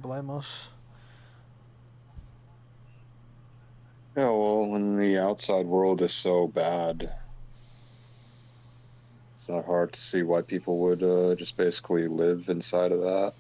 problemos. Yeah, well, when the outside world is so bad, it's not hard to see why people would just basically live inside of that.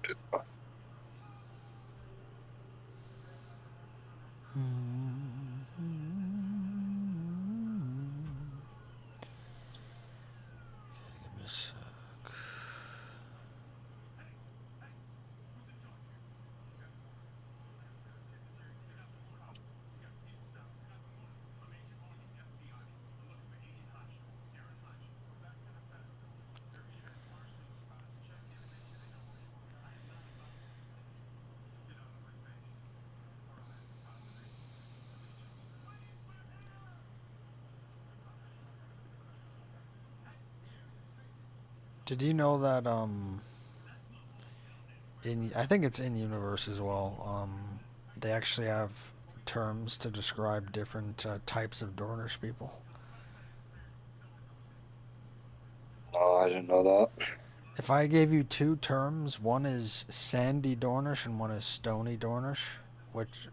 Give me a sec. Did you know that I think it's in universe as well. They actually have terms to describe different types of Dornish people. No, I didn't know that. If I gave you two terms, one is sandy Dornish and one is stony Dornish, which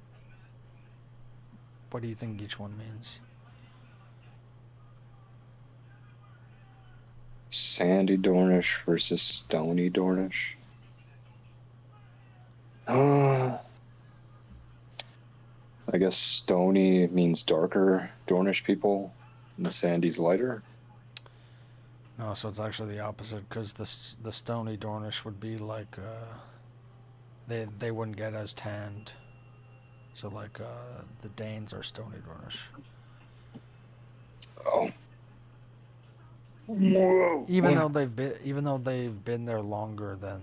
what do you think each one means? Sandy Dornish versus Stony Dornish. Uh, I guess Stony means darker Dornish people, and the Sandy's lighter. No, so it's actually the opposite because the stony Dornish would be like they wouldn't get as tanned. So like the Danes are stony Dornish. Oh. Whoa. Even though they've been there longer than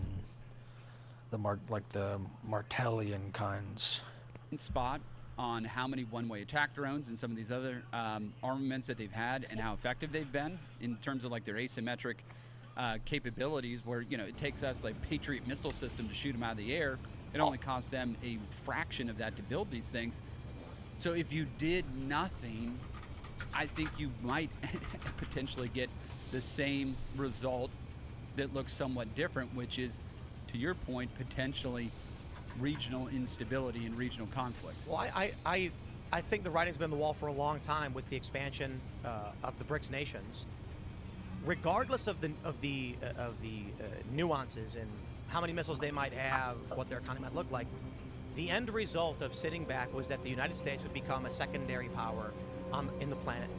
the Martellian kinds. Spot on how many one-way attack drones and some of these other armaments that they've had and how effective they've been in terms of like their asymmetric capabilities, where it takes us like Patriot missile system to shoot them out of the air. It only costs them a fraction of that to build these things. So if you did nothing, I think you might potentially get the same result that looks somewhat different, which is, to your point, potentially regional instability and regional conflict. Well, I think the writing's been on the wall for a long time with the expansion of the BRICS nations. Regardless of the nuances and how many missiles they might have, what their economy might look like, the end result of sitting back was that the United States would become a secondary power in the planet.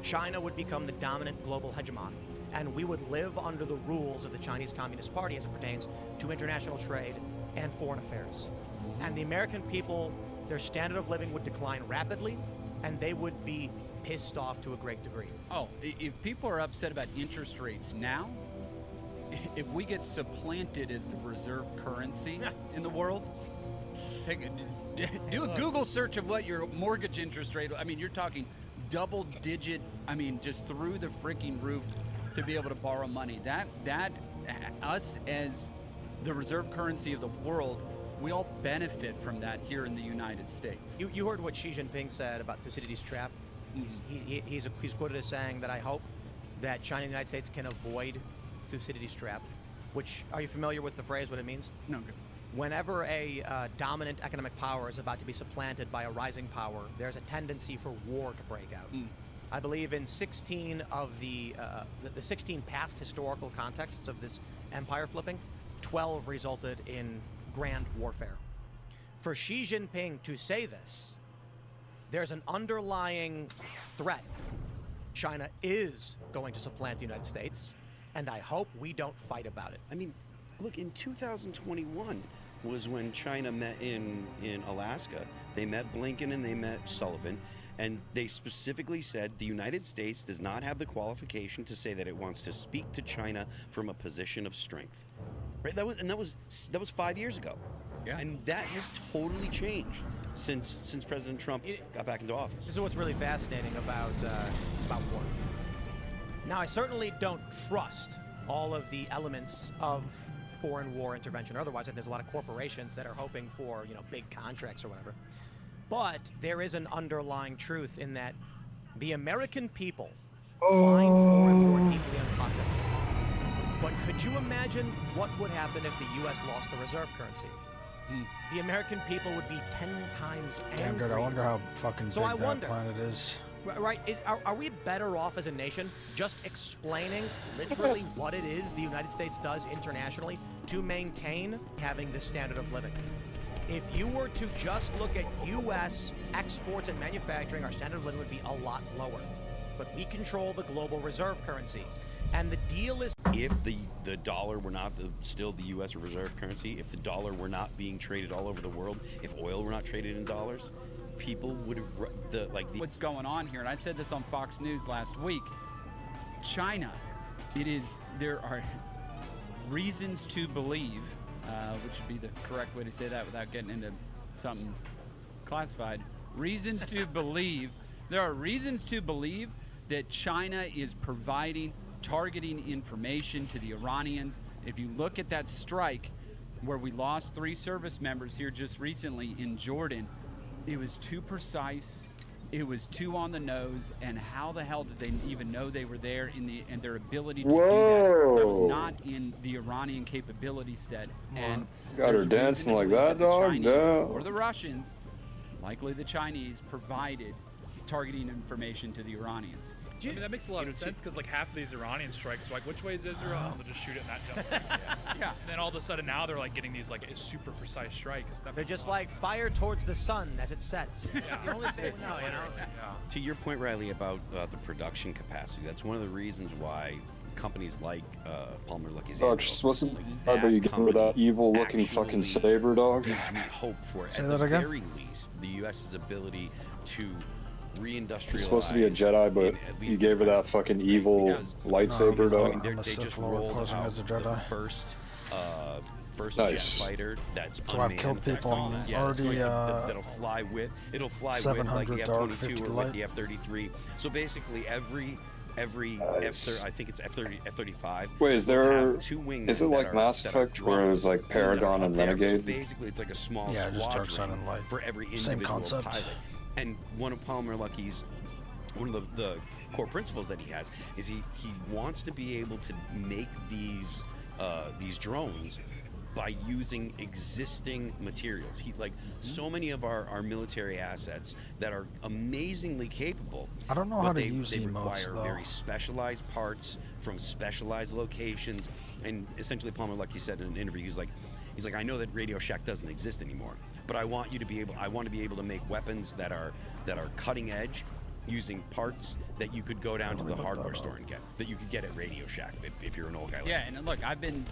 China would become the dominant global hegemon, and we would live under the rules of the Chinese Communist Party as it pertains to international trade and foreign affairs. And the American people, their standard of living would decline rapidly, and they would be pissed off to a great degree. Oh, if people are upset about interest rates now, if we get supplanted as the reserve currency in the world, do a Google search of what your mortgage interest rate, I mean, you're talking double digit, I mean, just through the freaking roof to be able to borrow money. That us as the reserve currency of the world, we all benefit from that here in the United States. You heard what Xi Jinping said about Thucydides' trap. He's quoted as saying that I hope that China and the United States can avoid Thucydides' trap, which, are you familiar with the phrase, what it means? No, good. Whenever a dominant economic power is about to be supplanted by a rising power, there's a tendency for war to break out. I believe in 16 of the 16 past historical contexts of this empire flipping, 12 resulted in grand warfare. For Xi Jinping to say this, there's an underlying threat. China is going to supplant the United States, and I hope we don't fight about it. I mean, look, in 2021 was when China met in Alaska. They met Blinken and they met Sullivan, and they specifically said the United States does not have the qualification to say that it wants to speak to China from a position of strength. Right? That was 5 years ago. Yeah. And that has totally changed. since President Trump got back into office. This is what's really fascinating about war. Now, I certainly don't trust all of the elements of foreign war intervention. Otherwise, there's a lot of corporations that are hoping for, big contracts or whatever. But there is an underlying truth in that the American people find foreign war deeply unpopular. But could you imagine what would happen if the U.S. lost the reserve currency? The American people would be 10 times angry. Damn good. I wonder how fucking So big I that wonder- planet is. Right? Are we better off as a nation just explaining literally what it is the United States does internationally to maintain having this standard of living? If you were to just look at U.S. exports and manufacturing, our standard of living would be a lot lower. But we control the global reserve currency. And the deal is... If the dollar were not still the U.S. reserve currency, if the dollar were not being traded all over the world, if oil were not traded in dollars, people would have What's going on here, and I said this on Fox News last week, China, there are reasons to believe, which would be the correct way to say that without getting into something classified, there are reasons to believe that China is providing targeting information to the Iranians. If you look at that strike where we lost 3 service members here just recently in Jordan, it was too precise, it was too on the nose, and how the hell did they even know they were there and their ability to do that? That was not in the Iranian capability set. And Got her there's dancing reason to like believe that, the dog? Chinese Yeah. or the Russians, likely the Chinese, provided targeting information to the Iranians. I mean, that makes a lot of sense because like half of these Iranian strikes are like, which way is Israel? They'll just shoot it in that direction. Yeah. And then all of a sudden now they're like getting these like super precise strikes. That They're makes just a lot like fire towards the sun as it sets. The only thing we know, To your point, Riley, about the production capacity, that's one of the reasons why companies like Palmer Lucky's Dog, she's wasn't but you give her that evil-looking fucking saber, dog. gives me hope for, Say at that the again? very least, the U.S.'s ability to reindustrialize. She's supposed to be a Jedi, but in at least you gave her the that first- fucking evil because- lightsaber, because, I dog. mean, I'm a they Sith just Lord rolled posing out as a the Jedi. first Nice. jet fighter that's So I've unmanned. killed people that's- yeah, it's already, going that'll fly with like 700 the dark, F-22 50 or light. with the F-33. So basically every Nice. I think it's F-35. Wait, is will there? have 2 wings Is it that like are- Mass that are Effect where it was drones like that are Paragon up and there. So Renegade? basically, it's like a small Yeah, just Dark Sun squadron and Light. for every Same individual concept. pilot. And one of Palmer Lucky's one of the core principles that he has is he wants to be able to make these drones by using existing materials. So many of our military assets that are amazingly capable. I don't know but how to they use emotes, require though. very specialized parts from specialized locations. And essentially, Palmer Lucky said in an interview, he's like, I know that Radio Shack doesn't exist anymore, but I want to be able to make weapons that are cutting edge, using parts that you could go down to the hardware store and get, that you could get at Radio Shack if you're an old guy like Yeah, me. and look, I've been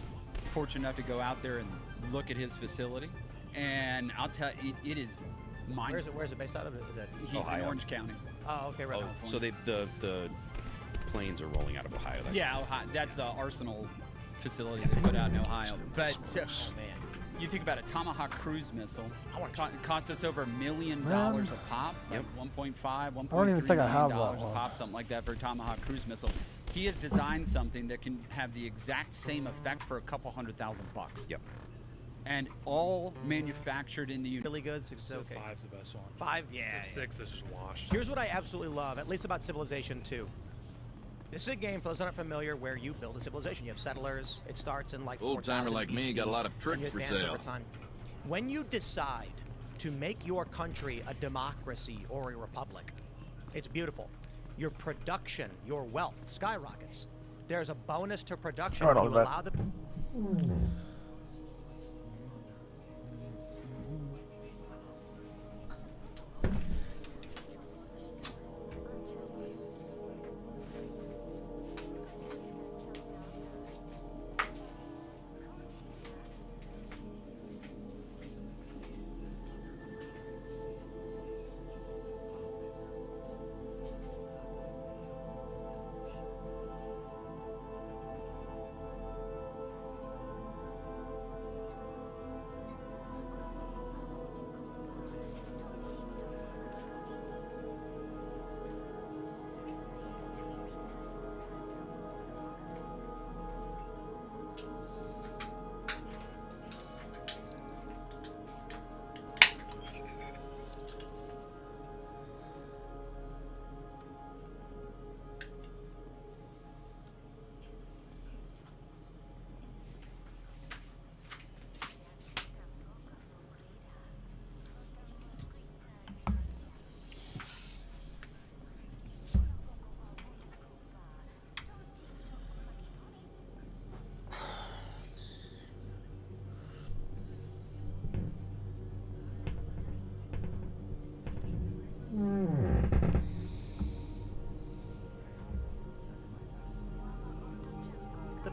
fortunate enough to go out there and look at his facility, and I'll tell you, it is mind. Where's it based out of? Is it? He's Ohio. in Orange County. Oh, okay, right. Oh, so the planes are rolling out of Ohio. That's Yeah, Ohio, that's the Arsenal facility they put out in Ohio. But Oh man. you think about a Tomahawk cruise missile. I want Cost us over $1 million Man. a pop. Yep. 1.5, 1.3 I don't even think I have million that dollars a one. pop, something like that for a Tomahawk cruise missile. He has designed something that can have the exact same effect for a couple $100,000 bucks. Yep. And all manufactured in the United Really good. 6 is So okay. 5's the best one. 5, yeah. So 6 is just washed. Here's what I absolutely love, at least about Civilization 2. This is a game, for those that aren't familiar, where you build a civilization. You have settlers. It starts in like Old-timer 4000 like me BC, got a lot of and tricks you for advance sale. over time. When you decide to make your country a democracy or a republic, it's beautiful. Your production, your wealth skyrockets. There's a bonus to production I when know you that. allow the...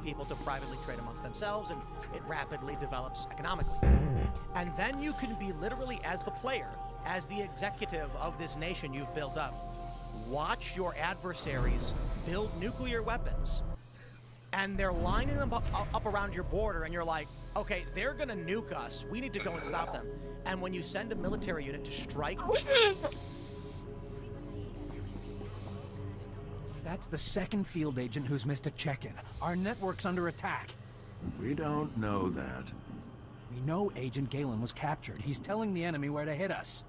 people to privately trade amongst themselves, and it rapidly develops economically. And then you can be literally, as the player, as the executive of this nation you've built up, watch your adversaries build nuclear weapons, and they're lining them up around your border, and you're like, okay, they're gonna nuke us. We need to go and stop them. And when you send a military unit to strike... That's the second field agent who's missed a check-in. Our network's under attack. We don't know that. We know Agent Galen was captured. He's telling the enemy where to hit us.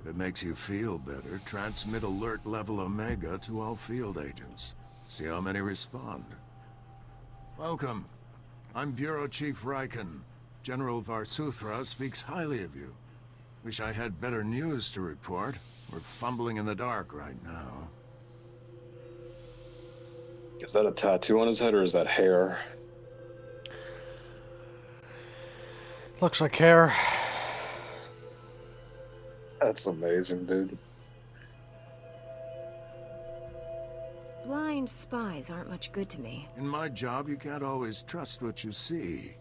If it makes you feel better, transmit alert level Omega to all field agents. See how many respond. Welcome. I'm Bureau Chief Riken. General SWTOR speaks highly of you. Wish I had better news to report. We're fumbling in the dark right now. Is that a tattoo on his head or is that hair? Looks like hair. That's amazing, dude. Blind spies aren't much good to me. In my job, you can't always trust what you see.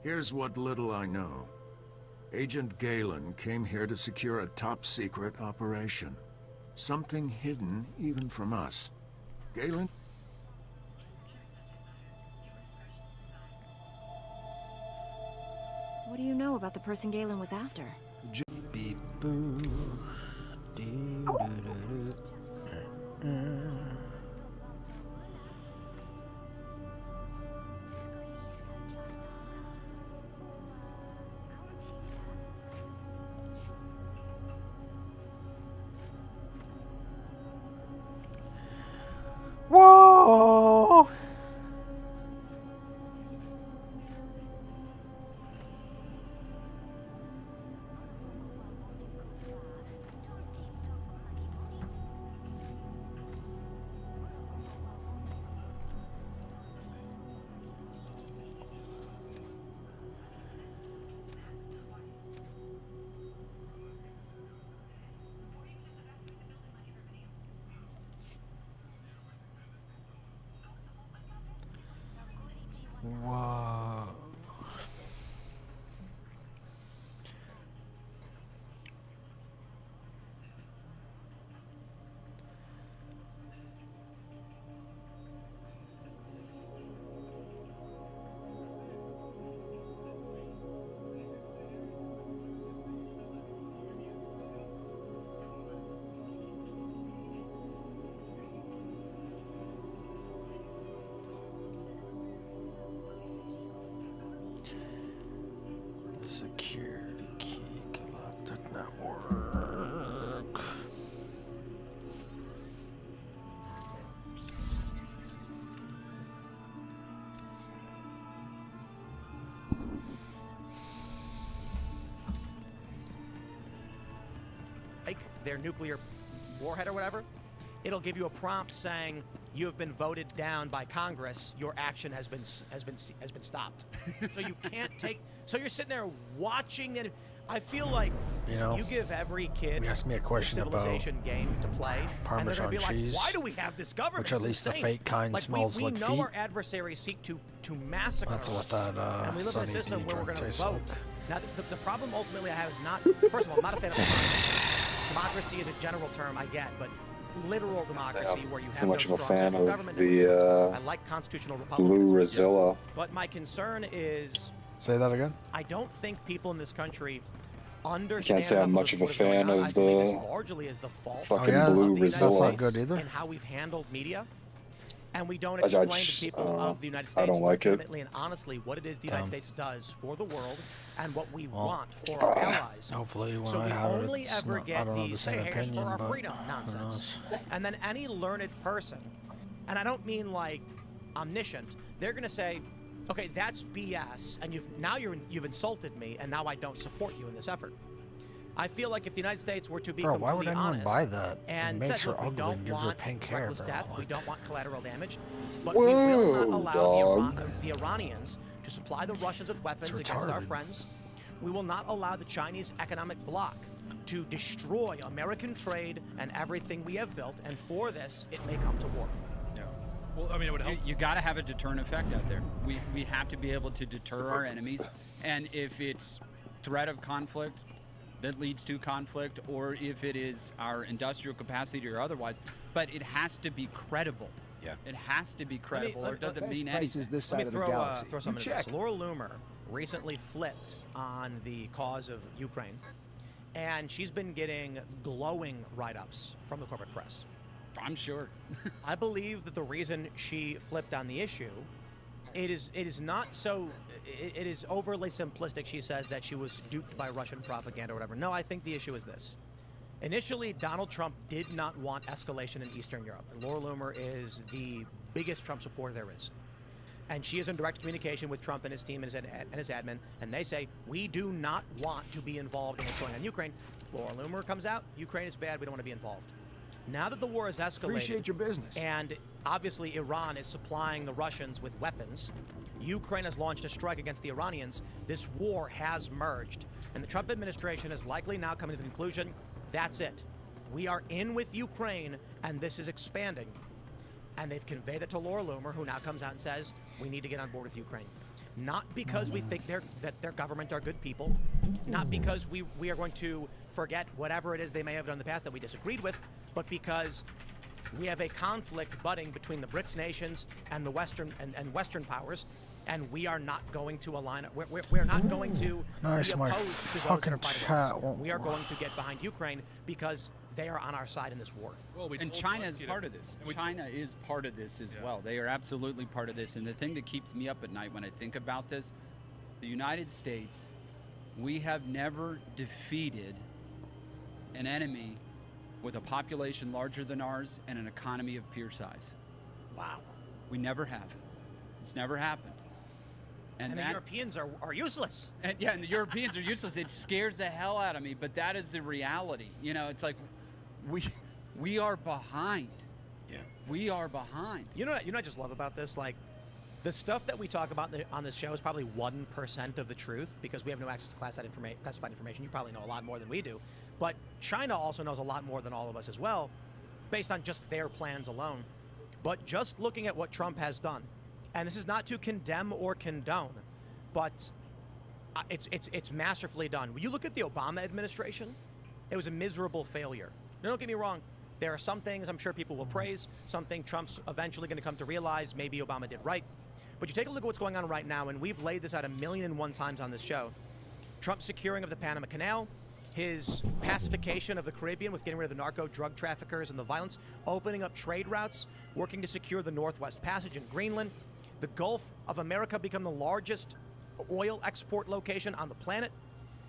Here's what little I know. Agent Galen came here to secure a top-secret operation. Something hidden even from us. Galen? What do you know about the person Galen was after? Beep boo. Dee doo doo doo. Whoa! Whoa. Security key galactic network. Like their nuclear warhead or whatever, it'll give you a prompt saying you have been voted down by Congress. Your action has been stopped. So you can't take. So you're sitting there watching it. I feel like you give every kid You asked me a question a about Civilization game to play, and they're Parmesan gonna be cheese, like, "Why do we have this government?" which at It's least the insane." fake kind like, smells we like know feet. our adversaries seek to massacre That's what us, that and we live in a Sunny system D where we're drink going to tastes vote. like. Now, the problem ultimately I have is not. First of all, I'm not a fan of democracy. Democracy is a general term, I get, but literal democracy where you have too much no of a strong fan central of government. the I like constitutional Blue republicanism. Rosilla. But my concern is, Say that again? I don't think people in this country understand. Can't say I'm enough much of a what is going fan on. of I believe the this largely is the fault fucking yeah? Blue of the United That's not Rosilla. good States either. and how we've handled media. And we don't I explain just, to people of the United I States don't like it. legitimately and honestly what it is the United Damn. States does for the world and what we Well, want for our allies. Hopefully when So I we have it, only it's ever not, I get don't have the these, same hey, here's opinion, for our but freedom who nonsense. knows? And then any learned person, and I don't mean like omniscient, they're going to say, okay, that's BS, and you've insulted me, and now I don't support you in this effort. I feel like if the United States were to be Bro, why would completely anyone honest buy that? and It makes said, her look, we ugly don't and gives her want pink hair, reckless bro. death, we Like, don't want collateral damage, but we will Whoa, not dog. allow the Iranians to supply the Russians with weapons against our retarded. friends. We will not allow the Chinese economic bloc to destroy American trade and everything we have built, and for this, it may come to war. Well, I mean, it would help. You got to have a deterrent effect out there. We have to be able to deter our enemies, and if it's threat of conflict that leads to conflict, or if it is our industrial capacity or otherwise, but it has to be credible. Yeah. It has to be credible, or it doesn't Best mean place anything. is this Let side me of the throw, galaxy. throw You something into check. this. Laura Loomer recently flipped on the cause of Ukraine, and she's been getting glowing write-ups from the corporate press. I'm sure. I believe that the reason she flipped on the issue, it is not so. It is overly simplistic. She says that she was duped by Russian propaganda or whatever. No, I think the issue is this. Initially, Donald Trump did not want escalation in Eastern Europe, and Laura Loomer is the biggest Trump supporter there is. And she is in direct communication with Trump and his team and his admin, and they say, we do not want to be involved in what's going on in Ukraine. Laura Loomer comes out, Ukraine is bad, we don't want to be involved. Now that the war has escalated, Appreciate your business. and obviously Iran is supplying the Russians with weapons, Ukraine has launched a strike against the Iranians, this war has merged. And the Trump administration is likely now coming to the conclusion, that's it. We are in with Ukraine, and this is expanding. And they've conveyed that to Laura Loomer, who now comes out and says, we need to get on board with Ukraine. Not because we think that their government are good people, not because we are going to forget whatever it is they may have done in the past that we disagreed with, but because we have a conflict budding between the BRICS nations and the Western powers, and we are not going to align. We're not going to Nice, be my opposed to those fucking that fight chat against. won't We are work. going to get behind Ukraine because they are on our side in this war. Well, we And told China is Zelensky to- part of this. and we China is part of this as Yeah. well. They are absolutely part of this. And the thing that keeps me up at night when I think about this, the United States, we have never defeated an enemy with a population larger than ours and an economy of peer size. Wow. We never have. It's never happened. And the Europeans are useless. And yeah, and the Europeans are useless. It scares the hell out of me, but that is the reality. You know, it's like we are behind. Yeah. We are behind. You know what I just love about this? Like, the stuff that we talk about on this show is probably 1% of the truth because we have no access to classified information. You probably know a lot more than we do. But China also knows a lot more than all of us as well, based on just their plans alone. But just looking at what Trump has done, and this is not to condemn or condone, but it's masterfully done. When you look at the Obama administration, it was a miserable failure. Now, don't get me wrong. There are some things I'm sure people will praise, something Trump's eventually going to come to realize maybe Obama did right. But you take a look at what's going on right now, and we've laid this out 1,000,001 times on this show. Trump's securing of the Panama Canal, his pacification of the Caribbean with getting rid of the narco drug traffickers and the violence, opening up trade routes, working to secure the Northwest Passage in Greenland, the Gulf of America become the largest oil export location on the planet,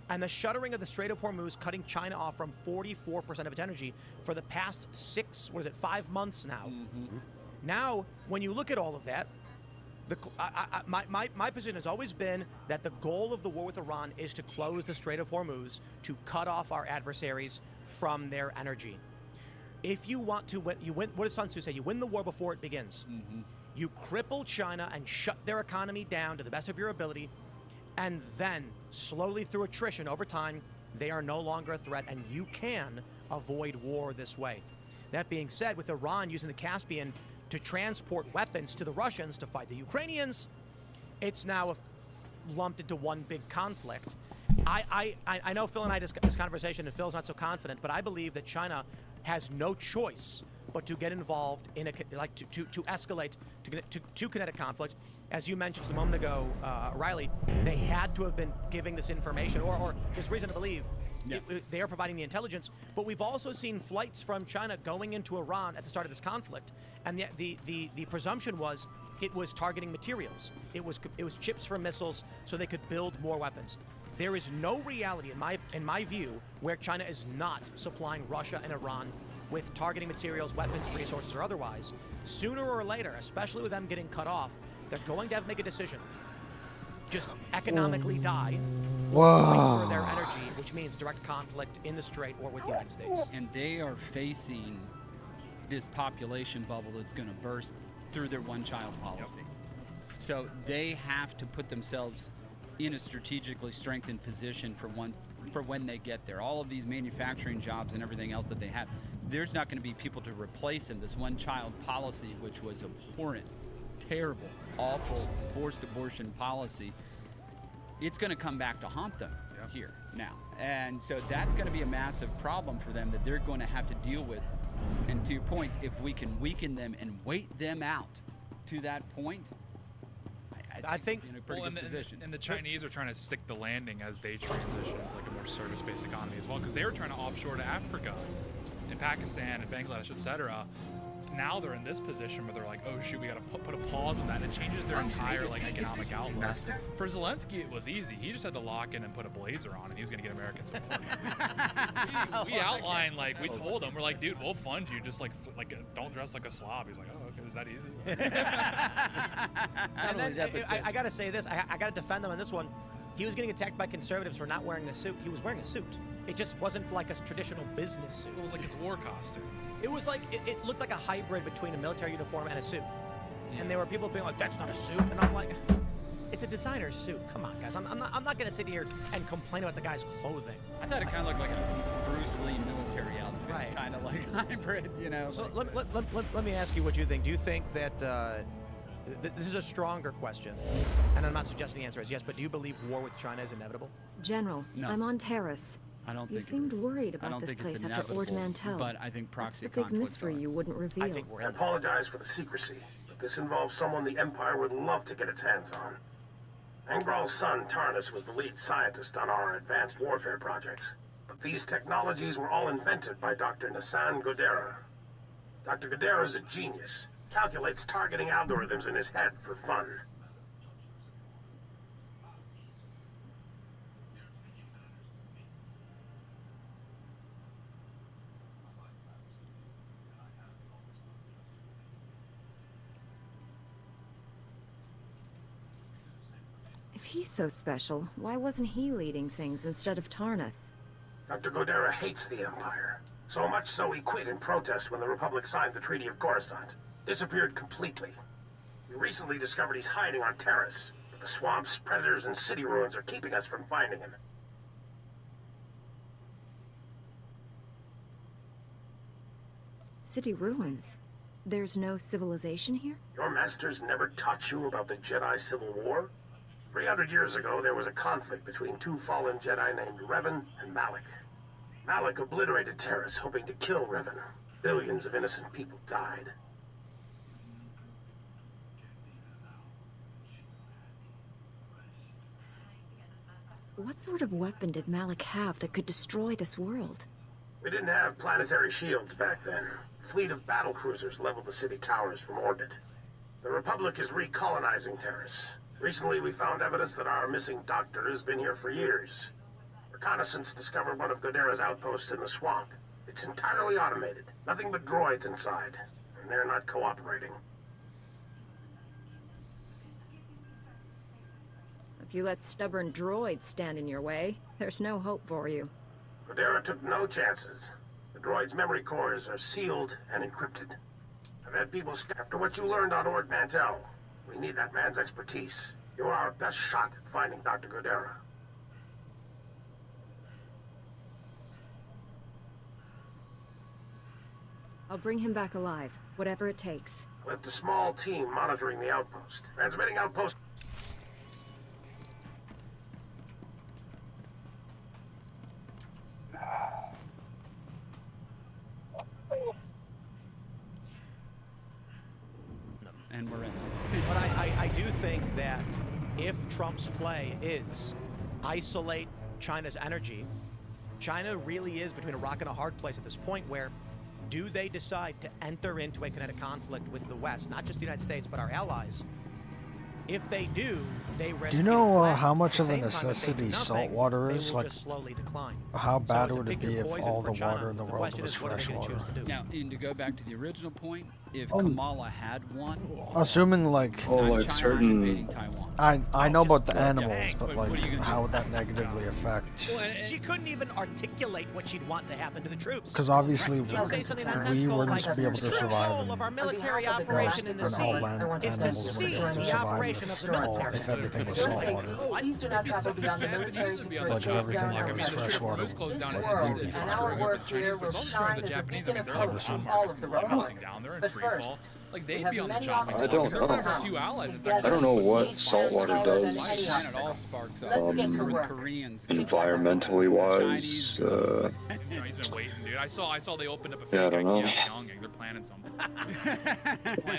and the shuttering of the Strait of Hormuz, cutting China off from 44% of its energy for the past 5 months now. Mm-hmm. Now, when you look at all of that, my position has always been that the goal of the war with Iran is to close the Strait of Hormuz, to cut off our adversaries from their energy. If you want to win, you win. What does Sun Tzu say? You win the war before it begins. Mm-hmm. You cripple China and shut their economy down to the best of your ability, and then slowly through attrition over time, they are no longer a threat, and you can avoid war this way. That being said, with Iran using the Caspian to transport weapons to the Russians to fight the Ukrainians, it's now lumped into one big conflict. I know Phil and I discussed this conversation, and Phil's not so confident, but I believe that China has no choice but to get involved in to escalate to kinetic conflict. As you mentioned just a moment ago, Riley, they had to have been giving this information, or there's reason to believe Yes. they are providing the intelligence. But we've also seen flights from China going into Iran at the start of this conflict, and the presumption was it was targeting materials. It was chips for missiles, so they could build more weapons. There is no reality, in my view, where China is not supplying Russia and Iran with targeting materials, weapons, resources, or otherwise. Sooner or later, especially with them getting cut off, they're going to have to make a decision. Just economically die, or fight for their energy, which means direct conflict in the Strait or with the United States. And they are facing this population bubble that's going to burst through their one-child policy. So they have to put themselves in a strategically strengthened position for for when they get there. All of these manufacturing jobs and everything else that they have, there's not going to be people to replace them. This one-child policy, which was abhorrent, terrible, awful, forced abortion policy, it's going to come back to haunt them here now. And so that's going to be a massive problem for them that they're going to have to deal with. And to your point, if we can weaken them and wait them out to that point, I think we're in a pretty good position. And the Chinese are trying to stick the landing as they transition to like a more service-based economy as well, because they were trying to offshore to Africa and Pakistan and Bangladesh, etc. Now they're in this position where they're like, oh shoot, we got to put a pause on that, and it changes their entire like economic outlook. For Zelensky, it was easy. He just had to lock in and put a blazer on, and he was going to get American support. we outlined, like, we told him, we're like, dude, we'll fund you, just like don't dress like a slob. He's like, oh, okay, is that easy? And then, I got to say this, I got to defend him on this one. He was getting attacked by conservatives for not wearing a suit. He was wearing a suit. It just wasn't like a traditional business suit. It was like his war costume. It was like, it looked like a hybrid between a military uniform and a suit. And there were people being like, that's not a suit. And I'm like, it's a designer suit. Come on, guys. I'm not going to sit here and complain about the guy's clothing. I thought it kind of looked like a Bruce Lee military outfit, right. Kind of like hybrid, you know. So let me ask you what you think. Do you think that this is a stronger question, and I'm not suggesting the answer is yes, but do you believe war with China is inevitable? General, No. I'm on Terrace. I don't You think seemed it is. worried I about don't this think it's place after Ord inevitable, Mantell. but I think What's proxy the big conflicts mystery are. you wouldn't reveal? I think we're I in. apologize for the secrecy, but this involves someone the Empire would love to get its hands on. Angral's son, Tarnus, was the lead scientist on our advanced warfare projects. But these technologies were all invented by Dr. Nassan Godera. Dr. Godera is a genius. Calculates targeting algorithms in his head for fun. If he's so special, why wasn't he leading things instead of Tarnus? Dr. Godera hates the Empire. So much so he quit in protest when the Republic signed the Treaty of Coruscant. Disappeared completely. We recently discovered he's hiding on Terrace, but the swamps, predators, and city ruins are keeping us from finding him. City ruins. There's no civilization here? Your masters never taught you about the Jedi Civil War? 300 years ago, there was a conflict between two fallen Jedi named Revan and Malak. Malak obliterated Terrace, hoping to kill Revan. Billions of innocent people died. What sort of weapon did Malak have that could destroy this world? We didn't have planetary shields back then. A fleet of battle cruisers leveled the city towers from orbit. The Republic is recolonizing Terrace. Recently, we found evidence that our missing doctor has been here for years. Reconnaissance discovered one of Godera's outposts in the swamp. It's entirely automated. Nothing but droids inside. And they're not cooperating. If you let stubborn droids stand in your way, there's no hope for you. Godera took no chances. The droids' memory cores are sealed and encrypted. I've had people after what you learned on Ord Mantell. We need that man's expertise. You're our best shot at finding Dr. Godera. I'll bring him back alive, whatever it takes. Left a small team monitoring the outpost. Transmitting outpost. And we're in. But I do think that if Trump's play is isolate China's energy, China really is between a rock and a hard place at this point where do they decide to enter into a kinetic conflict with the West, not just the United States, but our allies? If they do, they risk. Do you know being how flanked. much At of the a same time, if they do necessity nothing, salt water they is? will Like, just slowly decline. how So bad it's a would it pick your be if poison all for the China. water in the world question was is, what are they fresh gonna choose water? to do? Now, and to go back to the original point, if Kamala had won, Assuming, like, Oh, not like China certain. invading Taiwan. I know about the just- animals, yeah, but but what are you like, gonna how do? would that negatively affect? Well, and- She couldn't even articulate what she'd want to happen to the troops. Because obviously She'd say something we nonsensical wouldn't like, be able to the survive goal of our in military operation in the an sea all land is to animals see wouldn't be able to the survive in coordination of the Oh, military. if everything was For saltwater. safety, please do not travel beyond the military security Budget everything zone like and it's freshwater. This Like, world we'd be and fine. our work here will shine as a beacon of hope to all of the Republic. But first, Like we they'd have be on the many chopping block. obstacles don't to know. overcome. A few allies. It's Together, I don't know what we stand saltwater taller than does. any And it all obstacle. sparks up. Let's get to With work. Koreans. Environmentally wise, You know, he's been waiting, dude. I saw they opened up a fake Yeah, I don't know. IKEA in Pyongyang. They're planning something.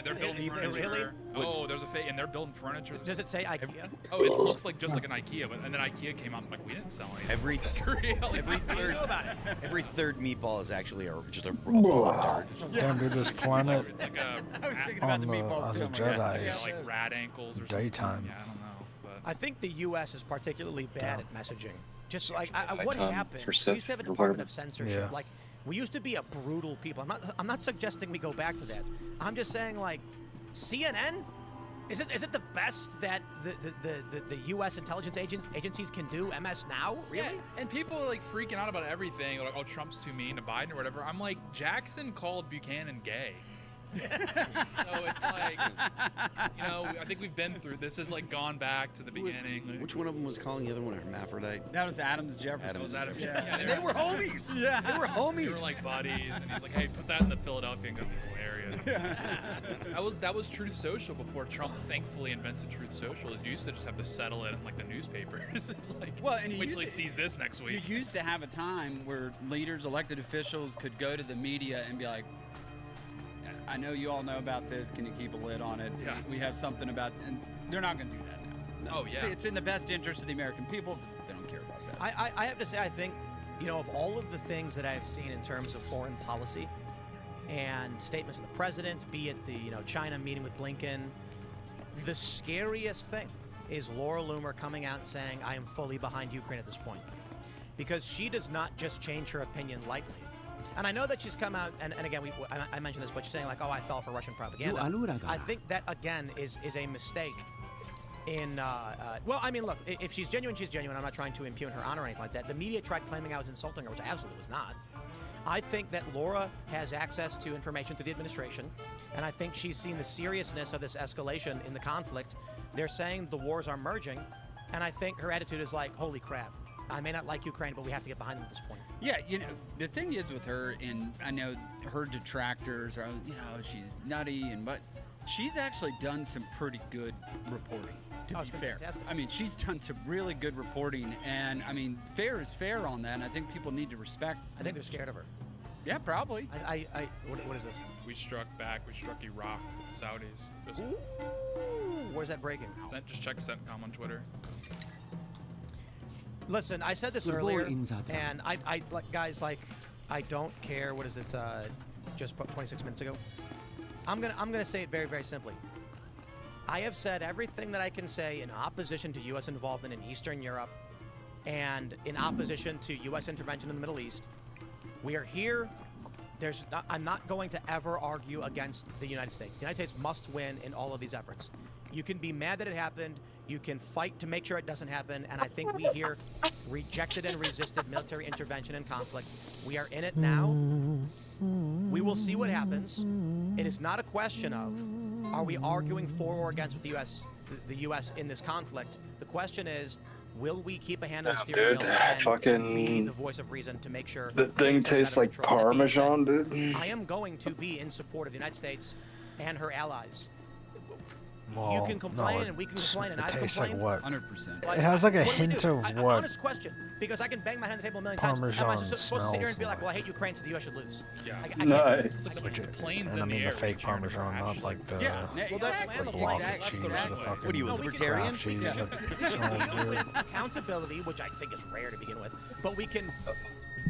They're building furniture. Really? Oh, there's a fake, and they're building furniture. Does it say IKEA? Oh, it looks like just like an IKEA, but and then IKEA came out and like we didn't sell anything. Every Every every third meatball is actually just a tart. Damn, dude, this planet It's like a I was thinking on about the the meatballs as too. a Jedi yeah, is like rat ankles or daytime. something. Yeah, I don't know. But I think the U.S. is particularly bad at messaging. Just like what Nighttime happened? for We used to have a Sith or Department whatever. of Censorship. Yeah. Like we used to be a brutal people. I'm not suggesting we go back to that. I'm just saying like CNN. Is it the best that the U.S. intelligence agencies can do? MS Now, really? yeah, and people are like freaking out about everything. They're like, oh, Trump's too mean to Biden or whatever. I'm like, Jackson called Buchanan gay. So it's like, you know, I think we've been through this. Has like gone back to the beginning. Like, Which one of them was calling the other one a hermaphrophite? That was Adams Jefferson. Adams Adam, Jefferson. yeah, They were homies. Yeah, they were They homies. were like buddies, and he's like, "Hey, put that in the Philadelphia and go hilarious." that was Truth Social before Trump thankfully invented Truth Social. You used to just have to settle it in like the newspapers. It's like, Well, and you wait till he used to- sees this next You week. used to have a time where leaders, elected officials could go to the media and be like, I know you all know about this. Can you keep a lid on it? Yeah. We have something about, and they're not going to do that now. Oh yeah. It's in the best interest of the American people. They don't care about that. I have to say, I think, you know, of all of the things that I've seen in terms of foreign policy and statements of the president, be it the, you know, China meeting with Blinken, the scariest thing is Laura Loomer coming out and saying, I am fully behind Ukraine at this point. Because she does not just change her opinion lightly. And I know that she's come out, and again, I mentioned this, but she's saying like, oh, I fell for Russian propaganda. I think that, again, is a mistake in, well, I mean, look, if she's genuine, she's genuine. I'm not trying to impugn her honor or anything like that. The media tried claiming I was insulting her, which I absolutely was not. I think that Laura has access to information through the administration, and I think she's seen the seriousness of this escalation in the conflict. They're saying the wars are merging, and I think her attitude is like, holy crap. I may not like Ukraine, but we have to get behind them at this point. Yeah, you know, the thing is with her, and I know her detractors are, you know, she's nutty, but she's actually done some pretty good reporting, to it's be been fair. fantastic. I mean, she's done some really good reporting, and I mean, fair is fair on that, and I think people need to respect. I think they're scared of her. Yeah, probably. What is this? We struck back. We struck Iraq with the Saudis. Just, Where's that breaking? just check CENTCOM on Twitter. Listen, I said this earlier, and I like guys like I don't care. What is this? Just 26 minutes ago. I'm gonna say it very, very simply. I have said everything that I can say in opposition to U.S. involvement in Eastern Europe and in opposition to U.S. intervention in the Middle East. We are here. I'm not going to ever argue against the United States. The United States must win in all of these efforts. You can be mad that it happened. You can fight to make sure it doesn't happen. And I think we here rejected and resisted military intervention and conflict. We are in it now. We will see what happens. It is not a question of are we arguing for or against with the U.S. in this conflict. The question is, will we keep a hand on the steering wheel and be the voice of reason to make sure The thing tastes like Parmesan, dude. I am going to be in support of the United States and her allies. Well, you can complain no, and we can complain and it I've tastes like complained. what? 100%. It has like a what do we hint do? of An what? honest question, because I can bang my head on the table a million times. Am I Parmesan supposed to sit here and be like, smells well, I hate Ukraine, so the U.S. should lose? Yeah. I can't. Nice. Like the planes And in I mean the the air. fake we charge Parmesan, crash. not like the Yeah, Well, that's the land block of of cheese, the the right way. fucking What are you, a No, we can- libertarian? Kraft cheese that We smells can weird. accountability, which I think is rare to begin with, but we can,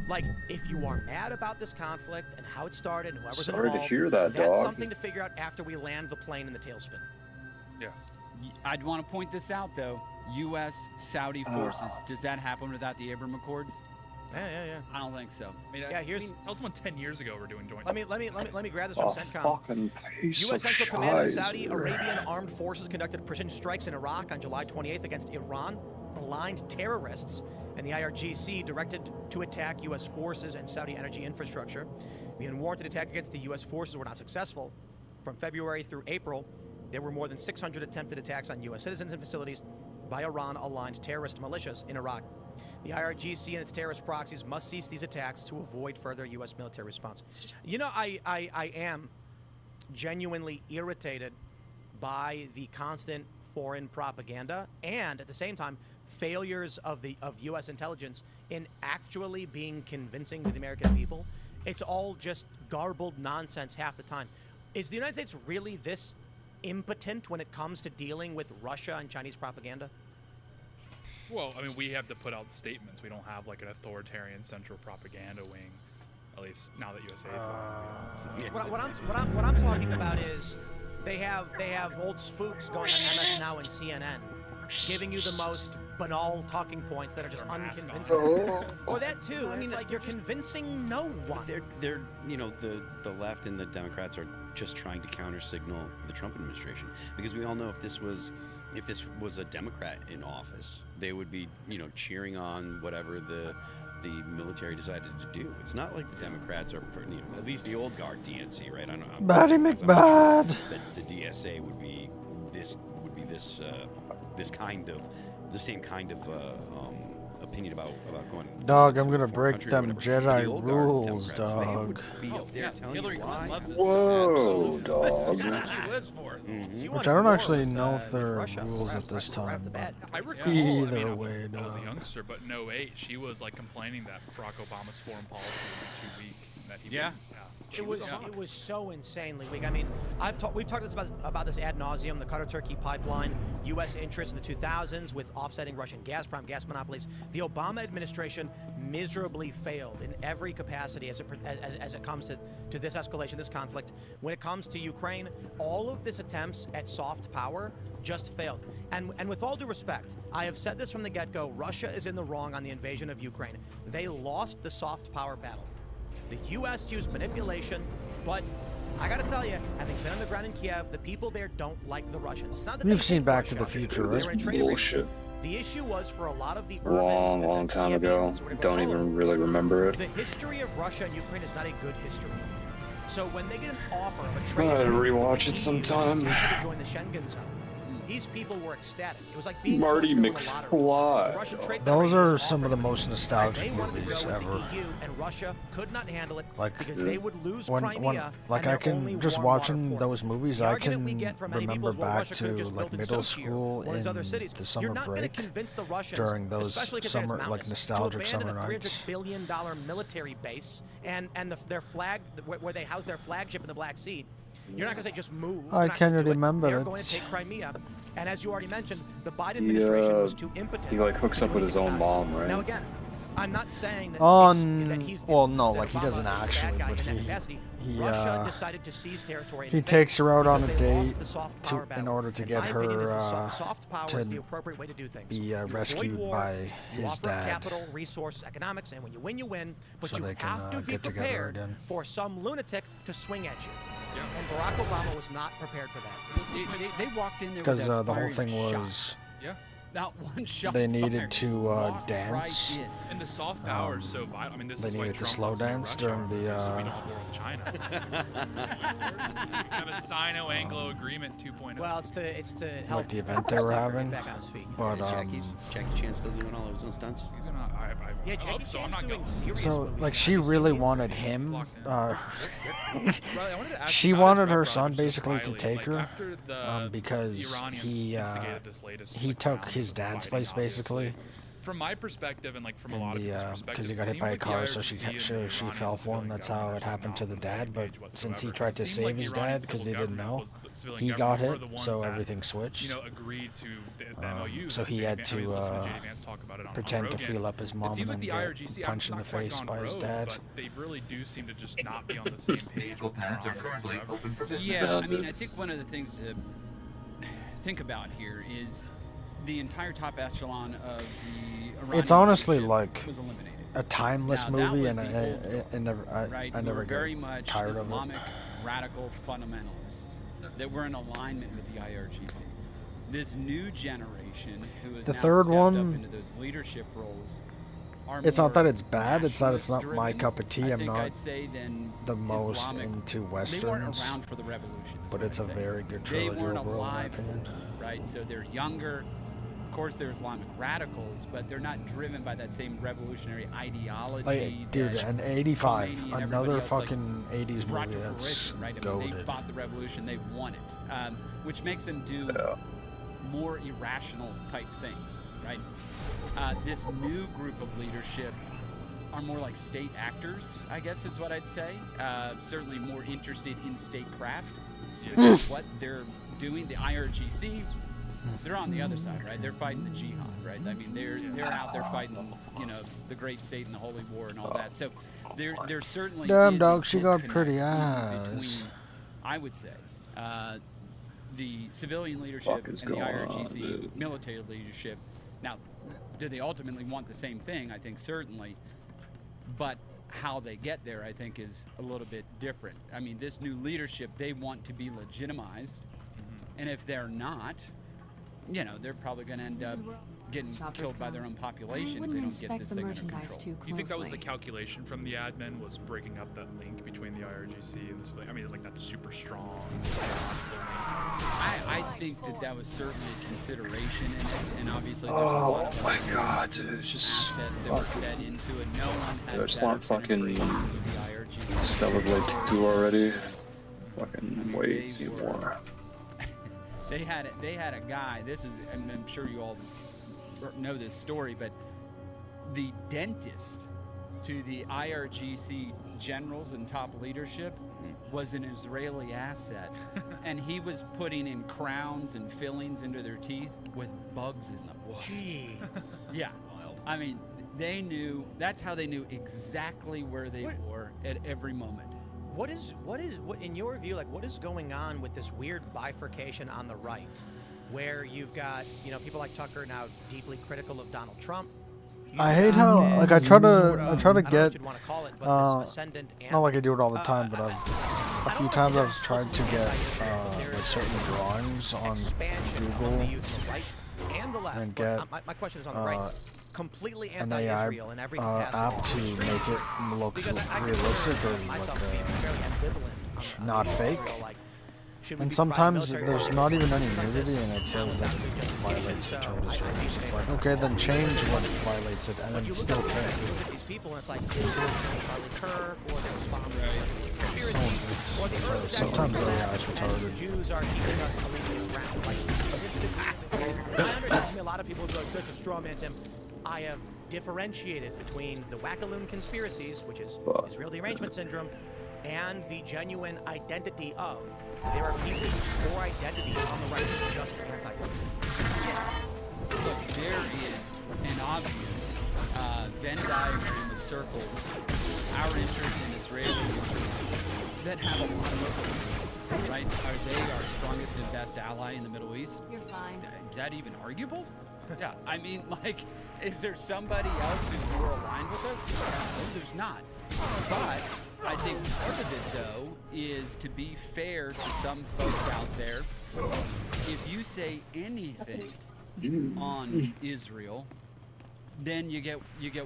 like, if you are mad about this conflict and how it started and whoever's Sorry to involved, hear that, that's dog. something to figure out after we land the plane in the tailspin. Yeah. I'd want to point this out, though. U.S. Saudi forces. Does that happen without the Abraham Accords? Yeah. I don't think so. I mean, Yeah, here's- tell someone 10 years ago we're doing joint. Let me grab this from Oh, CENTCOM. fucking piece U.S. of Central Command of the shite. Saudi Arabian Armed Forces conducted precision strikes in Iraq on July 28th against Iran-aligned terrorists, and the IRGC directed to attack U.S. forces and Saudi energy infrastructure. The unwarranted attack against the U.S. forces were not successful. From February through April, there were more than 600 attempted attacks on U.S. citizens and facilities by Iran-aligned terrorist militias in Iraq. The IRGC and its terrorist proxies must cease these attacks to avoid further U.S. military response. You know, I am genuinely irritated by the constant foreign propaganda and, at the same time, failures of U.S. intelligence in actually being convincing to the American people. It's all just garbled nonsense half the time. Is the United States really this impotent when it comes to dealing with Russia and Chinese propaganda? Well, I mean, we have to put out statements. We don't have like an authoritarian central propaganda wing, at least now that USA is going. What I'm talking about is they have old spooks going on MS Now and CNN, giving you the most banal talking points that are just unconvincing. Or that too. I mean, it's like you're convincing no one. They're you know, the left and the Democrats are just trying to counter signal the Trump administration, because we all know if this was a Democrat in office, they would be, you know, cheering on whatever the military decided to do. It's not like the Democrats are, you know, at least the old guard DNC, right? I don't know. Batty McBad. That the DSA would be this kind of the same kind of opinion about going. Dog, I'm to gonna a foreign break country or them whatever. The Jedi old guard rules, Democrats, they dog. would be up there telling Hillary you Clinton why. loves this. Whoa, dog. She lives for it. Which I don't actually know if there are rules at this time. But I recall, either way, I was a dog. youngster, but in 08, she was like complaining that Barack Obama's foreign policy was too weak. That he Yeah. It was so insanely weak. I mean, we've talked about this ad nauseum. The Qatar-Turkey pipeline, U.S. interests in the 2000s with offsetting Russian Gazprom gas monopolies. The Obama administration miserably failed in every capacity as it comes to this escalation, this conflict. When it comes to Ukraine, all of these attempts at soft power just failed. And with all due respect, I have said this from the get-go: Russia is in the wrong on the invasion of Ukraine. They lost the soft power battle. The U.S. used manipulation, but I gotta tell you, having been on the ground in Kiev, the people there don't like the Russians. It's not that You've seen Back to the Future, right? Bullshit. The issue was for a lot of the Long time ago. Don't even really remember it. The history of Russia and Ukraine is not a good history. So when they get an offer of a trade, Gotta rewatch it sometime. to join the Schengen zone, these people were ecstatic. It was like being Marty told to win the lottery. The Russian McFly. trade Those federation are was some of the offering most them. nostalgic They wanted to movies go with ever. the EU, and Russia could not handle it Like, because they would lose When, Crimea. like and I their only can just warm water watching port. those movies, The I argument can we get from many people remember is, well, back Russia could have to just like built in middle Sochi or school one of these other cities. the You're summer not going break to convince the Russians during those especially considering summer it's like mountainous, nostalgic to abandon summer a $300 nights. billion military base and their flag where they house their flagship in the Black Sea. You're not going to say just move. I You're not can't gonna do it. remember They're it. going to take Crimea. And as you already mentioned, the Biden administration was too impotent. He like hooks to up do with his anything own about it. mom, right? Now again, I'm not saying that, that he's the, well, no, that like he Obama doesn't is the bad actually, guy but in that capacity. he Russia decided to seize territory. he takes her out on a because they lost date the soft to power in battle. order to In get my opinion, her is the soft power to is the appropriate way to do things. be You avoid rescued war, by you his offer dad. Capital, resource, economics, and when you win, you win. But So you they can, have to be get together prepared again. for some lunatic to swing at you. And Barack Obama was not prepared for that. They walked in there Because with that the whole firing thing shot. was Yeah. Not one shot. they needed fired. to Walked dance. Right in. And the soft power is so vital. I mean, this They is why needed to Trump slow wants to be dance Russia, during the, so we don't have war with China. Have a Sino-Anglo agreement 2.0. Well, it's to help like the event they were Steve having. back on his feet. But Jackie Chan still doing all of his own stunts? He's gonna. Yeah, I Jackie hope so. I'm Chan's not doing going. serious so movies like now. she Have you really seen these? wanted him. Riley, I wanted to ask She you about wanted his her rep son Roberts with basically to Riley, take like, her after the because Iranians he instigated this latest, he like, took round his of dad's fighting, place basically. obviously. From my perspective, and like from a And lot of the people's because perspectives, he it got hit seems by a like the car, so IRGC and the she Iranian fell for him. civilian That's how government it are happened to not the on the same dad. But page since he whatsoever. tried to It seemed save like his the Iranian dad because civil they didn't know, government was the civilian he got government were hit, the ones so that, everything switched. You know, agreed to the MOU. So he had to pretend to feel up his mom it seems and like then the get IRGC, punched in the not quite face gone by his rogue, dad. But they really do seem to just not be on the same page with pads are Iran currently whatsoever. open for business. Yeah, I mean, I think one of the things to think about here is the entire top echelon of the Iranian It's honestly leadership like was eliminated. a timeless Now, that movie, was and the old guard, I who never were very get much tired of it. Islamic radical fundamentalists that were in alignment with the IRGC. This new generation, who is The now third stepped one- up into those leadership roles, It's not that more it's bad. It's that it's not my nationalist-driven, cup of tea. I I'm think not I'd say, than the most Islamic. into They weren't westerns, around for the revolution. is but what it's I'd a say. very good They trilogy weren't overall, in my alive, opinion. right? So they're younger. Of course, they're Islamic radicals, but they're not driven by that same revolutionary ideology. Like, dude, that and 85, Khomeini and everybody another else, like, fucking 80s brought movie to that's fruition, right? I mean, they goated. fought the revolution, they won it, which makes them do more irrational type things, right? This new group of leadership are more like state actors, I guess is what I'd say. Certainly more interested in statecraft, which is what they're doing. The IRGC, they're on the other side, right? They're fighting the jihad, right? I mean, they're out there fighting, you know, the Great State and the Holy War and all that. So there certainly Damn is dog, a she got disconnect pretty between, eyes. I would say, the civilian leadership and the IRGC military leadership. Now, do they ultimately want the same thing? I think certainly, but how they get there, I think, is a little bit different. I mean, this new leadership, they want to be legitimized, and if they're not, you know, they're probably going to end up getting killed by their own population if they don't get this thing under control. You think that was the calculation from the admin, was breaking up that link between the IRGC and the civilian? I mean, it's like that super strong. I think that was certainly a consideration in it, and obviously there's a lot of assets that were fed into it. No one had I just want fucking IRGC. Stellar Blade 2 already. Fucking way more. They had a guy. This is, I'm sure you all know this story, but the dentist to the IRGC generals and top leadership was an Israeli asset, and he was putting in crowns and fillings into their teeth with bugs in them. Jeez. Yeah. I mean, they knew. That's how they knew exactly where they were at every moment. What in your view, like, what is going on with this weird bifurcation on the right, where you've got, you know, people like Tucker now deeply critical of Donald Trump. I hate how, like, I try to I don't know get, what you'd want to call it, but this ascendant not like I do it all the time, but a few times I've tried to get like certain drawings on Google and the left. and get My question is on the right. Completely an AI anti-Israel in every capacity. app to make it look realistic or like not fake. And sometimes there's not even any nudity, and it says that it violates the terms and conditions. It's like, okay, then change what violates it, and then it still can't. You look at these people, and it's like Charlie Kirk or the Sometimes AI is retarded. The Jews are keeping us around. Like, I understand to me a lot of people go, that's a straw man, Tim. I have differentiated between the Wackaloon conspiracies, which is Israel derangement syndrome, and the genuine identity of. There are people for identity on the right, just anti-Israel. Look, there is an obvious Venn diagram of circles, our interest in Israeli interests, that have a lot of overlap, right? Are they our strongest and best ally in the Middle East? You're fine. Is that even arguable? Yeah, I mean, like, is there somebody else who's more aligned with us? No, there's not. But I think part of it, though, is to be fair to some folks out there. If you say anything on Israel, then you get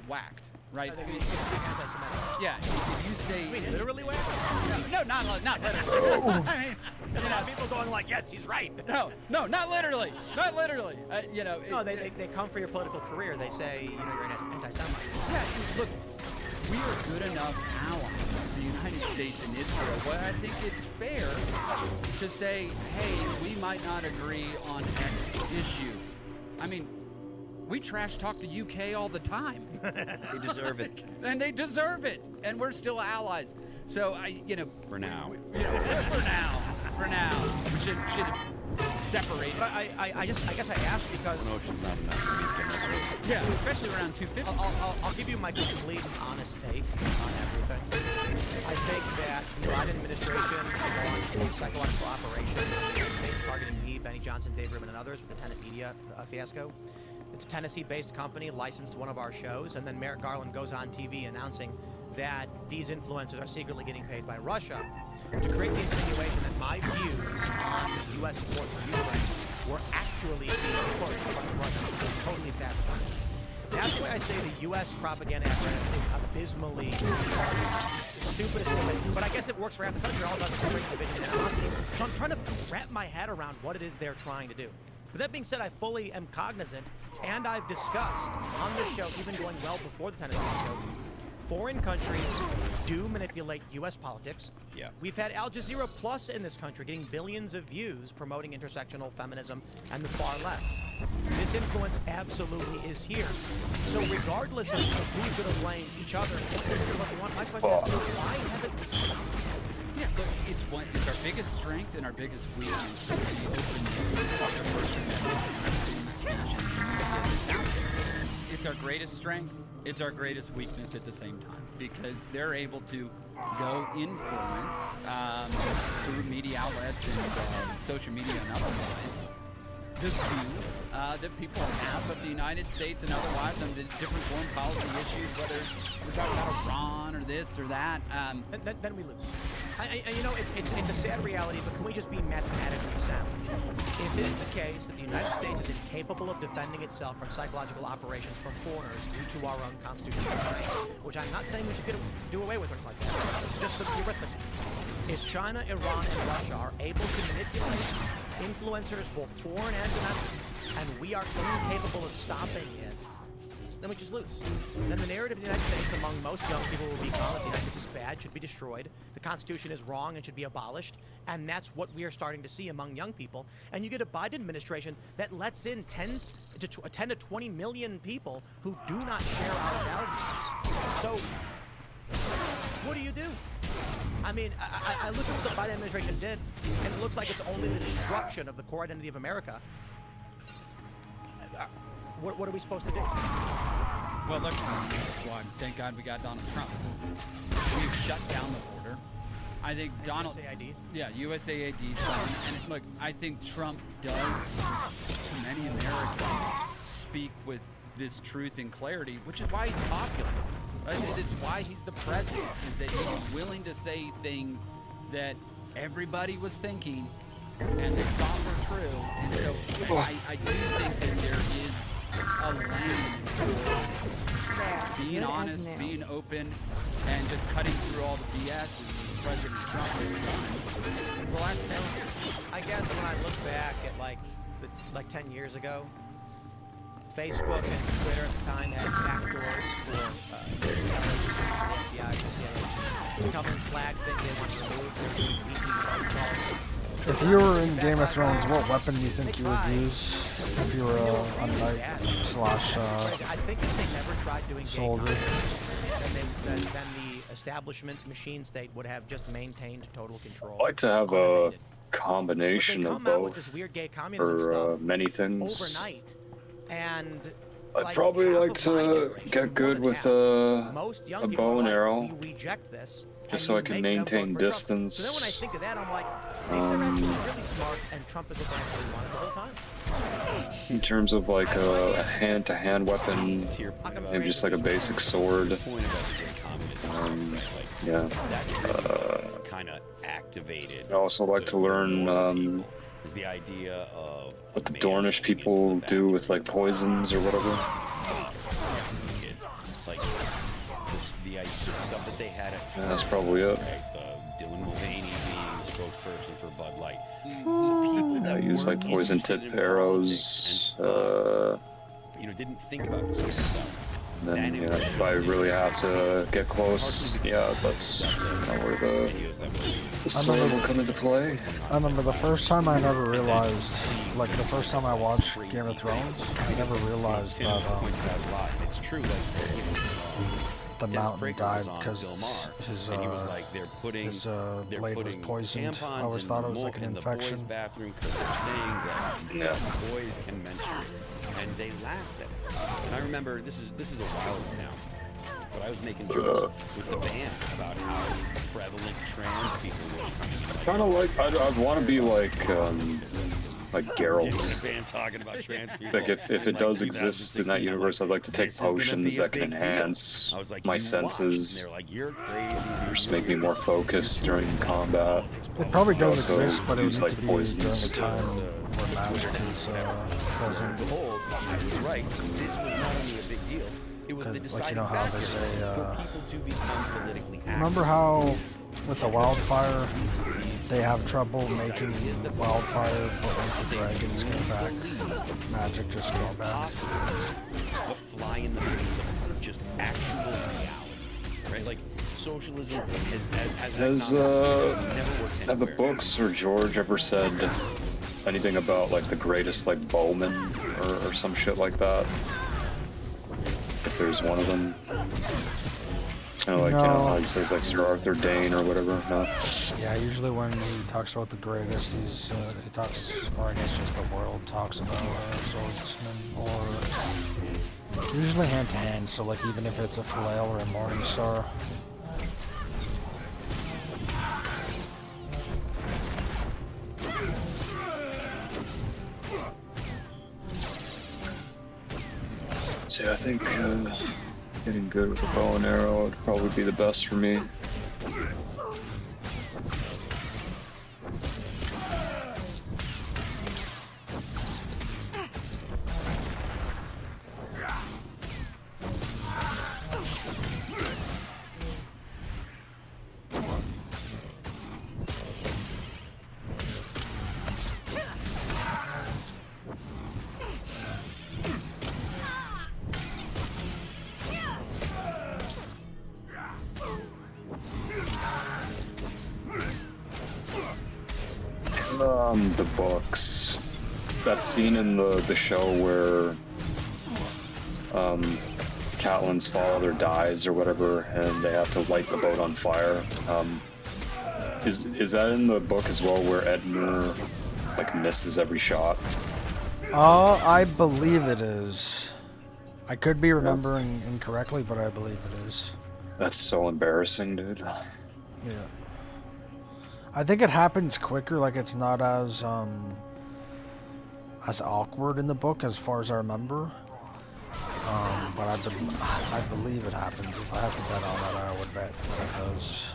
whacked, right? Yeah. If you say literally whacked? No, not literally. I mean, you know, people going like, yes, he's right. No, not literally. Not literally. You know. No, they come for your political career. They say, you know, you're an anti-Semite. Yeah. Look, we are good enough allies, the United States and Israel, but I think it's fair to say, hey, we might not agree on X issue. I mean, we trash talk the UK all the time. They deserve it. And they deserve it. And we're still allies. So for now. For now. We should separate. But I guess I asked because Promotion's not enough. Yeah, especially around 250. I'll give you my complete and honest take on everything. I think that the Biden administration launched a psychological operation against states targeting me, Benny Johnson, Dave Rubin, and others with the Tenet Media fiasco. It's a Tennessee-based company licensed to one of our shows, and then Merrick Garland goes on TV announcing that these influencers are secretly getting paid by Russia to create the insinuation that my views on U.S. support for Ukraine were actually being pushed by Russia. It's totally fabricated. That's why I say the U.S. propaganda apparatus is abysmally the stupidest thing. But I guess it works for half the country. All it does is bring division and animosity. So I'm trying to wrap my head around what it is they're trying to do. But that being said, I fully am cognizant, and I've discussed on this show, even going well before the Tennessee show, foreign countries do manipulate U.S. politics. Yeah. We've had Al Jazeera Plus in this country getting billions of views promoting intersectional feminism and the far left. This influence absolutely is here. So regardless of who's going to blame each other, my question is, why haven't we seen it? Yeah, look, it's our biggest strength and our biggest weakness. The openness of the First Amendment, freedom of speech, and it's our greatest strength. It's our greatest weakness at the same time, because they're able to go influence through media outlets and social media and otherwise the view that people have of the United States and otherwise on the different foreign policy issues, whether we're talking about Iran or this or that. Then we lose. You know, it's a sad reality, but can we just be mathematically sound? If it is the case that the United States is incapable of defending itself from psychological operations from foreigners due to our own constitutional rights, which I'm not saying we should do away with or like that. This is just the arithmetic. If China, Iran, and Russia are able to manipulate influencers, both foreign and domestic, and we are incapable of stopping it, then we just lose. Then the narrative of the United States among most young people will become that the United States is bad, should be destroyed, the Constitution is wrong and should be abolished, and that's what we are starting to see among young people. And you get a Biden administration that lets in 10 to 20 million people who do not share our values. So, what do you do? I mean, I look at what the Biden administration did, and it looks like it's only the destruction of the core identity of America. What are we supposed to do? Well, look, well, thank God we got Donald Trump. We've shut down the border. I think Donald... USAID? Yeah, USAID's done. And look, I think Trump does, to many Americans, speak with this truth and clarity, which is why he's popular. It's why he's the president, is that he's willing to say things that everybody was thinking and they thought were true. And so I do think that there is a lane for being honest, being open, and just cutting through all the BS as President Trump has done for the last 10 years. I guess when I look back at like 10 years ago, Facebook and Twitter at the time had backdoors for the FBI and CIA to come and flag things they want to remove. They're doing weekly protocols. If you were in Game of Thrones, what weapon do you think you would use if you were a knight slash I think if they never tried doing soldier? Then the establishment machine state would have just maintained total control. I'd like to have a combination of both this weird gay communism for stuff many things. Overnight, and I'd probably like to get good with a bow and arrow, we reject this, just so I can maintain distance. So then when I think of that, I'm like, maybe they're actually really smart, and Trump is what they actually wanted the whole time. In terms of like a hand-to-hand weapon, maybe just like a basic sword. Yeah. Kind of activated. I also like to learn is the idea of what the Dornish people do with like poisons or whatever. Like the stuff that they had at Yeah, that's probably it. Dylan Mulvaney being the spokesperson for Bud Light. People that use like poison tip arrows. Didn't think about this sort of stuff. Then if I really have to get close, that's where the sword will come into play. I remember the first time I never realized, like the first time I watched Game of Thrones, I never realized that it's true. The mountain died because his blade was poisoned. I always thought it was like an infection. Bathroom because they're saying that boys can menstruate, and they laughed at it. And I remember this is a while ago now, but I was making jokes with the band about how prevalent trans people were. Kind of like I'd want to be like like Dude, Geralt. a band talking about trans people. Like if it in, does like, exist in 2016, that I'm universe, I'd like to take this is gonna potions be a that can big deal. enhance I was like, my you watch. senses, And they're like, you're crazy. Dude. just You make me hear more this? focused during combat. It probably does Also exist, but it would use, need like, to be during poisons. a time where magic is present. Behold, I was right. This was not only a big deal, it was the Like, deciding you know how factor they say, for people to become politically active. remember how with the wildfire, they have trouble making wildfire, but once the dragons came back, magic just came back. But fly in the face of just actual reality, right? Like socialism has never worked have the anywhere. books or George ever said anything about like the greatest like bowman or some shit like that? If there's one of them. Kind of like, you know, how he says like Sir Arthur Dane or whatever. No. Yeah, usually when he talks about the greatest, he talks, or I guess just the world talks about swordsman, or usually hand to hand. So like even if it's a flail or a morning star. So yeah, I think getting good with a bow and arrow would probably be the best for me. The books. That scene in the show where Catelyn's father dies or whatever, and they have to light the boat on fire. Is that in the book as well, where Edmure like misses every shot? I believe it is. I could be remembering incorrectly, but I believe it is. That's so embarrassing, dude. Yeah. I think it happens quicker, like it's not as awkward in the book as far as I remember. But I believe it happens. If I have to bet on that, I would bet that it does.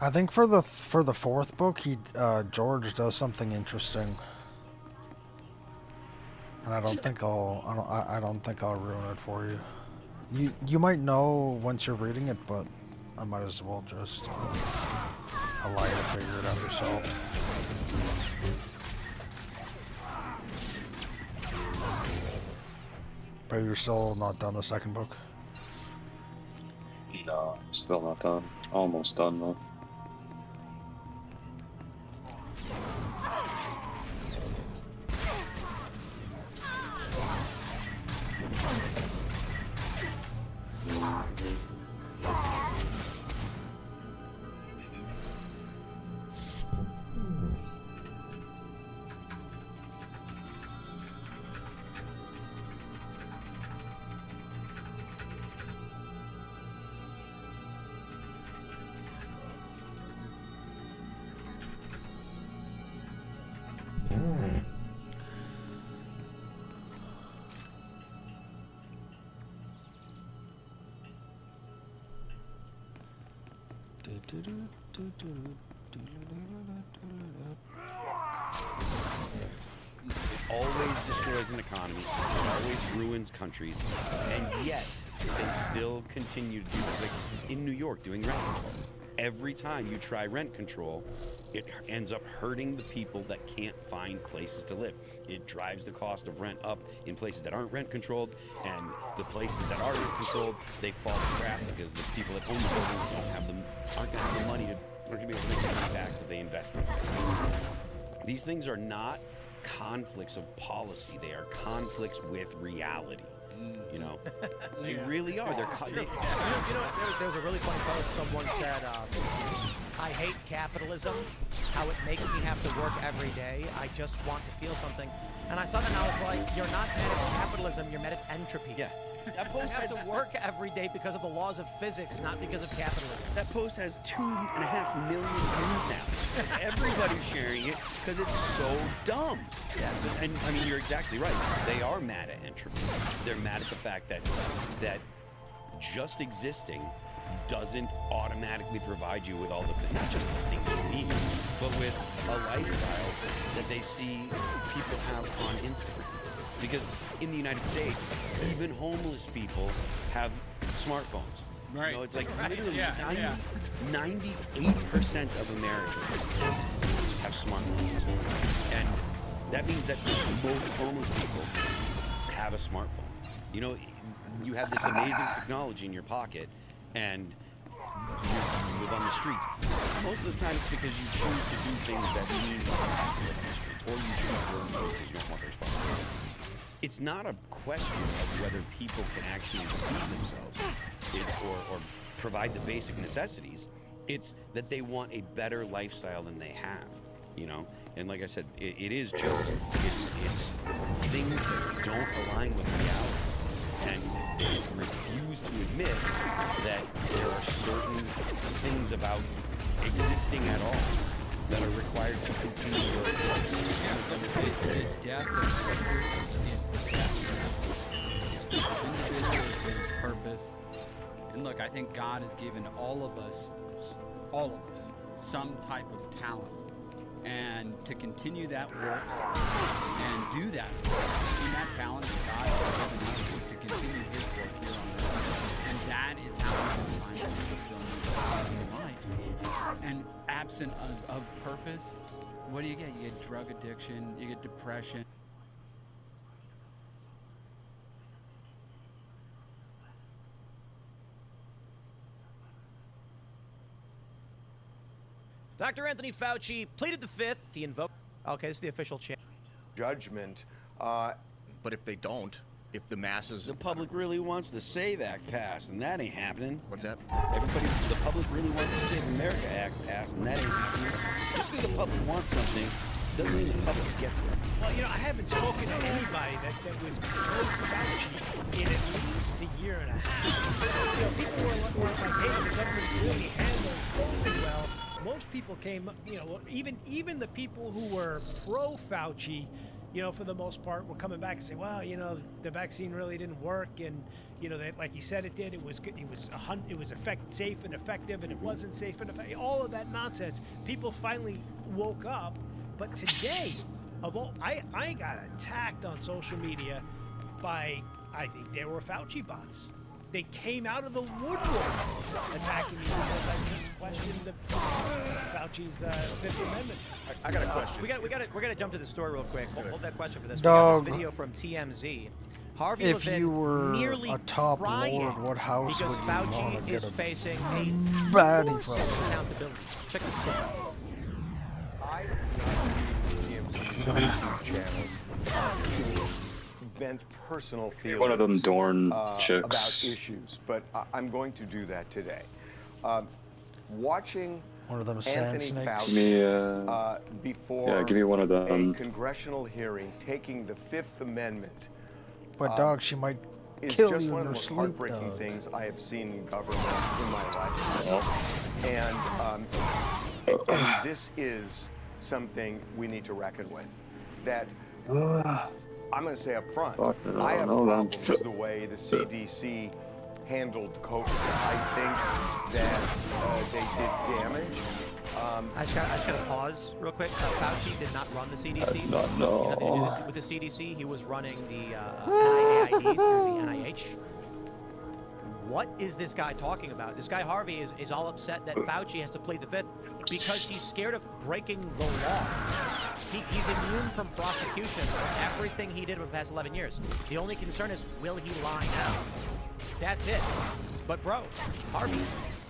I think for the fourth book, George does something interesting, and I don't think I'll ruin it for you. You might know once you're reading it, but I might as well just allow you to figure it out yourself. But you're still not done the second book? No, I'm still not done. Almost done though. It always destroys an economy, it always ruins countries, and yet they still continue to do this. Like in New York, doing rent control. every time you try rent control, it ends up hurting the people that can't find places to live. It drives the cost of rent up in places that aren't rent controlled, and the places that are rent controlled, they fall to crap because the people that own the buildings aren't going to have the money aren't going to be able to make the money back that they invest in places. These things are not conflicts of policy. They are conflicts with reality. You know, they really are. They're. There was a really funny post. Someone said, "I hate capitalism. How it makes me have to work every day. I just want to feel something." And I saw that and I was like, "You're not mad at capitalism. You're mad at entropy." Yeah. That post you have to work every day because of the laws of physics, not because of capitalism. That post has 2.5 million views now. Everybody's sharing it because it's so dumb. Yeah. And I mean, you're exactly right. They are mad at entropy. They're mad at the fact that just existing doesn't automatically provide you with all the not just the things you need, but with a lifestyle that they see people have on Instagram. Because in the United States, even homeless people have smartphones. Right. You know, it's like literally 98% of Americans have smartphones. And that means that most homeless people have a smartphone. You know, you have this amazing technology in your pocket, and you live on the streets. Most of the time it's because you choose to do things that mean you have to live on the streets, or you choose to work because you don't want the responsibility. It's not a question of whether people can actually feed themselves or provide the basic necessities. It's that they want a better lifestyle than they have, you know? And like I said, it is just, it's things that don't align with reality. And they refuse to admit that there are certain things about existing at all that are required to continue your The death of is death. Individual is purpose. And look, I think God has given all of us, some type of talent. And to continue that work and do that, and that talent that God has given us is to continue His work here on earth. And that is how we can find fulfillment in life. And absent of purpose, what do you get? You get drug addiction, you get depression. Dr. Anthony Fauci pleaded the Fifth. He invoked... Okay, this is the official chant. Judgment. But if they don't, if the masses... The public really wants the SAVE Act passed, and that ain't happening. What's that? The public really wants the Save America Act passed, and that ain't happening. Just because the public wants something doesn't mean the public gets it. Well, you know, I haven't spoken to anybody that was close to Fauci in at least a year and a half. You know, people were like, hey, the government really handled COVID well. Most people came, you know, even the people who were pro-Fauci, you know, for the most part, were coming back and saying, well, you know, the vaccine really didn't work, and you know, that like he said it did, it was safe and effective, and it wasn't safe and effective. All of that nonsense. People finally woke up, but today, I got attacked on social media by, I think they were Fauci bots. They came out of the woodwork attacking me because I just questioned Fauci's Fifth Amendment. I got a question. We're gonna jump to the story real quick. Hold that question for this. Dog. We got this video from TMZ. Harvey If Levin you were nearly a top crying lord, what house because would you want to Fauci get is a facing baddie a from? forced accountability. Check this clip out. I TMZ channel vent personal feelings. One of them Dorn chicks. About issues, but I'm going to do that today. Watching One of them sand Anthony snakes. Fauci, before give me one of them. a congressional hearing taking the Fifth Amendment. But dog, she might It's kill just you one in of the her most sleep, heartbreaking dog. things I have seen in government in my life. And this is something we need to reckon with. That I'm going to say up front, I have problems with the way the CDC handled COVID. I think that they did damage. I just got to pause real quick. Fauci did not run the CDC. No. He had nothing to do with the CDC. He was running the NIAID through the NIH. what is this guy talking about? This guy Harvey is all upset that Fauci has to plead the fifth because he's scared of breaking the law. He's immune from prosecution for everything he did over the past 11 years. The only concern is, will he lie now? That's it. But bro, Harvey,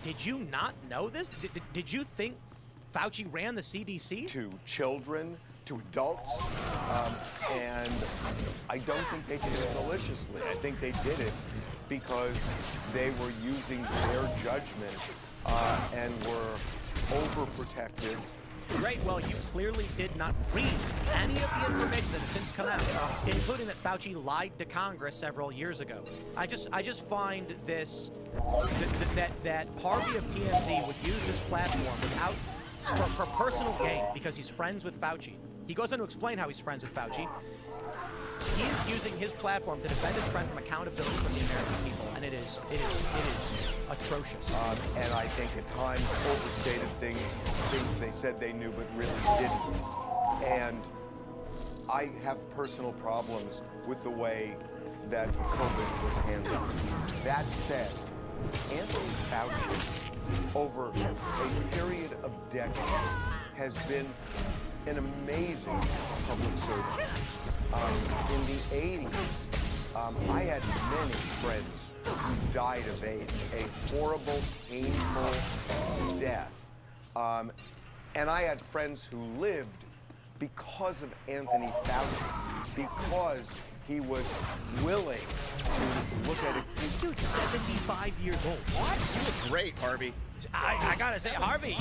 did you not know this? Did you think Fauci ran the CDC? To children, to adults, and I don't think they did it maliciously. I think they did it because they were using their judgment and were overprotective. Great, well, you clearly did not read any of the information that has since come out, including that Fauci lied to Congress several years ago. I just find this, that Harvey of TMZ would use this platform without, for personal gain, because he's friends with Fauci. He goes on to explain how he's friends with Fauci. He is using his platform to defend his friend from accountability from the American people, and it is atrocious. And I think at times overstated things they said they knew but really didn't. And I have personal problems with the way that COVID was handled. That said, Anthony Fauci, over a period of decades, has been an amazing public servant. In the 80s, I had many friends who died of AIDS, a horrible, painful death. And I had friends who lived because of Anthony Fauci, because he was willing to look at it. This dude's 75 years old. What? He was great, Harvey. I gotta say, Harvey,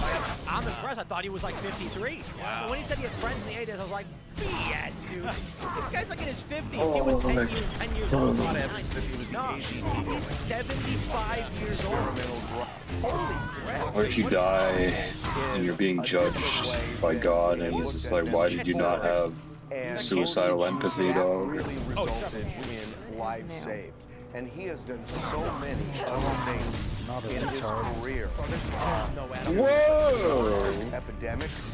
I'm impressed. I thought he was like 53. Wow. When he said he had friends in the 80s, I was like, BS, dude. This guy's like in his 50s. He was 10 years old. A lot of evidence that he was engaged. He's 75 years old. Holy crap. What if you die and you're being judged by God and he's just like, why did you not have suicidal empathy, dog? Really resulted in lives saved. And he has done so many other things in his career. Whoa! Epidemics.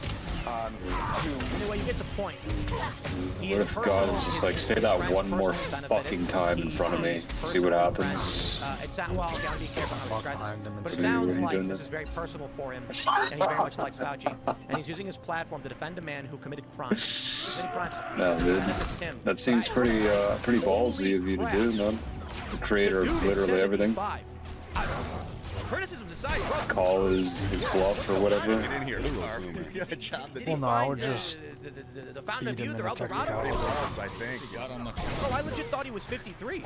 Anyway, you get the point. What if God is just like, say that one more fucking time in front of me, see what happens? Well, I gotta be careful how I describe this. But it sounds like this is very personal for him, and he very much likes Fauci. And he's using his platform to defend a man who committed crimes. No, dude. That seems pretty ballsy of you to do, man. The creator of literally everything. Criticism aside, call his bluff or whatever. Well, no, I would just the fountain of youth or El Dorado. I think. Oh, I legit thought he was 53.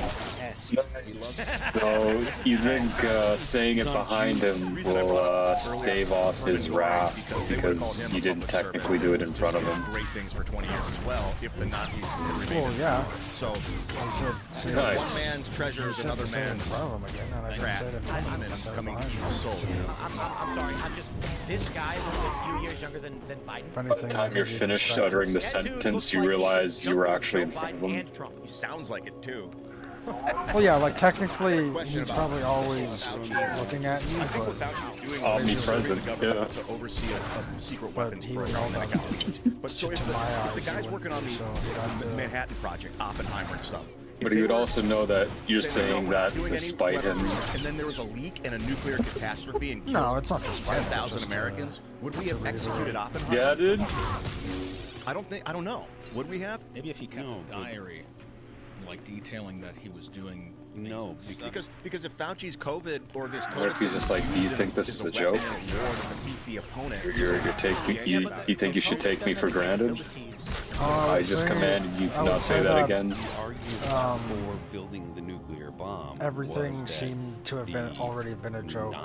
So you think saying it behind him will stave off his wrath because you didn't technically do it in front of him? Great things for 20 years as well. If the Nazis had remained. Well, yeah. So Nice. one man's treasure is another man's trap. Coming to the soul. I'm sorry. I'm just this guy was a few years younger than Biden. By the time you're finished uttering the sentence, you realize you were actually in front of him. He sounds like it too. Well, yeah, like technically, he's probably always looking at you, but it's omnipresent. Yeah. To oversee a secret weapons program. But so if the guy's working on the Manhattan Project, Oppenheimer and stuff. But he would also know that you're saying that to spite him. And then there was a leak and a nuclear catastrophe and no, it's not to spite 10,000 Americans. Would we have executed Oppenheimer? Yeah, dude. I don't know. Would we have? Maybe if he kept a diary, like detailing that he was doing. No, because if Fauci's COVID or this COVID, what if he's just like, do you think this is a joke? You think you should take me for granted? I just commanded you to not say that again. For building the nuclear bomb, everything seemed to have already been a joke.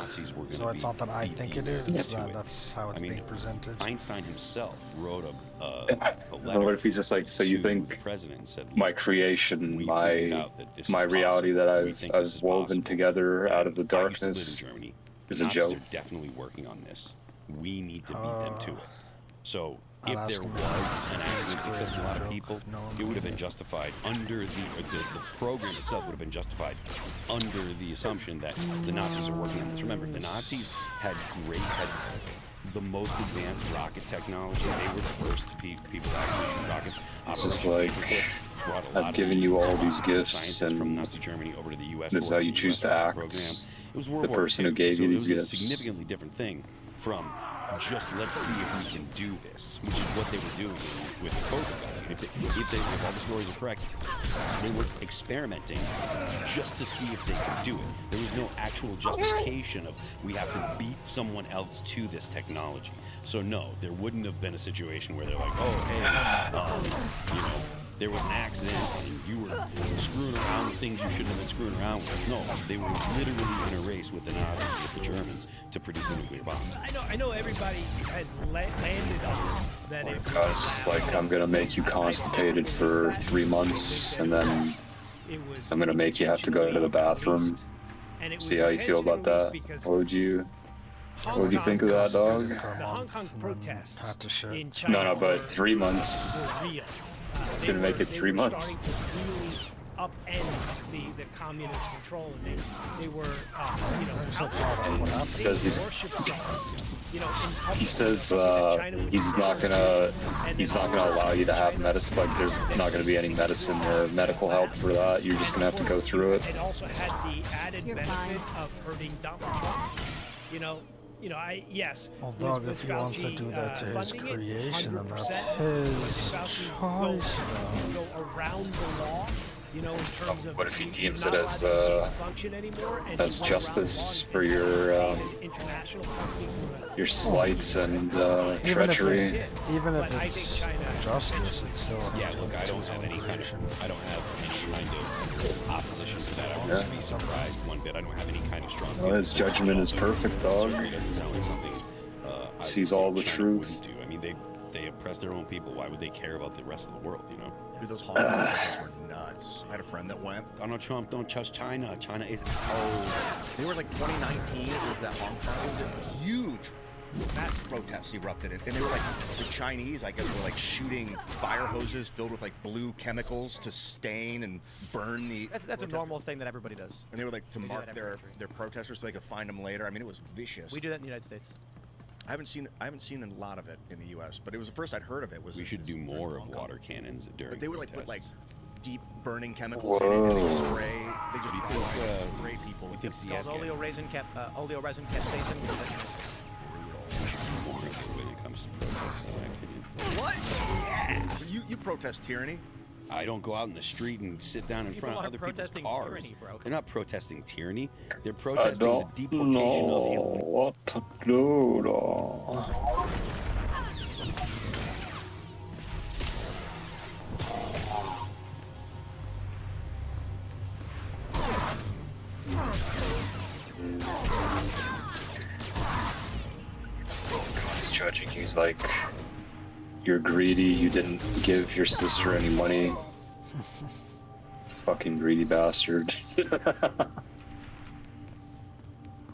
So it's not that I think it is; it's that that's how it's being presented. Einstein himself wrote a letter. What if he's just like, so you think my creation, my reality that I've woven together out of the darkness is a joke? They're definitely working on this. We need to beat them to it. So if there was an accident that killed a lot of people, it would have been justified under the program itself would have been justified under the assumption that the Nazis are working on this. Remember, the Nazis had the most advanced rocket technology. They were the first people to actually shoot rockets. It's just like, I've given you all these gifts, and from Nazi Germany over to the U.S. this is how you choose to act. It was World The War person II, who gave so you it these was gifts. a significantly different thing from just let's see if we can do this, which is what they were doing with the COVID vaccine. If all the stories are correct, they were experimenting just to see if they could do it. There was no actual justification of we have to beat someone else to this technology. So no, there wouldn't have been a situation where they're like, oh, hey, you know, there was an accident and you were screwing around with things you shouldn't have been screwing around with. No, they were literally in a race with the Nazis, with the Germans, to produce a nuclear bomb. I know everybody has landed on that. It's like, I'm gonna make you constipated for 3 months, and then I'm gonna make you have to go to the bathroom. See how you feel about that? What would you think of that, dog? The Hong Kong protests in China. No, but 3 months. It's gonna make it 3 months. Starting to really upend the communist control, and they were, you know, And he says he's not gonna allow you to have medicine. Like, there's not gonna be any medicine or medical help for that. You're just gonna have to go through it. It also had the added benefit of hurting Donald Trump. You know, yes. Well, dog, if he wants to do that to his creation, then that's his choice. Go around the law, you know, in terms of What if he deems it as justice for your slights and treachery? Even if it's justice, it's still look, I don't have any kind of opposition to that. I wouldn't be surprised one bit. I don't have any kind of strong. Well, his judgment is perfect, dog. It doesn't sound like something sees all the truth. Do. I mean, they oppress their own people. Why would they care about the rest of the world? You know. Dude, those Hong Kong protests were nuts. I had a friend that went. Donald Trump, don't trust China. China is. They were like 2019. It was that Hong Kong. It was a huge mass protests erupted, and they were like the Chinese, I guess, were like shooting fire hoses filled with like blue chemicals to stain and burn the. That's a normal thing that everybody does. And they were like to mark their protesters so they could find them later. I mean, it was vicious. We do that in the United States. I haven't seen a lot of it in the U.S., but it was the first I'd heard of it. We should do more of water cannons during. But they would like protests. put like deep burning chemicals in it, and they spray. They just spray people. You think It's called oleoresin capsaicin. More of it when it comes to protests, in my opinion. What? Yeah. You protest tyranny. I don't go out in the street and sit down in People front of are other people's protesting cars. tyranny, bro. They're not protesting tyranny. They're protesting the deportation of the. What to do, dog? He's judging. He's like, you're greedy. You didn't give your sister any money. Fucking greedy bastard.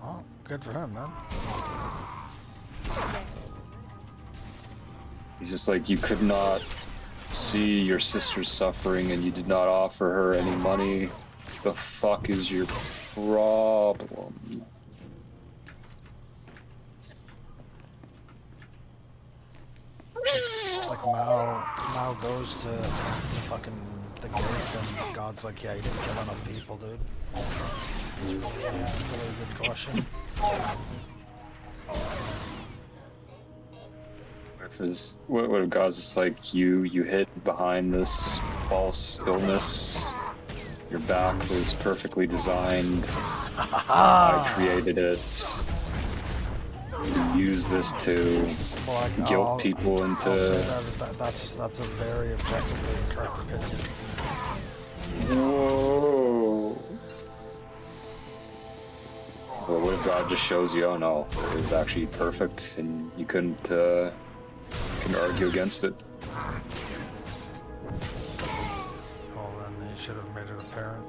Oh, good for him, man. He's just like, you could not see your sister's suffering and you did not offer her any money. The fuck is your problem? It's like Mao goes to fucking the gates and God's like, yeah, you didn't kill enough people, dude. It's really good question. What if God's just like, you hit behind this false illness, your back was perfectly designed, I created it, you use this to guilt people into... I'll say that's a very objectively correct opinion. Whoa. Well, what if God just shows you, oh no, it was actually perfect and you couldn't argue against it? Well, then he should have made it apparent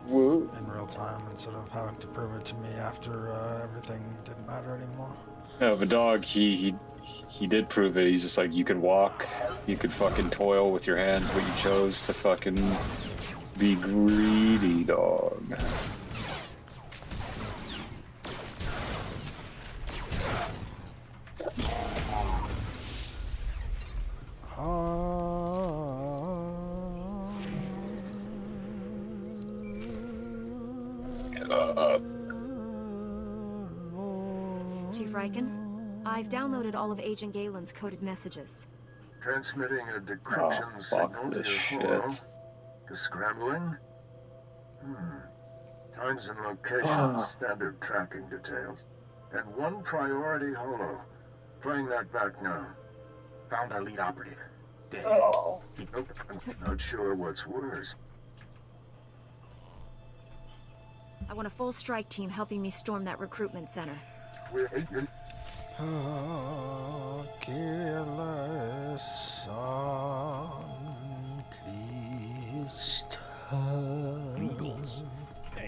Whoa. in real time instead of having to prove it to me after everything didn't matter anymore. Yeah, but dog, he did prove it. He's just like, you could walk, you could fucking toil with your hands, but you chose to fucking be greedy, dog. Chief Riken, I've downloaded all of Agent Galen's coded messages. Transmitting a decryption signal to your holo. Scrambling? Times and locations, standard tracking details. And one priority holo. Playing that back now. Found our lead operative. Dead. Nope. Not sure what's worse. I want a full strike team helping me storm that recruitment center. We're Legals.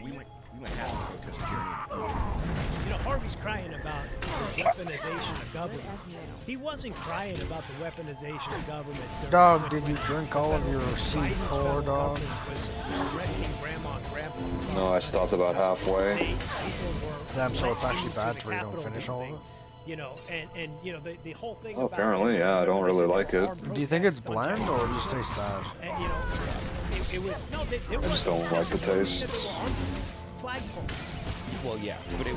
We might have to protest tyranny in the future. You know, Harvey's crying about the weaponization of government. He wasn't crying about the weaponization of government. Dog, did you drink all of your C4, dog? No, I stopped about halfway. Damn, so it's actually bad till you don't finish all of it? You know, and you know, the whole thing Oh, apparently, yeah, I don't really like it. Do you think it's bland or it just tastes bad? And, you know, it was, no, I just don't like the taste. Flagpole. Well, yeah, but it,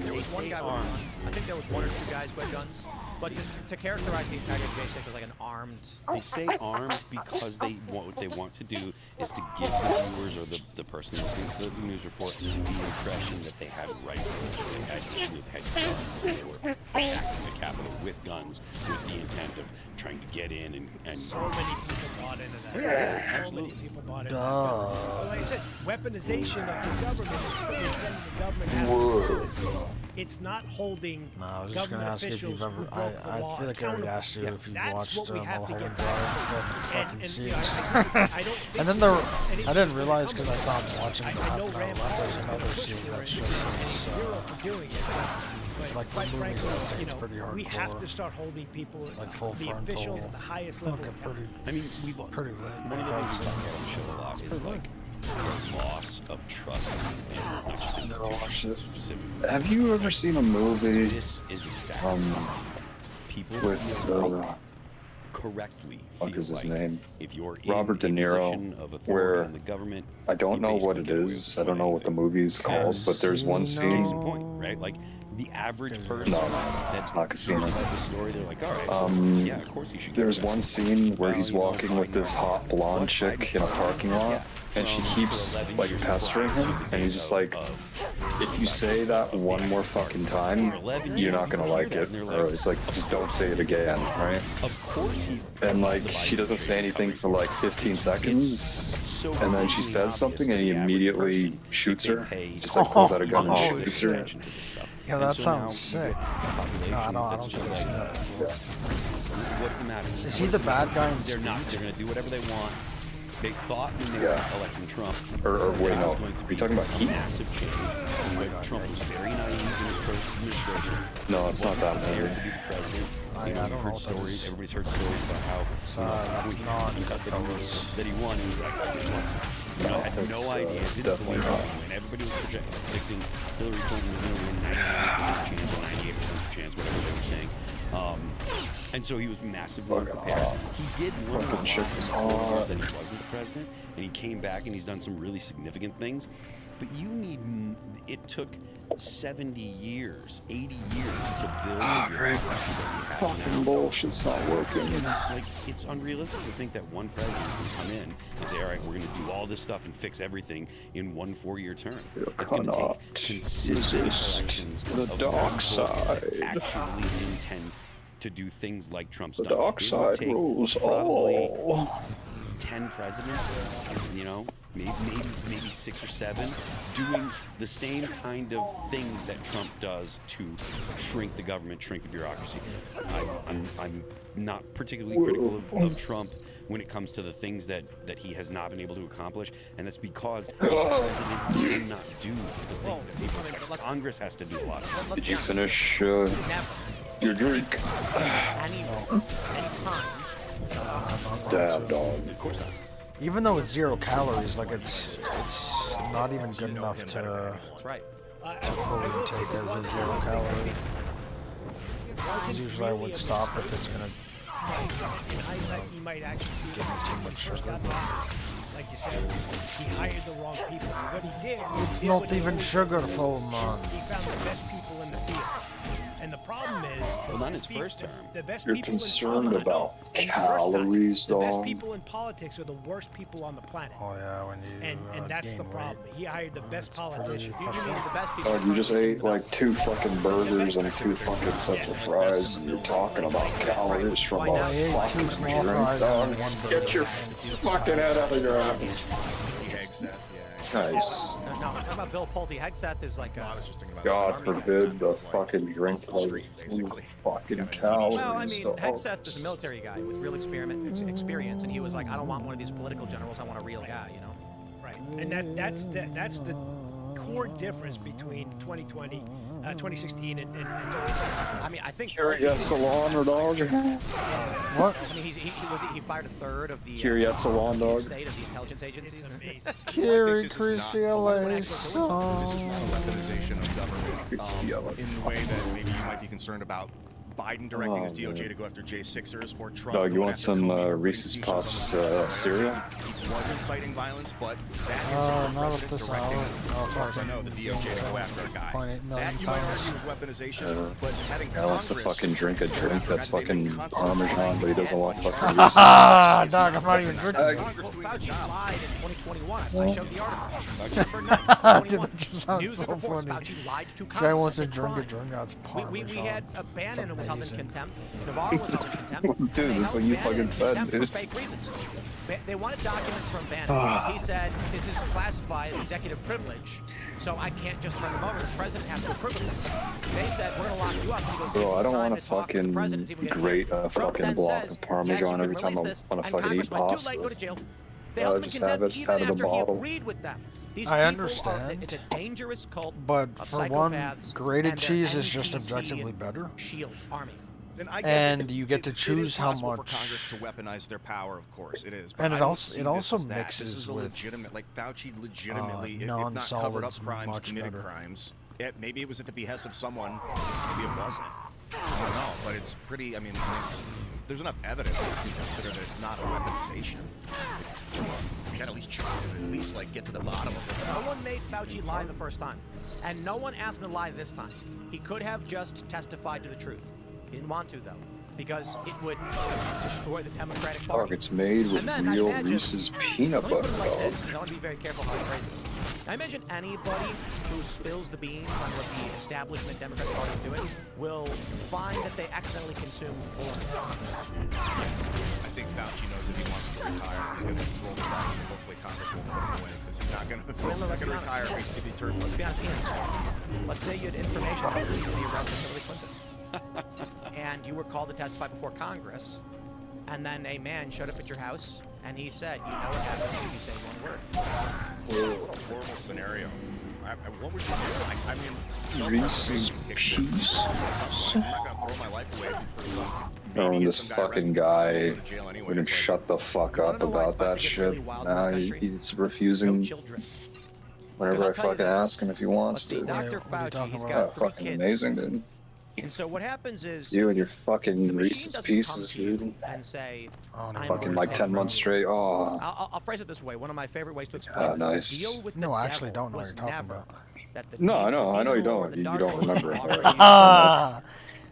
There was one guy with, I think there was one or two guys with guns. But to characterize the entire J6 as like an armed... They say armed because what they want to do is to give the viewers or the person listening to the news report the impression that they had rifles, they had guns, and they were attacking the Capitol with guns with the intent of trying to get in and so many people bought into that. Yeah, absolutely. So many people bought into that. Well, like I said, weaponization of the government is sending the government after it's not holding I was just going to ask if you've ever... I feel like I already asked you if you watched Mulholland Drive. Fucking scenes. And then there... I didn't realize because I stopped watching the half an hour left. There's another scene that's just like the movie that's it's pretty hardcore. We have to start holding people, like full the frontal. officials at the highest level. I mean, we've pretty lit. One of the things we talk about on the show a lot is like the loss of trust in not just specifically. Have you ever seen a movie This is exactly people with correctly what is his name? If you're Robert De Niro, where in the government, I don't know what it is. I don't know what the movie's called, but there's one scene. Case in point, right? Like the average person that's not Casino. The story, they're like, all right, yeah, of course you should. There's one scene where he's walking with this hot blonde chick in a parking lot, and she keeps like pestering him, and he's just like, if you say that one more fucking time, you're not gonna like it. Or it's like, just don't say it again, right? Of course he's. And like, she doesn't say anything for like 15 seconds, and then she says something, and he immediately shoots her. He just like pulls out a gun and shoots her. Yeah, that sounds sick. No, I don't think I've seen that. What does it matter? Is he the bad guy in They're not. They're gonna do whatever they want. They thought when they were electing Trump, or wait, no. Are you talking about Heat? Massive change. Trump was very naive in his first administration. No, it's not that movie. I don't know. Stories. Everybody's heard stories about how that's not that he won. He was like, I had no idea. It's definitely not. And everybody was predicting Hillary Clinton was going to win 99% chance or 98% chance, whatever they were saying. And so he was massively prepared. He did win that he wasn't the president, and he came back and he's done some really significant things. But it took 70 years, 80 years to build your fucking bullshit's not working. Like, it's unrealistic to think that one president can come in and say, all right, we're going to do all this stuff and fix everything in one 4-year term. It's going to take consistent elections the dark side. Actually intend to do things like Trump's done. The dark side rules all. 10 presidents, you know, maybe 6 or 7, doing the same kind of things that Trump does to shrink the government, shrink the bureaucracy. I'm not particularly critical of Trump when it comes to the things that he has not been able to accomplish, and that's because the president cannot do the things that people expect. Congress has to do a lot. Did you finish your drink? Damn, dog. Of course not. Even though it's 0 calories, like it's not even good enough to fully intake as a 0 calorie. Because usually I would stop if it's gonna in hindsight, you might actually see give me too much sugar. like like you said, he hired the wrong people. What he did, It's not even sugarful, man. He found the best people in the field. And the problem is, Well, not in his first term. the best You're people concerned in about the calories, the best dog. people in politics are the worst people on the planet. Oh yeah, when you And that's the gain problem. weight. He hired the best politician. You mean the best people? Dog, you just ate like 2 fucking burgers and 2 fucking sets of fries, and you're talking about calories from a fucking drink, dog. Get your fucking head out of your ass. Nice. No, I'm talking about Bill Pulte. Hegseth is like a... God forbid the fucking drink like fucking calories. Well, I mean, dog. Hegseth is a military guy with real experience, and he was like, I don't want one of these political generals. I want a real guy, you know. Right, and that's the core difference between 2020, 2016, and I mean, I think. Curious salon or dog? What? I mean, he fired a third of the Curious salon dog. state of the intelligence agencies. Kiri Christiale This is not a weaponization of government in the way that maybe you might be concerned about Biden directing his DOJ to go after J6ers or Trump. Dog, you going want after some Comey for Reese's seizures on Puffs the- cereal? He was inciting violence, but that is Not the at president this directing, hour. as far as I know, the DOJ to go after a guy. 0.8 million That you might pounds. argue is weaponization, but having He wants to Congress fucking drink a drink that's fucking Parmesan, but he doesn't want fucking Ah, Reese's dog, I'm not even drinking. Fauci lied in 2021. I showed the article. September 9th, Dude, 2021. that just sounds News so and reports. funny. Fauci lied to Guy Congress. wants to It's a drink a crime. drink that's Parmesan. We had a Bannon was held in amazing. contempt. Navarro was held in contempt. Dude, that's what you fucking said, For dude. fake reasons. They wanted documents from Ah. Bannon. He said, this is classified executive privilege, so I can't just turn them over. The president has to approve of this. They said, we're going to lock you up. He goes, Bro, I don't want to talk to the president, see if we fucking can grate a Trump fucking then block says, of Parmesan yes, you every can time I release this, want to and fucking Congress eat went, too late, go to pasta. jail. They held him in Just have contempt it even out of the after he bottle. agreed with them. These I people understand. it's a dangerous cult But of for one, psychopaths, grated and they're cheese is just NPC objectively better. Shield army. Then I guess And you get to it choose is how possible much. for Congress to weaponize their power, of course it is. But And I it don't also see it this also as that. This mixes is a with legitimate, like Fauci legitimately, if not non-solids covered up crimes, much committed better. crimes. Maybe it was at the behest of someone, maybe it wasn't. I don't know, but it's pretty. I mean, there's enough evidence to consider that it's not a weaponization. You gotta at least try to at least like get to the bottom of it. No one made Fauci lie the first time, and no one asked him to lie this time. He could have just testified to the truth. He didn't want to though, because it would destroy the Democratic Party. Dog, it's made with And then I real imagine- Reese's peanut Let me put butter, it like dog. this, 'cause I want to be very careful how I phrase this. I imagine anybody who spills the beans on what the establishment Democratic Party is doing will find that they accidentally consumed porn. I think Fauci knows if he wants to retire, he's gonna roll the dice, and hopefully Congress will put him away because he's not gonna retire if he turns. Let's be honest, Ian. Let's say you had information about the arrest of Hillary Clinton, and you were called to testify before Congress, and then a man showed up at your house, and he said, "You know what happens if you say one word." What a horrible scenario. What would you do? I mean, Reese's Pieces. I'm not gonna throw my life away for some. Oh, this fucking guy wouldn't shut the fuck up about that shit. Now he's refusing whenever I fucking ask him if he wants to. Dr. Fauci, he's Oh, got 3 fucking kids. amazing, dude. And so what happens is You and your fucking the machine Reese's doesn't Pieces, come to you dude. and say, Fucking like 10 months straight. Oh, I'll phrase it this way. One of my favorite ways to explain this. nice. The deal with No, the I actually devil don't know what was you're talking never about. that the No, I demon- know. I know you demon lord, don't. the You dark don't lord remember. offered you- Ah,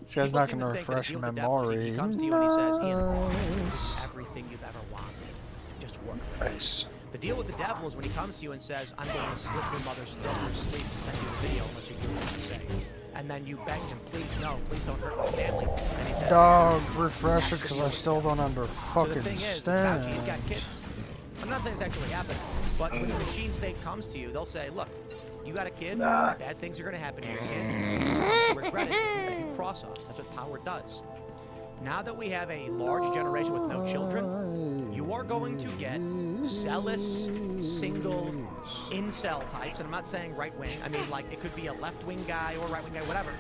this guy's People not seem gonna to think that refresh the deal with the devil is memory. he comes to you and he says, Ian, Nice. everything you've ever wanted, just work for it. Nice. The deal with the devil is when he comes to you and says, I'm going to slit your mother's throat or sleep and send you the video unless you do what I say. And then you beg him, please no, please don't hurt my family. And he says, Dog, refresh it because I still don't so the fucking thing is, Fauci, stand. you've got kids. I'm not saying it's actually happening, but when the machine state comes to you, they'll say, look, you got a kid, bad things are going to happen to your kid. You regret it if you cross us. That's what power does. Now that we have a large generation with no children, you are going to get zealous, single, incel types. And I'm not saying right wing. I mean, like, it could be a left-wing guy or right-wing guy, whatever.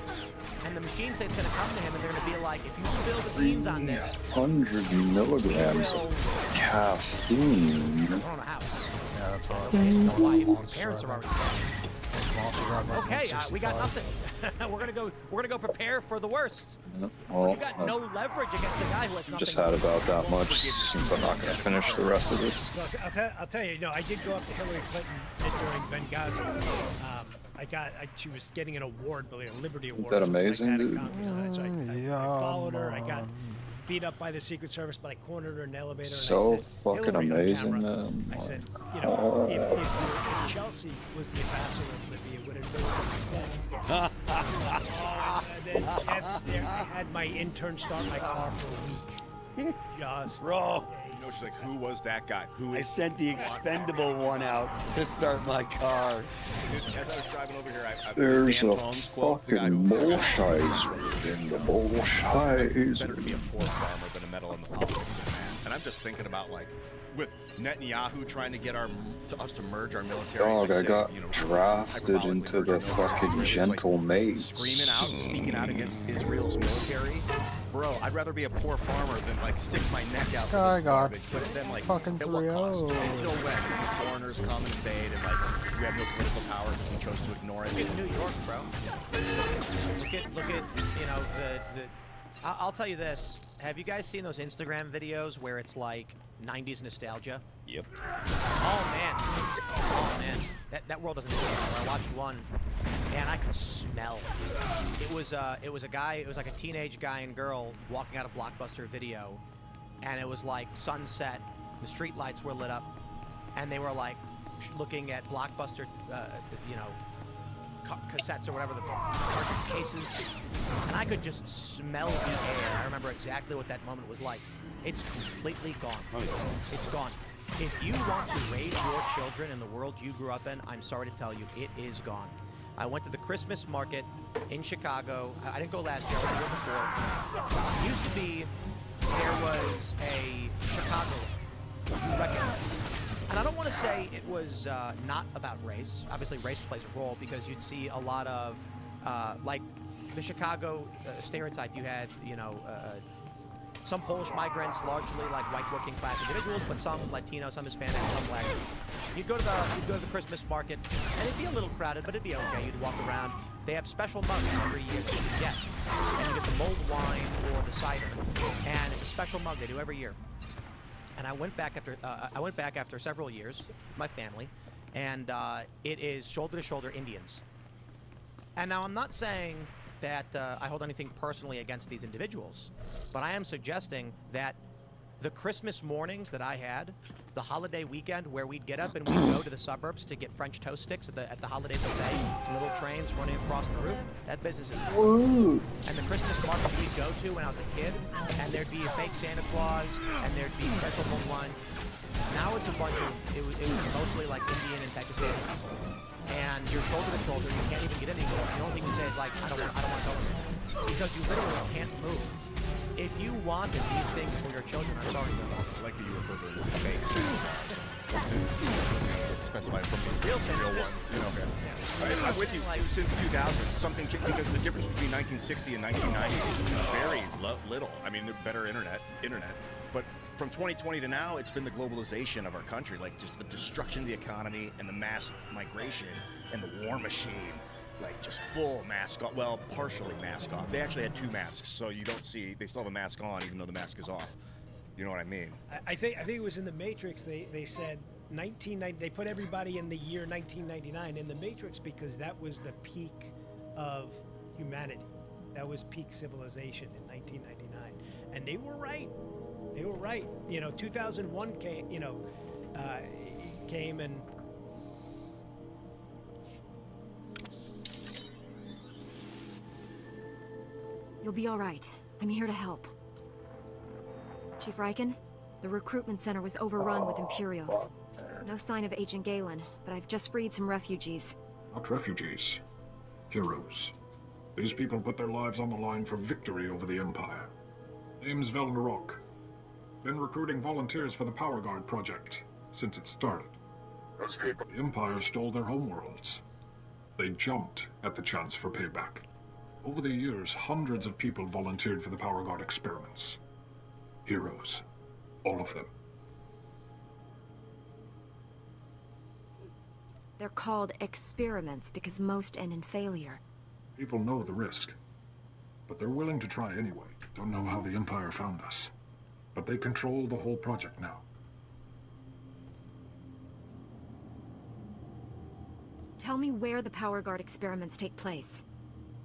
And the machine state's going to come to him and they're going to be like, if you spill the beans on this, 100 milligrams of caffeine. I don't know a house. Yeah, that's all. No wife. Your parents are already dead. also grab that Okay, we got 165. nothing. We're gonna go prepare for the worst. Well, You got no leverage against the guy who has nothing. just had about that much since I'm not gonna finish the rest of this. So I'll tell you, no, I did go up to Hillary Clinton during Benghazi. She was getting an award, a Liberty Award. Isn't that amazing, dude? So I followed her. I got beat up by the Secret Service, but I cornered her in an elevator. So and I said, fucking Hillary on amazing, camera, man. I said, you know, if Chelsea was the ambassador of Libya, would have been I had my intern start my car for a week. Just Bro. You know, she's like, who was that guy? I sent the expendable one out to start my car. As I was driving over here, There's Dan a Tones quote, the guy fucking who bullshizer in the bullshizer. better to be a poor farmer than a meddle in the politics of man. And I'm just thinking about, like, with Netanyahu trying to get us to merge our military. Dog, I got you know, drafted into the fucking gentle maids. Screaming out, speaking out against Israel's military. Bro, I'd rather be a poor farmer than like stick my neck out. Guy got garbage, but then like fucking at what cost? 3-0. Until when foreigners come and invade and like we have no political power because we chose to ignore it. Look at New York, bro. Look at you know the. I'll tell you this. Have you guys seen those Instagram videos where it's like 90s nostalgia? Yep. Oh man. That world doesn't exist. I watched one, and I could smell it. It was a guy. It was like a teenage guy and girl walking out of Blockbuster Video, and it was like sunset. The street lights were lit up, and they were like looking at Blockbuster, you know, cassettes or whatever, the cartridge cases, and I could just smell the air. I remember exactly what that moment was like. It's completely gone. It's gone. If you want to raise your children in the world you grew up in, I'm sorry to tell you, it is gone. I went to the Christmas market in Chicago. I didn't go last year, I went the year before. It used to be, there was a Chicago you recognize. And I don't want to say it was not about race. Obviously, race plays a role because you'd see a lot of, like, the Chicago stereotype. You had, you know, some Polish migrants, largely like white working class individuals, but some Latino, some Hispanic, some black. You'd go to the Christmas market, and it'd be a little crowded, but it'd be okay. You'd walk around. They have special mugs every year that you can get. And you get the mulled wine or the cider, and it's a special mug they do every year. And I went back after several years with my family, and it is shoulder to shoulder Indians. And now I'm not saying that I hold anything personally against these individuals, but I am suggesting that the Christmas mornings that I had, the holiday weekend where we'd get up and we'd go to the suburbs to get French toast sticks at the holiday buffet, little trains running across the roof, that business is Woo. And the Christmas market we'd go to when I was a kid, and there'd be a fake Santa Claus, and there'd be special mulled wine. Now it's a bunch of, it was mostly like Indian and Pakistani people. And you're shoulder to shoulder, you can't even get in anymore. The only thing you say is like, I don't want to go in there. Because you literally can't move. If you wanted these things for your children, I'm sorry, you won't. I like that you refer to it as fake. Specify from the real one. You know, okay. I'm with you. Since 2000, something because the difference between 1960 and 1990 is very little. I mean, better internet, but from 2020 to now, it's been the globalization of our country, like just the destruction of the economy and the mass migration and the war machine. Like just full mask on, well, partially mask on. They actually had two masks, so you don't see, they still have a mask on even though the mask is off. You know what I mean? I think it was in the Matrix, they said 1990, they put everybody in the year 1999 in the Matrix because that was the peak of humanity. That was peak civilization in 1999. And they were right. They were right. You know, 2001 came, you know, came and You'll be all right. I'm here to help. Chief Riken, the recruitment center was overrun with Imperials. No sign of Agent Galen, but I've just freed some refugees. Not refugees. Heroes. These people put their lives on the line for victory over the Empire. Name's Velnarok. Been recruiting volunteers for the Power Guard project since it started. Those people... The Empire stole their homeworlds. They jumped at the chance for payback. Over the years, hundreds of people volunteered for the Power Guard experiments. Heroes. All of them. They're called experiments because most end in failure. People know the risk, but they're willing to try anyway. Don't know how the Empire found us, but they control the whole project now. Tell me where the Power Guard experiments take place.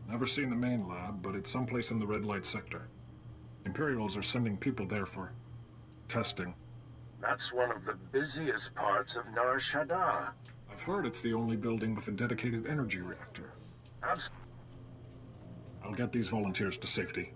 Never seen the main lab, but it's someplace in the red light sector. Imperials are sending people there for testing. That's one of the busiest parts of Nar Shaddaa. I've heard it's the only building with a dedicated energy reactor. I'll get these volunteers to safety.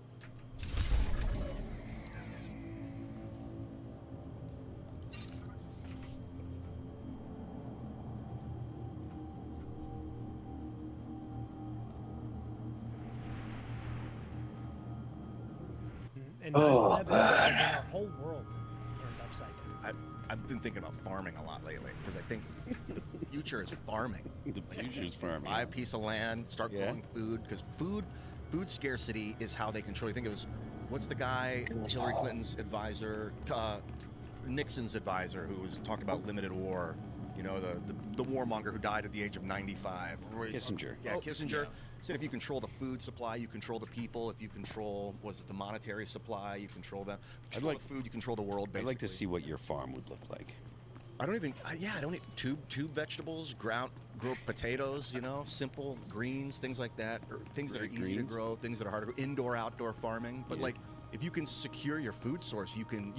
And 9/11, and then our whole world turned upside down. I've been thinking about farming a lot lately because I think the future is farming. The future is farming. Buy a piece of land, start growing food, because food scarcity is how they control. I think it was, what's the guy, Hillary Clinton's advisor, Nixon's advisor, who was talking about limited war. You know, the warmonger who died at the age of 95. Kissinger. Yeah, Kissinger. Said if you control the food supply, you control the people. If you control, the monetary supply, you control them. Control the food, you control the world, basically. I'd like to see what your farm would look like. I don't even, I don't eat tube vegetables, grow potatoes, you know, simple greens, things like that, or things that are easy to grow, things that are hard to grow, indoor, outdoor farming. But like, if you can secure your food source, you can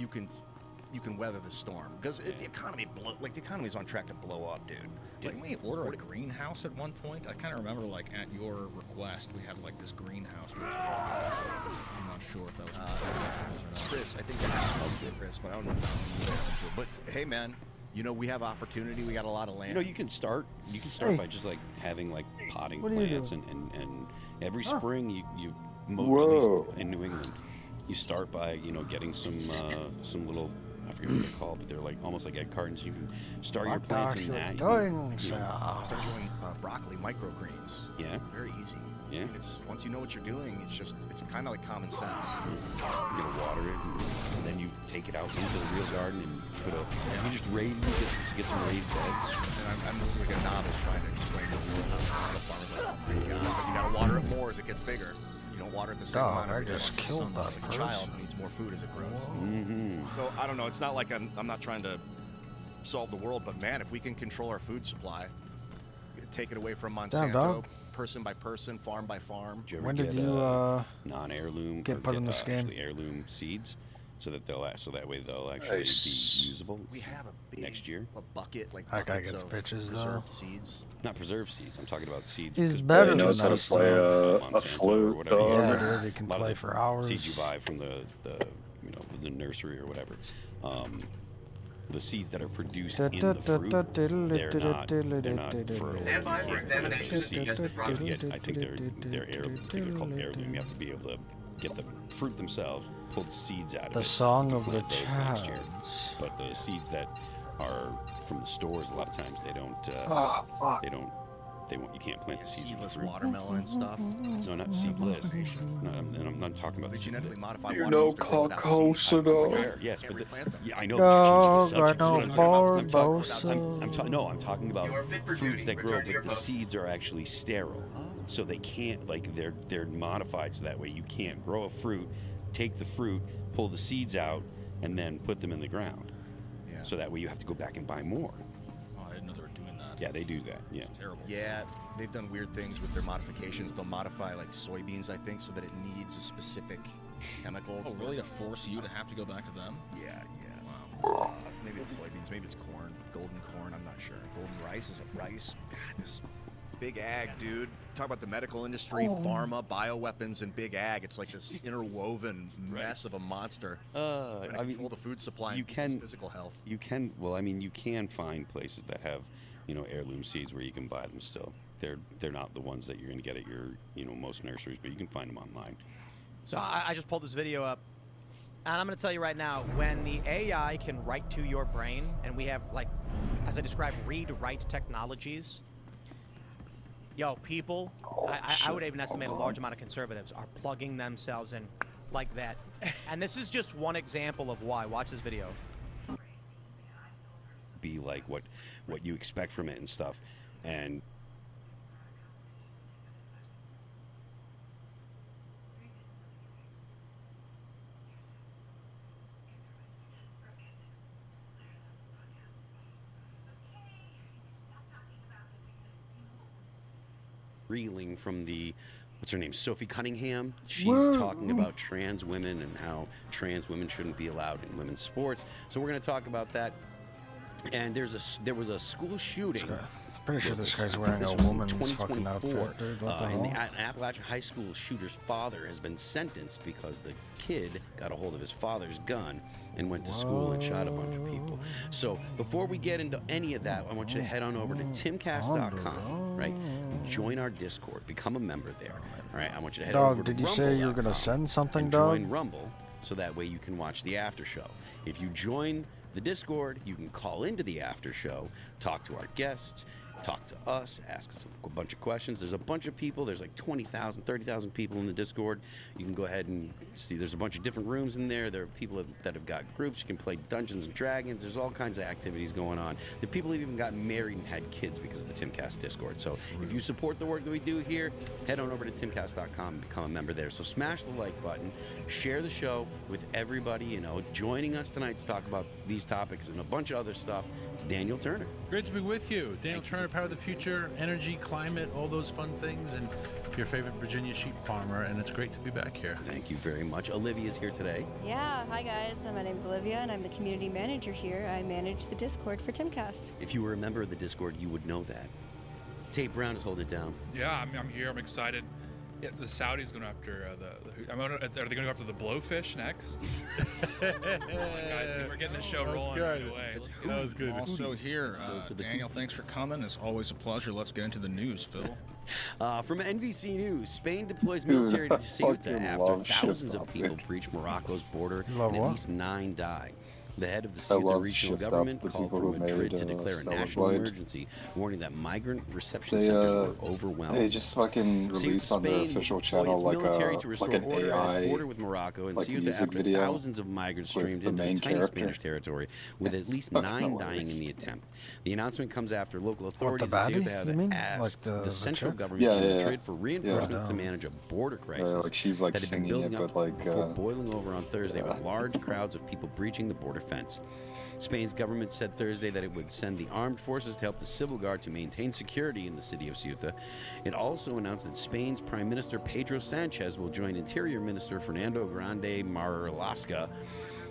weather the storm. Because the economy, the economy is on track to blow up, dude. Didn't we order a greenhouse at one point? I kind of remember, like, at your request, we had, like, this greenhouse. I'm not sure if that was vegetables or not. Chris, I think that's Chris, but I don't know. But, hey, man, you know, we have opportunity. We got a lot of land. You know, you can start by just, like, having, like, potting plants. And every spring you mow, at least in New England, you start by, you know, getting some little, I forget what they're called, but they're like almost like egg cartons. You can start your plants in that. Start doing broccoli microgreens. Yeah. Very easy. Yeah. It's once you know what you're doing, it's kind of like common sense. You gotta water it, and then you take it out into the real garden and put you just get some raised beds. And I'm just like a novice trying to explain to the world how the farmer's like, oh my God, but you gotta water it more as it gets bigger. You don't water it the same amount every day. I just killed that person. The child needs more food as it grows. Mm-hmm. So I don't know. It's not like I'm not trying to solve the world, but man, if we can control our food supply, take it away from Monsanto, person by person, farm by farm. When did you non-heirloom get put in this game? Heirloom seeds, so that way they'll actually be usable. We have a big next year. A bucket that guy gets bitches though. Seeds. Not preserved seeds. I'm talking about seeds. He's better than us. He knows how to play a flute, dog. Yeah, dude, he can play for hours. Seeds you buy from the nursery or whatever. The seeds that are produced in the fruit, they're not fertile. Stand by for examination of suggested process. I think they're called heirloom. You have to be able to get the fruit themselves, pull the seeds out of it. The song of the next year. Chads. But the seeds that are from the stores, a lot of times they don't. You can't plant the seeds. Seedless watermelon and stuff. No, not seedless. No, I'm not talking about. They genetically modified You know Carcosa, dog. Yes, but I know. I'm talking about fruits that grow, but the seeds are actually sterile, so they can't. Like they're modified so that way you can't grow a fruit, take the fruit, pull the seeds out, and then put them in the ground. Yeah. So that way you have to go back and buy more. I didn't know they were doing that. Yeah, they do that. Yeah. It's terrible. Yeah, they've done weird things with their modifications. They'll modify like soybeans, I think, so that it needs a specific chemical. Oh, really? To force you to have to go back to them? Yeah. Wow. Maybe it's soybeans. Maybe it's corn. Golden corn. I'm not sure. Golden rice. Is it rice? God, this big ag, dude. Talk about the medical industry, pharma, bioweapons, and big ag. It's like this interwoven mess of a monster. Control the food supply. You can physical health. You can. Well, I mean, you can find places that have, heirloom seeds where you can buy them still. They're not the ones that you're going to get at your, most nurseries, but you can find them online. So I just pulled this video up, and I'm going to tell you right now, when the AI can write to your brain, and we have, like, as I described, read-write technologies, people, I would even estimate a large amount of conservatives are plugging themselves in like that. And this is just one example of why. Watch this video. Be like what you expect from it and stuff. And reeling from the, what's her name, Sophie Cunningham. She's talking about trans women and how trans women shouldn't be allowed in women's sports. So we're going to talk about that. And there was a school shooting. I'm pretty sure this guy's wearing a woman's fucking outfit, dude. What the hell? And the Appalachian High School shooter's father has been sentenced because the kid got a hold of his father's gun and went to school and shot a bunch of people. So before we get into any of that, I want you to head on over to timcast.com, right? Join our Discord, become a member there. All right, I want you to head over to did you say you were gonna send something, dog? Join Rumble, so that way you can watch the after show. If you join the Discord, you can call into the after show, talk to our guests, talk to us, ask us a bunch of questions. There's a bunch of people. There's like 20,000, 30,000 people in the Discord. You can go ahead and see there's a bunch of different rooms in there. There are people that have got groups. You can play Dungeons and Dragons. There's all kinds of activities going on. The people have even got married and had kids because of the Timcast Discord. So if you support the work that we do here, head on over to timcast.com and become a member there. So smash the like button, share the show with everybody, you know, joining us tonight to talk about these topics and a bunch of other stuff. It's Daniel Turner. Great to be with you. Daniel Turner, Power of the Future, energy, climate, all those fun things, and your favorite Virginia sheep farmer, and it's great to be back here. Thank you very much. Olivia's here today. Yeah, hi guys. My name's Olivia, and I'm the community manager here. I manage the Discord for Timcast. If you were a member of the Discord, you would know that. Tate Brown is holding it down. Yeah, I'm here. I'm excited. Yeah, the Saudis going after are they going to go after the blowfish next? Guys, we're getting the show rolling right away. That was good. Also here, Daniel, thanks for coming. It's always a pleasure. Let's get into the news, Phil. From NBC News, Spain deploys military to Ceuta after thousands of people breach Morocco's border and at least 9 die. The head of the Ceuta regional government called for Madrid to declare a national emergency, warning that migrant reception centers were overwhelmed. They just fucking released on their official channel like an AI border with Morocco and like Ceuta music after video thousands of migrants streamed into the tiny Spanish territory, with at least 9 dying in the attempt. The announcement comes after local authorities in Ceuta have asked the central government in Madrid for reinforcements to manage a border crisis like she's like that had been singing building it, up but like before boiling over on Thursday with large crowds of people breaching the border fence. Spain's government said Thursday that it would send the armed forces to help the civil guard to maintain security in the city of Ceuta. It also announced that Spain's Prime Minister Pedro Sanchez will join Interior Minister Fernando Grande Marlaska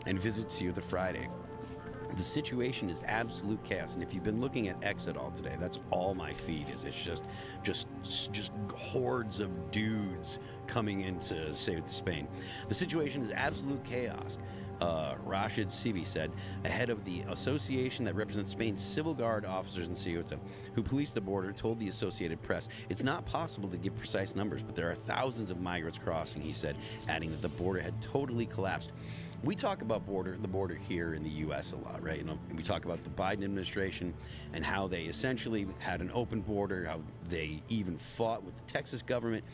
and visit Ceuta Friday. The situation is absolute chaos, and if you've been looking at X at all today, that's all my feed is. It's just hordes of dudes coming into Ceuta, Spain. The situation is absolute chaos. Rashid Sibi said, ahead of the association that represents Spain's civil guard officers in Ceuta, who police the border, told the Associated Press, it's not possible to give precise numbers, but there are thousands of migrants crossing, he said, adding that the border had totally collapsed. We talk about the border here in the U.S. a lot, right? You know, we talk about the Biden administration and how they essentially had an open border, how they even fought with the Texas government.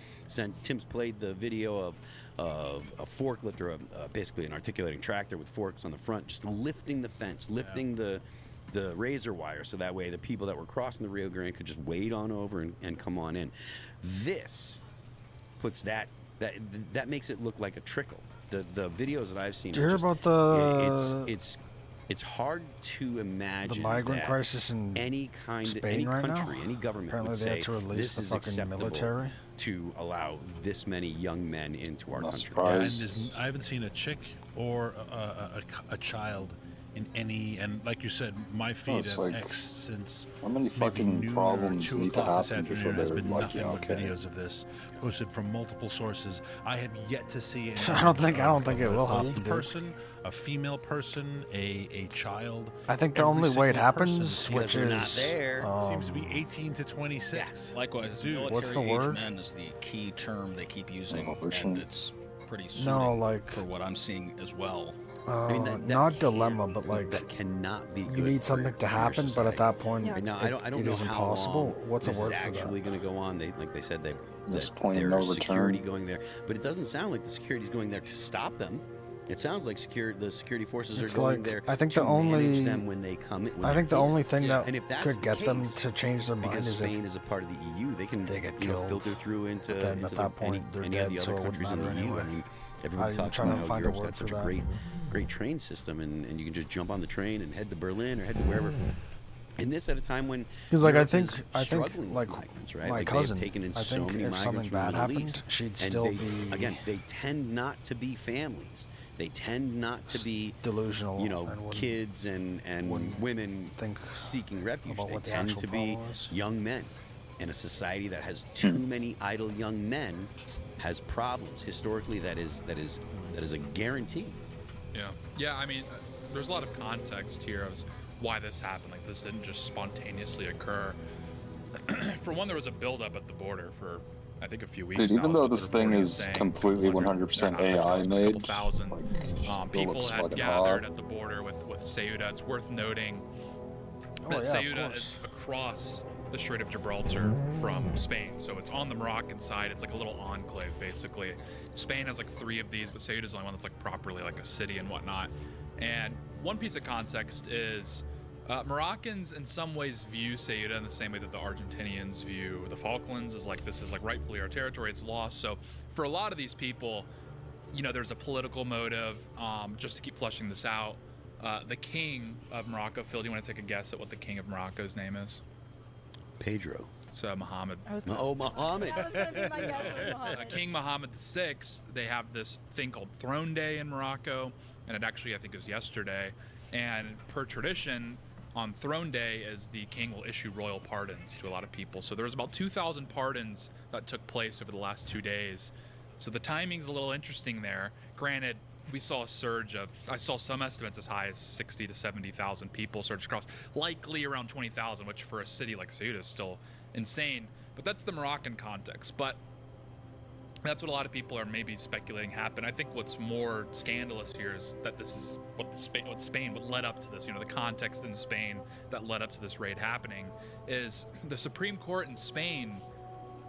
Tim's played the video of a forklift or basically an articulating tractor with forks on the front, just lifting the fence, lifting the razor wire, so that way the people that were crossing the Rio Grande could just wade on over and come on in. This puts that makes it look like a trickle. The videos that I've seen. Do you hear about the? It's hard to imagine the migrant crisis in any kind, Spain any right country, now? any government Apparently would they say had to release this the is fucking acceptable military to allow this many young men into our country. And I haven't seen a chick or a child in any, and like you said, my feed at like, X since how many fucking problems need to happen this before afternoon has they're been like, nothing yeah, but okay. videos of this posted from multiple sources. I have yet to see it. I don't think it will happen, Old dude. person, a female person, a child. I think the only way it happens, which is seems to be 18 to 26. Yeah. Likewise, Dude, military what's the age word? men is the key term they keep using, and it's pretty suiting for what I'm seeing as well. Not dilemma, but like that cannot be. You need something to happen, but at that point, I don't it know is how impossible. long What's a this word is for that? actually going to go on. They said This that point of there no is security return. going there, but it doesn't sound like the security is going there to stop them. It sounds like the security forces It's are going like, there I think to the only manage them when they come. I think the only thing that and if that's could the get them case, to change their mind because is Spain if is a part of the EU, they can get you know, killed. filter through into, But then into at that point, they're any of dead, the so other it wouldn't countries in the matter EU. anyway. I mean, I'm everybody talks trying to about how find a Europe's word got such for a that. great train system, and you can just jump on the train and head to Berlin or head to wherever. And this at a time when because like Europe I is think struggling with like migrants, right? my Like, cousin, they've taken in I so think many if migrants something from the bad Middle happened, East. she'd And still they, be again. They tend not to be families. They tend not to be delusional. You know, kids and women seeking refuge. about They what the tend actual to be problem is. young men. And a society that has too many idle young men has problems. Historically, that is a guarantee. Yeah. I mean, there's a lot of context here of why this happened. Like, this didn't just spontaneously occur. For one, there was a buildup at the border for, I think, a few weeks. Dude, even now, though this thing is completely 100% AI made, thousand people looks had fucking gathered hot. at the border with Ceuta. It's worth noting Oh, that yeah, of Ceuta course. is across the Strait of Gibraltar from Spain, so it's on the Moroccan side. It's like a little enclave, basically. Spain has like 3 of these, but Ceuta is the only one that's like properly like a city and whatnot. And one piece of context is Moroccans in some ways view Ceuta in the same way that the Argentinians view the Falklands, is like, this is like rightfully our territory, it's lost. So for a lot of these people, you know, there's a political motive. Just to keep fleshing this out, the king of Morocco, Phil, do you want to take a guess at what the king of Morocco's name is? Pedro. It's Muhammad. Muhammad. That was going to be my guess, was Muhammad. King Muhammad VI, they have this thing called Throne Day in Morocco, and it actually, I think, was yesterday. And per tradition, on Throne Day, is the king will issue royal pardons to a lot of people. So there was about 2,000 pardons that took place over the last 2 days. So the timing's a little interesting there. Granted, we saw a surge of, I saw some estimates as high as 60 to 70,000 people surge across, likely around 20,000, which for a city like Ceuta is still insane. But that's the Moroccan context. But that's what a lot of people are maybe speculating happened. I think what's more scandalous here is that this is what led up to this. You know, the context in Spain that led up to this raid happening is the Supreme Court in Spain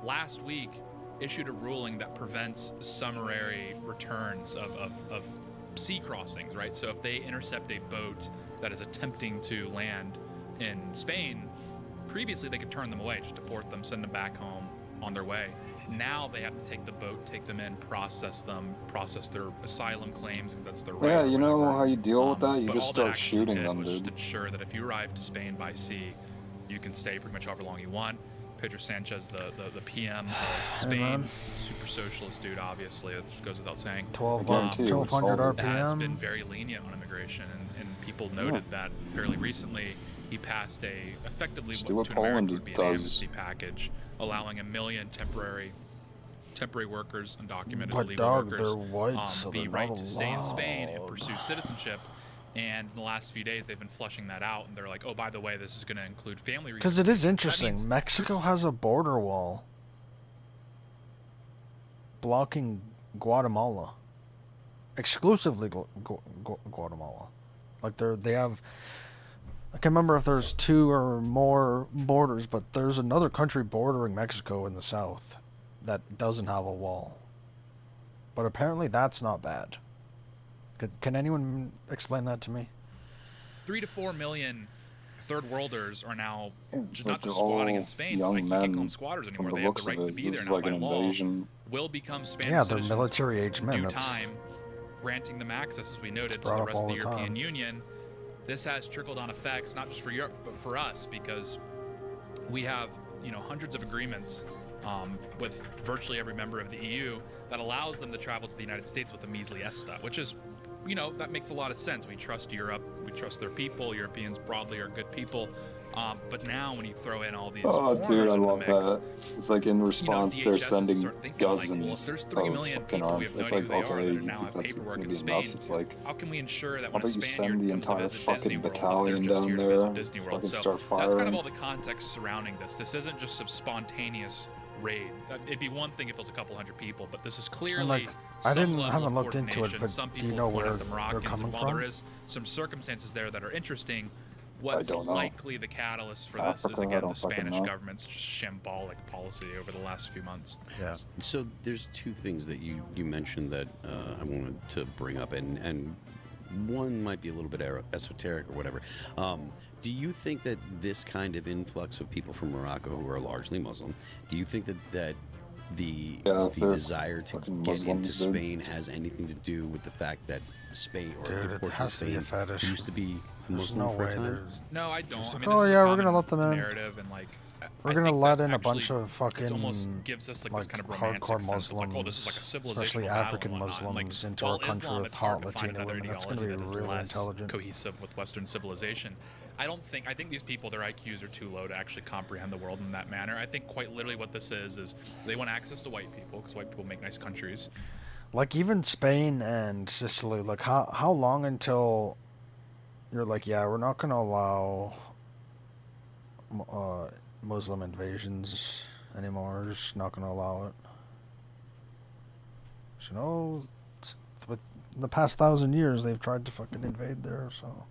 last week issued a ruling that prevents summary returns of sea crossings, right? So if they intercept a boat that is attempting to land in Spain, previously they could turn them away, just deport them, send them back home on their way. Now they have to take the boat, take them in, process their asylum claims, because that's their right. Yeah, you know how you deal with that? You But just all that start actually shooting did them, was just dude. ensure that if you arrive to Spain by sea, you can stay pretty much however long you want. Pedro Sanchez, the PM of Spain, man. super socialist dude, obviously, it goes without saying. 1200 Has RPM. been very lenient on immigration, and people noted that fairly recently he passed effectively Just do what what to an American Poland would be an does. amnesty package, allowing 1 million temporary workers, undocumented But illegal dog, workers, they're white, so the they're right not to stay in Spain and allowed. pursue citizenship. And in the last few days, they've been flushing that out, and they're like, oh, by the way, this is going to include family reunions. Because it is That interesting. means- Mexico has a border wall blocking Guatemala, exclusively Guatemala. Like they have. I can't remember if there's 2 or more borders, but there's another country bordering Mexico in the south that doesn't have a wall. But apparently that's not bad. Can anyone explain that to me? 3 to 4 million third worlders are now It's not like they're just squatting all in Spain. young Like, you can't call men them squatters anymore. from the They have looks the right of to it. be This there is now like by an law. invasion. Will become Spanish Yeah, they're citizens military-age in men. due That's- time, granting them access, as we noted, to brought the up rest of all the the European time. Union. This has trickle-down effects, not just for Europe, but for us, because we have, hundreds of agreements with virtually every member of the EU that allows them to travel to the United States with a measly ESTA, which is, that makes a lot of sense. We trust Europe, we trust their people. Europeans broadly are good people. But now when you throw in all these Oh, foreigners dude, I in the love mix, that. It's like in response, they're DHS sending start thinking, like, well, if dozens there's 3 of million fucking people, we arms. have no It's idea like, who they are, okay, that you are now think have that's paperwork gonna in be Spain. enough? It's like, How can we ensure that how when a about you Spaniard send the comes to entire visit fucking Disney World, battalion they're just down here to there, visit Disney World? fucking So start that's kind firing? of all the context surrounding this. This isn't just some spontaneous raid. It'd be one thing if it was a couple hundred people, but this is clearly And like, I haven't looked into it, but Some do you people know point where out the they're Moroccans, coming and while from? there is some circumstances there that are interesting, what's don't know. likely the catalyst for this is, again, the Spanish government's just shambolic policy over the last few months. Yeah. So there's two things that you mentioned that I wanted to bring up, and one might be a little bit esoteric or whatever. Do you think that this kind of influx of people from Morocco who are largely Muslim, do you think that the desire to get into Spain has anything to do with the fact that Spain or Dude, the it has to be a fetish. used to be There's Muslim no for a way time? there's... No, I don't. I mean, Oh this is yeah, a we're gonna common let them in. narrative, and like We're I gonna think let that in a actually bunch of fucking it almost gives us like this kind of romantic hardcore sense of, like, oh, this is Muslims, like a civilizational especially battle and African whatnot. And, Muslims, like, into while a country Islam, with it's hard hot to find Latina another women. That's gonna be ideology that is really less intelligent. cohesive with Western civilization. I think these people, their IQs are too low to actually comprehend the world in that manner. I think quite literally what this is they want access to white people because white people make nice countries. Like even Spain and Sicily, like how long until you're like, yeah, we're not gonna allow Muslim invasions anymore. We're just not gonna allow it. So, you know, with the past 1,000 years, they've tried to fucking invade there. So.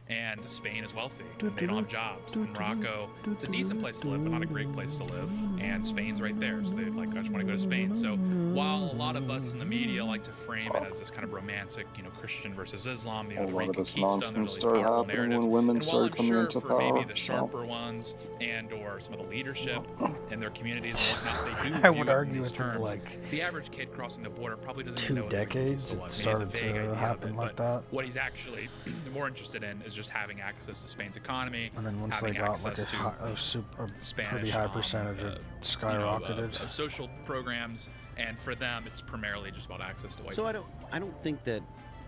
And Spain is wealthy, and they don't have jobs. And Morocco, it's a decent place to live, but not a great place to live. And Spain's right there, so they're like, I just want to go to Spain. So while a lot of us in the media like to frame it as this kind of romantic, Christian versus Islam, A the lot of this Reconquista, and nonsense really started powerful happening narratives. when women And while started I'm coming sure into for power. maybe the sharper ones and or some of the leadership and their communities and whatnot, they do I view would it in argue these it's terms. like The average kid crossing the border probably doesn't even know 2 what the decades Reconquista it was. I mean, he has a started vague idea to of happen it, like but that. what he's actually more interested in is just having access to Spain's economy. And then once they having got like access to a Spanish, pretty high percentage, it skyrocketed. social programs, and for them, it's primarily just about access to white. So I don't think that,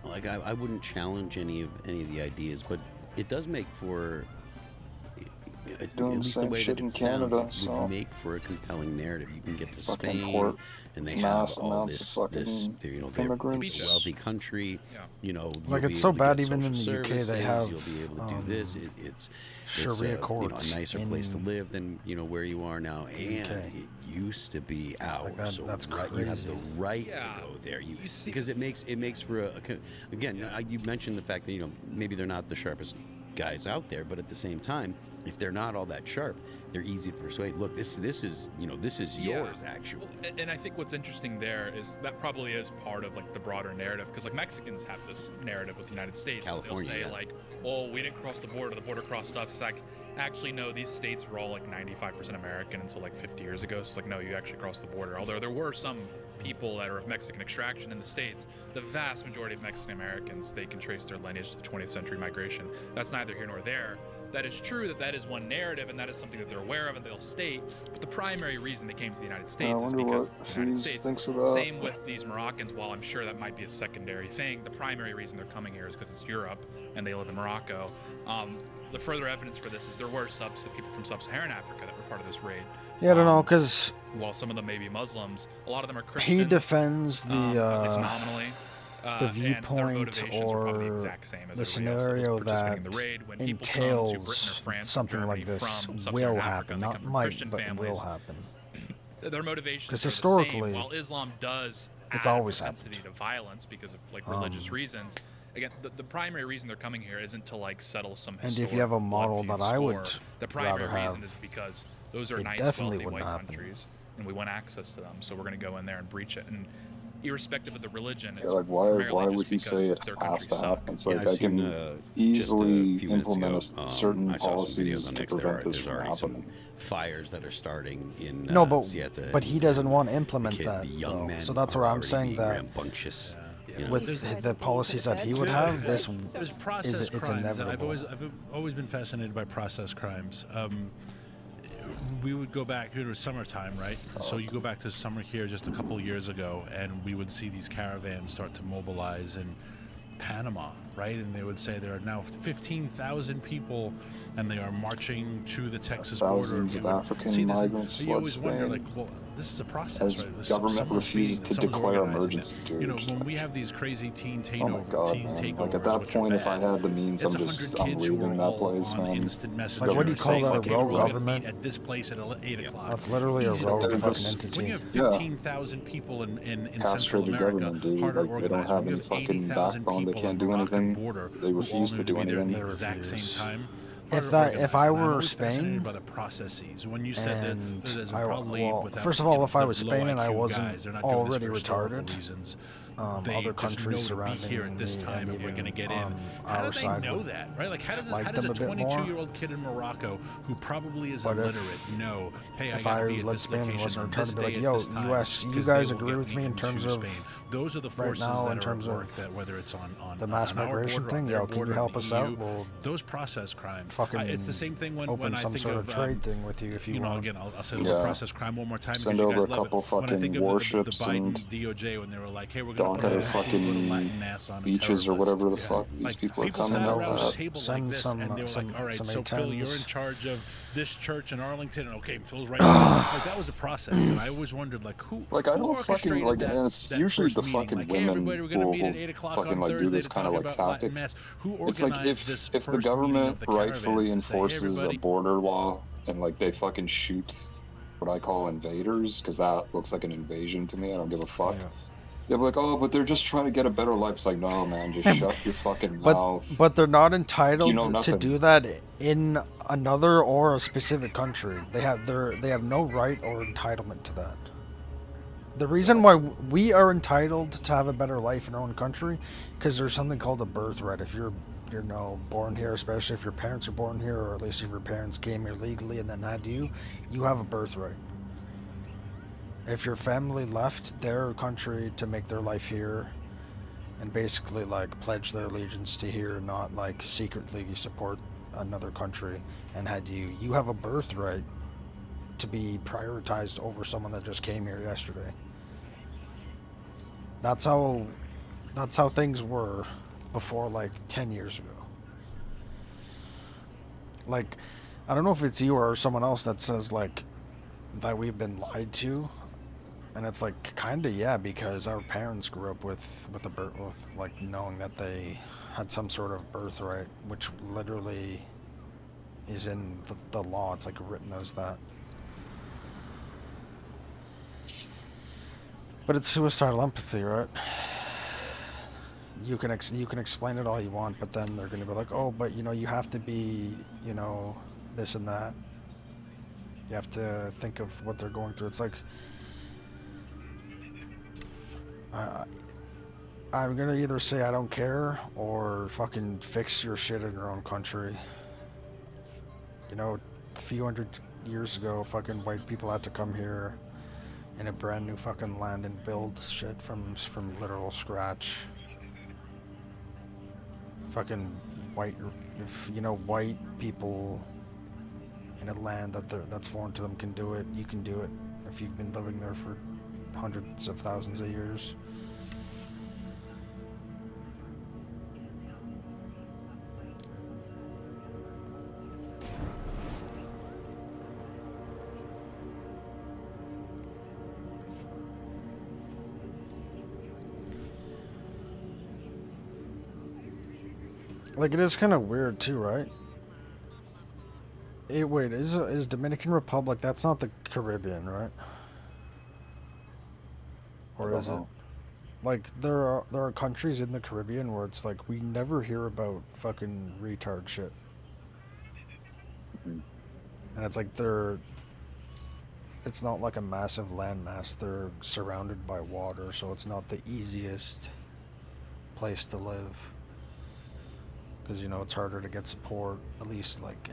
like, I wouldn't challenge any of the ideas, but it does make for at Doing the least the same way shit that in it Canada, sounds, it so would make for a compelling narrative. You can get to fucking Spain, import and they have mass all amounts this, of fucking they're immigrants. a wealthy country. You'll Like, be it's so able to bad get even in social the UK they services, have, you'll be able to do this. It's Sharia a courts nicer place to live than where you are now, and it used to be out. Like so that's you have the crazy. right to go there. Because it makes for again. You mentioned the fact that maybe they're not the sharpest guys out there, but at the same time, if they're not all that sharp, they're easy to persuade. Look, this is yours actually. And I think what's interesting there is that probably is part of like the broader narrative, because like Mexicans have this narrative with the United States. California, they'll say yeah. like, oh, we didn't cross the border crossed us. It's like, actually no, these states were all like 95% American until like 50 years ago. So it's like, no, you actually crossed the border. Although there were some people that are of Mexican extraction in the states, the vast majority of Mexican Americans, they can trace their lineage to the 20th century migration. That's neither here nor there. That is true that is one narrative, and that is something that they're aware of and they'll state, but the primary reason they came to the United States is because it's the United States. Thinks of that. Same with these Moroccans. While I'm sure that might be a secondary thing, the primary reason they're coming here is because it's Europe and they live in Morocco. The further evidence for this is there were people from sub-Saharan Africa that were part of this raid. Yeah, I don't know, because while some of them may be Muslims, a lot of them are Christians. he defends at least nominally. the viewpoint or the scenario that entails something like this will happen, not might, but will happen. Their motivations because are historically, the same. While Islam does it's add always propensity to violence because of like religious reasons, again, the primary reason they're coming here isn't to like settle some and historic if you have a model that I would the primary rather reason have, is because those are it nice, definitely wealthy wouldn't white happen. countries, and we want access to them, so we're going to go in there and breach it. And irrespective of the religion, Yeah, like why would he say it has to happen? It's like I can easily implement certain policies to prevent this from happening. Fires that are starting in no, but he doesn't want to implement that. So that's where I'm saying that rambunctious. With the policies that he would have, this there's process it's crimes. inevitable. I've always been fascinated by process crimes. We would go back, it was summertime, right? So you go back to summer here just a couple years ago, and we would see these caravans start to mobilize in Panama, right? And they would say there are now 15,000 people, and they are marching to the Texas border. Thousands of African migrants you always flood wonder, Spain. like, well, this is a process, As right? government Someone's refuses feeding to them, someone's declare organizing emergency, it. dude. You know, when we have these crazy teen Oh my god, man. takeovers, Like, at that which are point, if I bad, had the means, it's I'm 100 I'm kids who are leaving that all place, on man. instant messenger. Like, what do you call that, a okay, rogue we're gonna government? meet at this place at 8 o'clock. That's literally a Easy to rogue organize. fucking just- entity. When you have Yeah. 15,000 people in Central Castrated America, government, dude. harder Like, to they don't organize. have When you any have fucking 80,000 backbone. They people can't on do the Moroccan anything. border They who all refuse to need do be there at anything. the exact same time. If harder to if organize. I And I'm were always fascinated Spain, by the processes. When you said and that there's I, probably well, without, first of you all, know, if I the was low Spain and I IQ wasn't guys, they're not doing this already for historical retarded, reasons. other They just know countries to surrounding be here at this me time, and and we're even going to get on in. How our do they side know would that, right? Like, how does like how does them a a bit more. 22-year-old kid in Morocco who probably is But illiterate if- know, hey, I if got I to be at let this Spain and location wasn't on retarded, this be day like, at yo, this time, US, you 'cause guys they will agree get with me in into terms of Spain. Those are the right forces now that in are terms at work. of That whether it's on the mass on our migration border, thing, on their yo, can border, you help in us the out? EU, We'll those process crimes. fucking It's the same thing when open I some think sort of of trade thing with you if you know, want. again, I'll say the word process crime one more time Send because you over guys a love couple it. When I think fucking of the warships Biden and DOJ when they were like, hey, we're don't going to have put people in Latin fucking mass on a beaches or terror list. whatever the fuck these Like, people are people coming sat out around a with. table like Send this, some, and they were like, all right, some so Phil, you're in A10s. charge of this church in Arlington, and okay, Phil's right now. Like, that was a process, and I always wondered, like, who Like, I who don't fucking, orchestrated like, that, and it's that usually first the meeting? fucking Like, hey, women everybody, we're going to who meet will at 8 o'clock fucking, on like, do Thursday this to kind talk of, like, about Latin tactic. mass. Who It's like, organized this if the first meeting government of the rightfully caravans to say, hey, enforces a everybody, border law and, like, they fucking shoot what I call invaders, because that looks like an invasion to me, I don't give a fuck. They're like, oh, but they're just trying to get a better life. It's like, no, man, just shut your fucking mouth. But they're not entitled You know to nothing. do that in another or a specific country. They have no right or entitlement to that. The reason why we are entitled to have a better life in our own country, because there's something called a birthright. If you're born here, especially if your parents are born here, or at least if your parents came here legally and then had you have a birthright. If your family left their country to make their life here and basically like pledge their allegiance to here, not like secretly support another country, and had you have a birthright to be prioritized over someone that just came here yesterday. That's how things were before like 10 years ago. Like, I don't know if it's you or someone else that says like that we've been lied to. And it's like, kinda, yeah, because our parents grew up with like knowing that they had some sort of birthright, which literally is in the law. It's like written as that. But it's suicidal empathy, right? You can explain it all you want, but then they're gonna be like, oh, but you have to be, this and that. You have to think of what they're going through. It's like, I'm gonna either say I don't care or fucking fix your shit in your own country. A few hundred years ago, fucking white people had to come here in a brand new fucking land and build shit from literal scratch. Fucking white people in a land that's foreign to them can do it. You can do it if you've been living there for hundreds of thousands of years. Like, it is kind of weird too, right? Hey, wait, is Dominican Republic, that's not the Caribbean, right? Or is it? Like, there are countries in the Caribbean where it's like we never hear about fucking retard shit. And it's like it's not like a massive landmass. They're surrounded by water, so it's not the easiest place to live. Because, it's harder to get support, at least like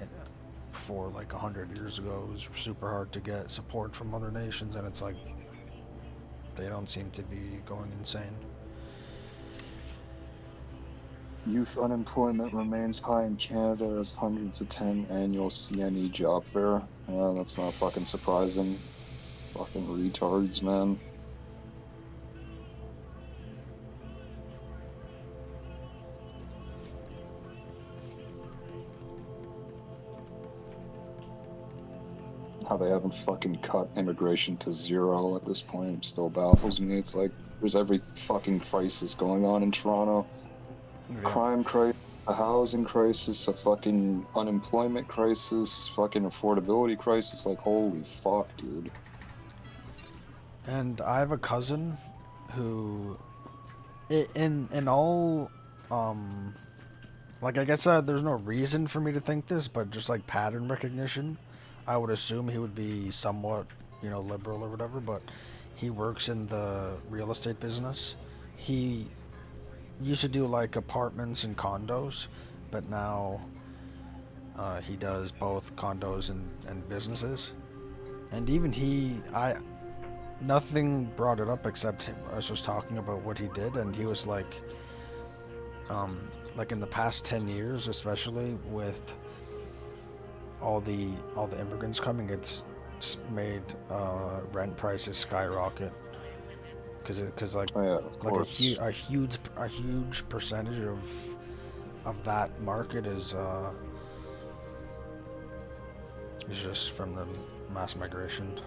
before like 100 years ago. It was super hard to get support from other nations, and it's like they don't seem to be going insane. Youth unemployment remains high in Canada as hundreds attend annual CNE job fair. Yeah, that's not fucking surprising. Fucking retards, man. how they haven't fucking cut immigration to 0 at this point still baffles me. It's like there's every fucking crisis going on in Toronto. Yeah. Crime crisis, a housing crisis, a fucking unemployment crisis, fucking affordability crisis. Like, holy fuck, dude. And I have a cousin who, in all, like, I guess there's no reason for me to think this, but just like pattern recognition, I would assume he would be somewhat, liberal or whatever, but he works in the real estate business. He used to do like apartments and condos, but now he does both condos and businesses. And even nothing brought it up except I was just talking about what he did, and he was like in the past 10 years, especially with all the immigrants coming, it's made rent prices skyrocket because like a huge percentage of that market is just from the mass migration.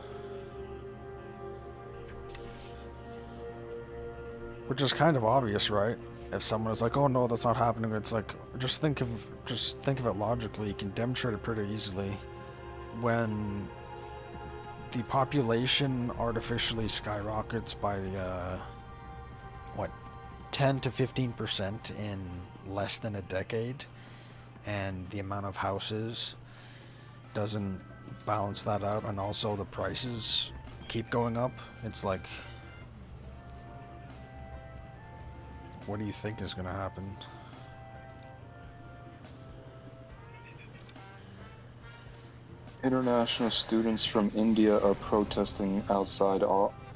Which is kind of obvious, right? If someone is like, "Oh no, that's not happening," it's like, just think of it logically. You can demonstrate it pretty easily. When the population artificially skyrockets by 10 to 15% in less than a decade, and the amount of houses doesn't balance that out, and also the prices keep going up, it's like, what do you think is going to happen? International students from India are protesting outside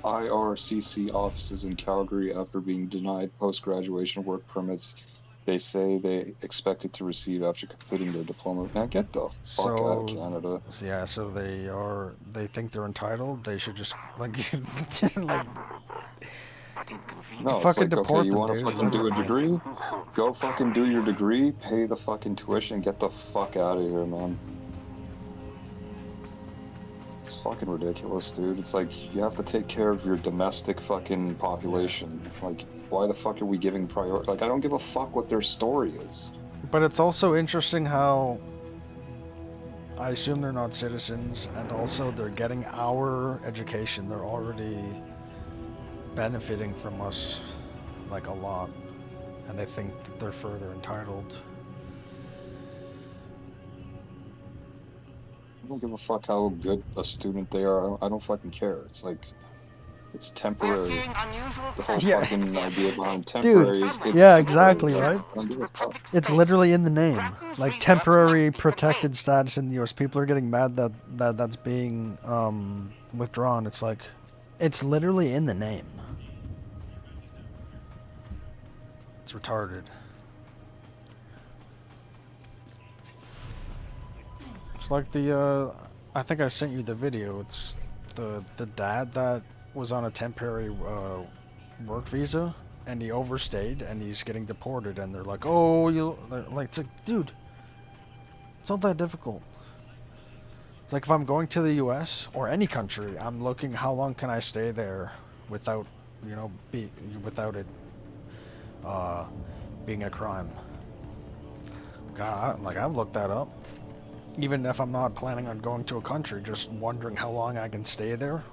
IRCC offices in Calgary after being denied post-graduation work permits they say they expected to receive after completing their diploma. Man, get the fuck out of Canada. Yeah, so they think they're entitled. They should just like No, it's like, okay, you want to fucking do a degree? Go fucking do your degree, pay the fucking tuition, get the fuck out of here, man. It's fucking ridiculous, dude. It's like, you have to take care of your domestic fucking population. Like, why the fuck are we giving priority? Like, I don't give a fuck what their story is. But it's also interesting how I assume they're not citizens, and also they're getting our education. They're already benefiting from us, like, a lot, and they think that they're further entitled. I don't give a fuck how good a student they are. I don't fucking care. It's like, it's temporary. The whole fucking idea behind temporary is it's yeah, exactly, right? I don't give a fuck. It's literally in the name. Like, temporary protected status in the US. People are getting mad that that's being withdrawn. It's like, it's literally in the name. It's retarded. It's like the I think I sent you the video. It's the dad that was on a temporary work visa, and he overstayed, and he's getting deported, and they're like, "Oh, it's like, dude, it's not that difficult." It's like, if I'm going to the US or any country, I'm looking how long can I stay there without, without it being a crime. God, like, I've looked that up. Even if I'm not planning on going to a country, just wondering how long I can stay there.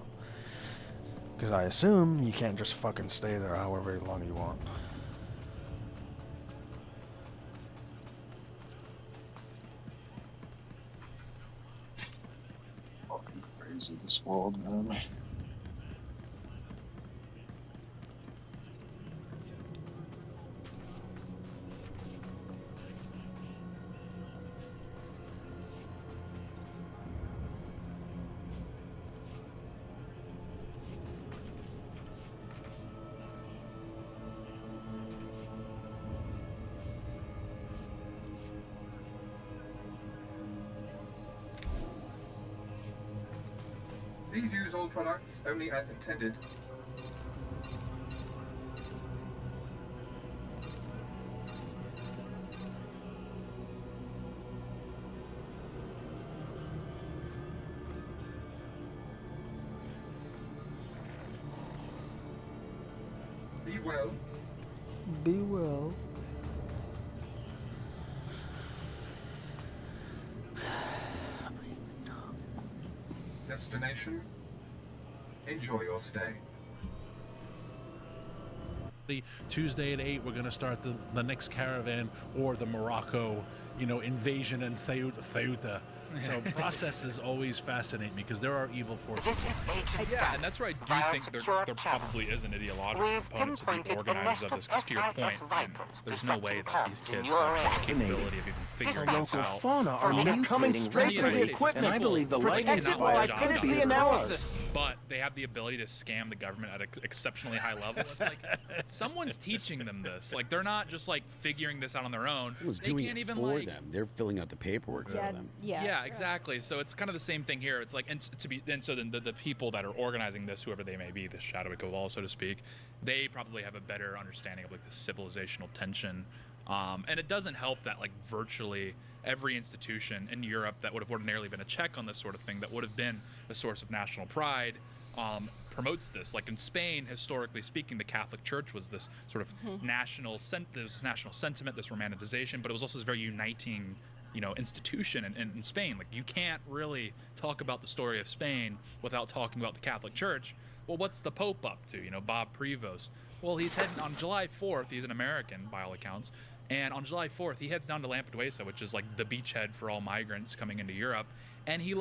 Because I assume you can't just fucking stay there however long you want. Fucking crazy, this world, man. Please use all products only as intended. well. Be well. Destination? Enjoy your stay. Tuesday at 8, we're going to start the next caravan, or the Morocco, invasion in Ceuta. So processes always fascinate me because there are evil forces. Yeah, and that's where I do think there probably is an ideological component to the organizers of this. 'Cause to your point, there's no way that these kids have the capability of even figuring this out. Fauna are coming straight for the equipment. I believe the protected while I finish the analysis. But they have the ability to scam the government at an exceptionally high level. It's like someone's teaching them this. Like they're not just like figuring this out on their own. Who's They doing can't it even for like. them? They're filling out the paperwork for them. Yeah, exactly. So it's kind of the same thing here. It's like, so then the people that are organizing this, whoever they may be, the shadowy cabal, so to speak, they probably have a better understanding of like the civilizational tension. And it doesn't help that like virtually every institution in Europe that would have ordinarily been a check on this sort of thing, that would have been a source of national pride, promotes this. Like in Spain, historically speaking, the Catholic Church was this sort of national sentiment, this romanticization, but it was also this very uniting institution in Spain. Like you can't really talk about the story of Spain without talking about the Catholic Church. Well, what's the Pope up to? Bob Prevost. Well, he's heading on July 4th. He's an American by all accounts. And on July 4th, he heads down to Lampedusa, which is like the beachhead for all migrants coming into Europe. And he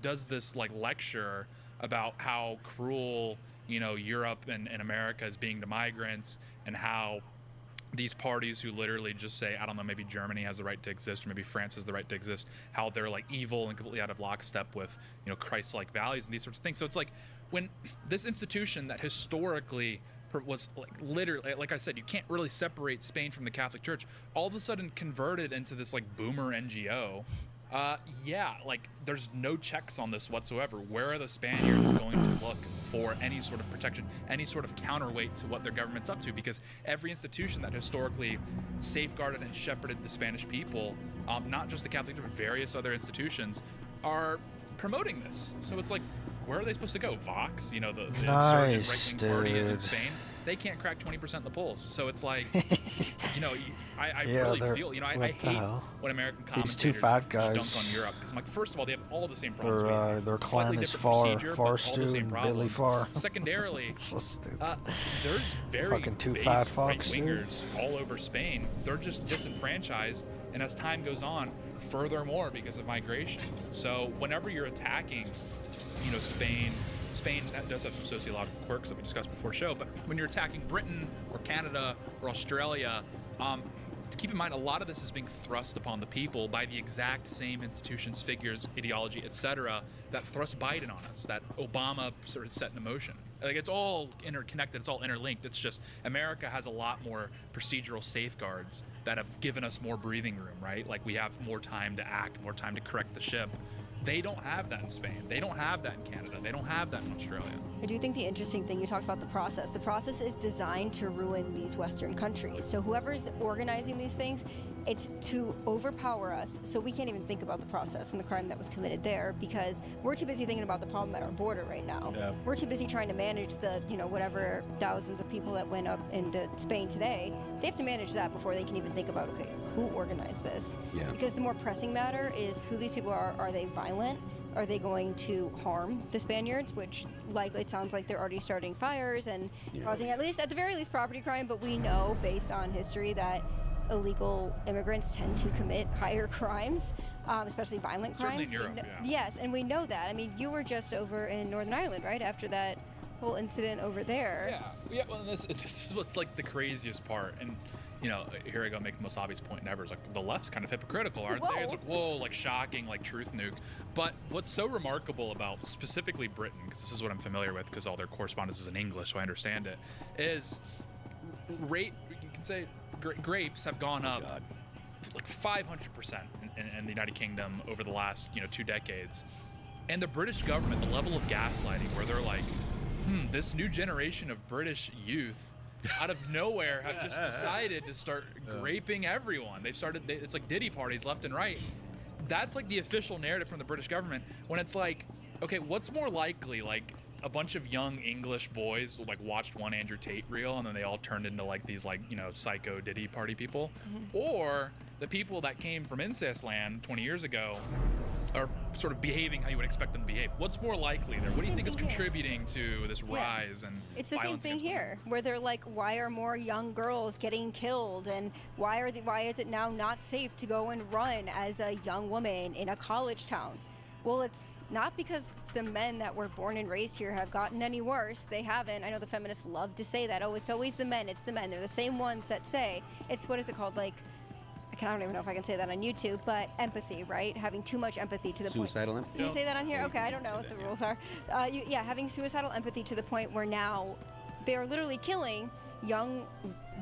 does this like lecture about how cruel, Europe and America is being to migrants, and how these parties who literally just say, I don't know, maybe Germany has the right to exist, or maybe France has the right to exist, how they're like evil and completely out of lockstep with, Christ-like values and these sorts of things. So it's like when this institution that historically was like literally, like I said, you can't really separate Spain from the Catholic Church, all of a sudden converted into this like boomer NGO. Like there's no checks on this whatsoever. Where are the Spaniards going to look for any sort of protection, any sort of counterweight to what their government's up to? Because every institution that historically safeguarded and shepherded the Spanish people, not just the Catholic Church, but various other institutions, are promoting this. So it's like, where are they supposed to go? Vox, the insurgent right-wing party in Spain, they can't crack 20% of the polls. So it's like, I really feel, I hate when American commentators these two fat guys dunk on Europe, because I'm like, first of all, they have all the same problems. Their clan is Far Stew and Billy Farr. Secondarily, it's so stupid. There's very fucking two base fat fucks, right-wingers all over Spain. They're just disenfranchised, and as time goes on, furthermore because of migration. So whenever you're attacking, Spain that does have some sociological quirks that we discussed before the show, but when you're attacking Britain or Canada or Australia, to keep in mind, a lot of this is being thrust upon the people by the exact same institutions, figures, ideology, etc., that thrust Biden on us, that Obama sort of set in motion. Like it's all interconnected, it's all interlinked. It's just America has a lot more procedural safeguards that have given us more breathing room, right? Like we have more time to act, more time to correct the ship. They don't have that in Spain. They don't have that in Canada. They don't have that in Australia. I do think the interesting thing, you talked about the process is designed to ruin these Western countries. So whoever's organizing these things, it's to overpower us so we can't even think about the process and the crime that was committed there, because we're too busy thinking about the problem at our border right now. Yeah. We're too busy trying to manage the, whatever thousands of people that went up into Spain today. They have to manage that before they can even think about, okay, who organized this? Yeah. Because the more pressing matter is who these people are. Are they violent? Are they going to harm the Spaniards? Which likely it sounds like they're already starting fires and causing at the very least property crime, but we know based on history that illegal immigrants tend to commit higher crimes, especially violent crimes. Certainly in Europe, Yes, and we know that. I mean, you were just over in Northern Ireland, right, after that whole incident over there. Yeah, well, this is what's like the craziest part, and here I go make the most obvious point ever. It's like the left's kind of hypocritical, aren't they? It's like, whoa, like shocking, like truth nuke. But what's so remarkable about specifically Britain, because this is what I'm familiar with, because all their correspondence is in English, so I understand it, is you can say grapes have gone up like 500% in the United Kingdom over the last 2 decades. And the British government, the level of gaslighting, where they're like, this new generation of British youth out of nowhere have just decided to start graping everyone. It's like Diddy parties left and right. That's like the official narrative from the British government, when it's like, okay, what's more likely, like a bunch of young English boys like watched one Andrew Tate reel, and then they all turned into like these like, you know, psycho Diddy party people, or the people that came from incest land 20 years ago are sort of behaving how you would expect them to behave. What's more likely there? What do you think is contributing to this rise and It's the same violence thing against here, where they're like, why are more young girls getting killed, and why is it now not safe to go and run as a young woman in a college town? Well, it's not because the men that were born and raised here have gotten any worse. They haven't. I know the feminists love to say that. Oh, it's always the men. It's the men. They're the same ones that say it's, what is it called? Like, I don't even know if I can say that on YouTube, but empathy, right? Having too much empathy to the Suicidal point. empathy? Can you say that on here? Okay, I don't know what the rules are. Yeah, having suicidal empathy to the point where now they're literally killing young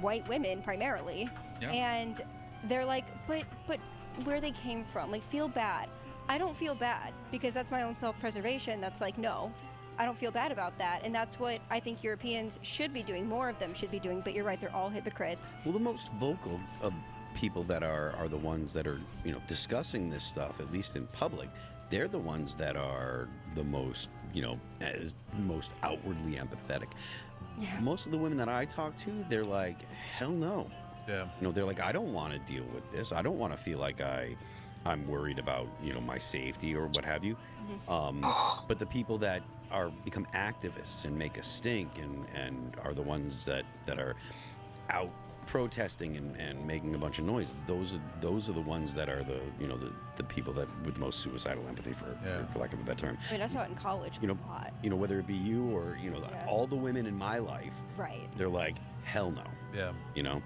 white women primarily. Yeah. And they're like, but where they came from, like, feel bad. I don't feel bad because that's my own self-preservation. That's like, no, I don't feel bad about that. And that's what I think Europeans should be doing. More of them should be doing, but you're right, they're all hypocrites. Well, the most vocal of people that are the ones that are, you know, discussing this stuff, at least in public. They're the ones that are the most, you know, most outwardly empathetic. Yeah. Most of the women that I talk to, they're like, hell no. Yeah. You know, they're like, I don't want to deal with this. I don't want to feel like I'm worried about, you know, my safety or what have you. But the people that become activists and make a stink and are the ones that are out protesting and making a bunch of noise, those are the ones that are the, you know, the people that with the most suicidal empathy for lack of a better term. I mean, I saw it in college You know, a lot. you know, whether it be you or, you know, Yeah. all the women in my life, Right. they're like, hell no. Yeah. You know?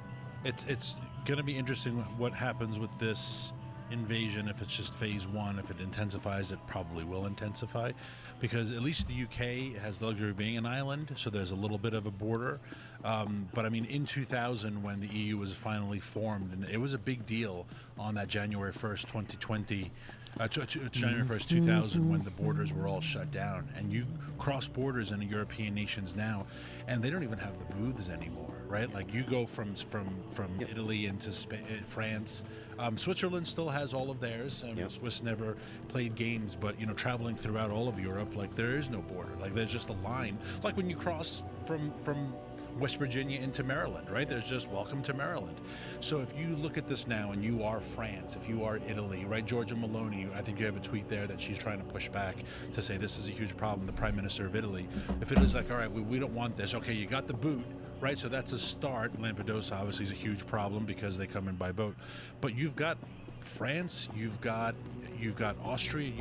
It's going to be interesting what happens with this invasion. If it's just phase one, if it intensifies, it probably will intensify, because at least the UK has the luxury of being an island, so there's a little bit of a border. But I mean, in 2000, when the EU was finally formed, and it was a big deal on that January 1st, 2020, January 1st, 2000, when the borders were all shut down, and you cross borders in the European nations now, and they don't even have the booths anymore, right? Like, you go from Italy into France. Switzerland still has all of theirs. Swiss never played games, but, you know, traveling throughout all of Europe, like, there is no border. Like, there's just a line. Like when you cross from West Virginia into Maryland, right? There's just welcome to Maryland. So if you look at this now and you are France, if you are Italy, right? Georgia Meloni, I think you have a tweet there that she's trying to push back to say this is a huge problem, the Prime Minister of Italy. If Italy's like, all right, we don't want this. Okay, you got the boot, right? So that's a start. Lampedusa obviously is a huge problem because they come in by boat. But you've got France, you've got Austria,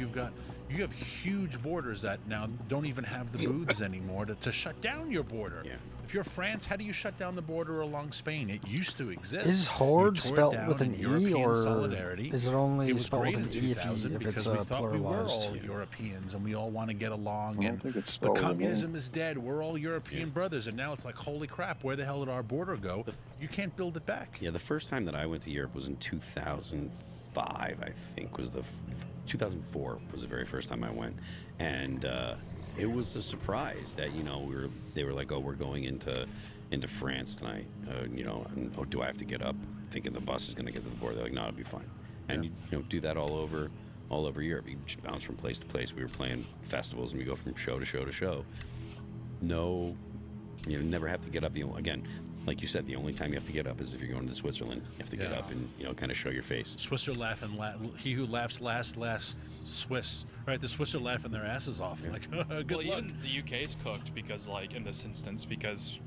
you have huge borders that now don't even have the booths anymore to shut down your border. Yeah. If you're France, how do you shut down the border along Spain? It used to exist. Is horde You tore it spelled down with an in E, European or solidarity. is it only It was spelled with great an in E 2000 if because it's we thought we were pluralized? all Europeans and we all want to get along. I don't And think it's but spelled with an E. communism is dead. We're all European brothers, and now it's like, holy crap, where the hell did our border go? You can't build it back. Yeah, the first time that I went to Europe was in 2005, I think, 2004 was the very first time I went. And it was a surprise that, you know, they were like, oh, we're going into France tonight, you know, and, oh, do I have to get up thinking the bus is going to get to the border? They're like, no, it'll be fine. And you know, do that all over Europe. You just bounce from place to place. We were playing festivals and we go from show to show to show. No, you know, never have to get up. Again, like you said, the only time you have to get up is if you're going to Switzerland. You have to get up and, you know, kind of show your face. Swiss are laughing. He who laughs last Swiss. Right, the Swiss are laughing their asses off. Like, good well, luck. even the UK's cooked because, like, in this instance, because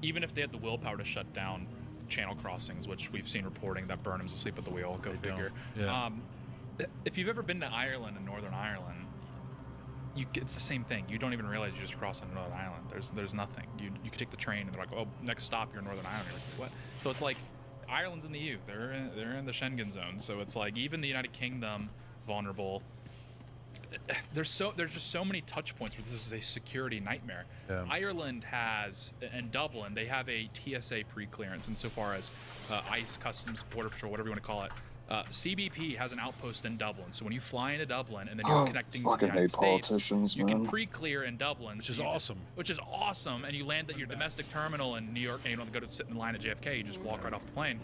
even if they had the willpower to shut down channel crossings, which we've seen reporting that Burnham's asleep at the wheel, go figure. Yeah. If you've ever been to Ireland and Northern Ireland, it's the same thing. You don't even realize you just crossed into Northern Ireland. There's nothing. You could take the train and they're like, oh, next stop you're in Northern Ireland. You're like, what? So it's like Ireland's in the EU. They're in the Schengen zone. So it's like even the United Kingdom vulnerable. There's just so many touch points where this is a security nightmare. Yeah. Ireland has, and Dublin, they have a TSA pre-clearance insofar as ICE, Customs, Border Patrol, whatever you want to call it. CBP has an outpost in Dublin, so when you fly into Dublin and then you're connecting to the United States, you can pre-clear in Dublin, which is awesome. Which is awesome, and you land at your domestic terminal in New York, and you don't have to go to sit in line at JFK. You just walk right off the plane.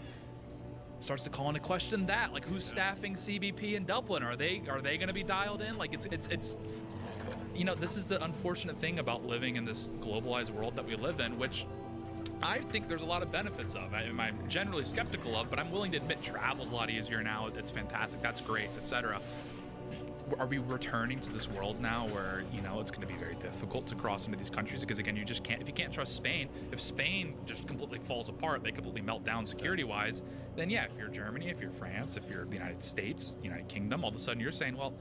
It starts to call into question that, like, who's staffing CBP in Dublin? Are they going to be dialed in? Like, it's you know, this is the unfortunate thing about living in this globalized world that we live in, which I think there's a lot of benefits of. I'm generally skeptical of, but I'm willing to admit travel's a lot easier now. It's fantastic. That's great, etc. Are we returning to this world now where, you know, it's going to be very difficult to cross into these countries? Because again, you just can't, if you can't trust Spain, if Spain just completely falls apart, they completely melt down security-wise, then yeah, if you're Germany, if you're France, if you're the United States, the United Kingdom, all of a sudden you're saying, well,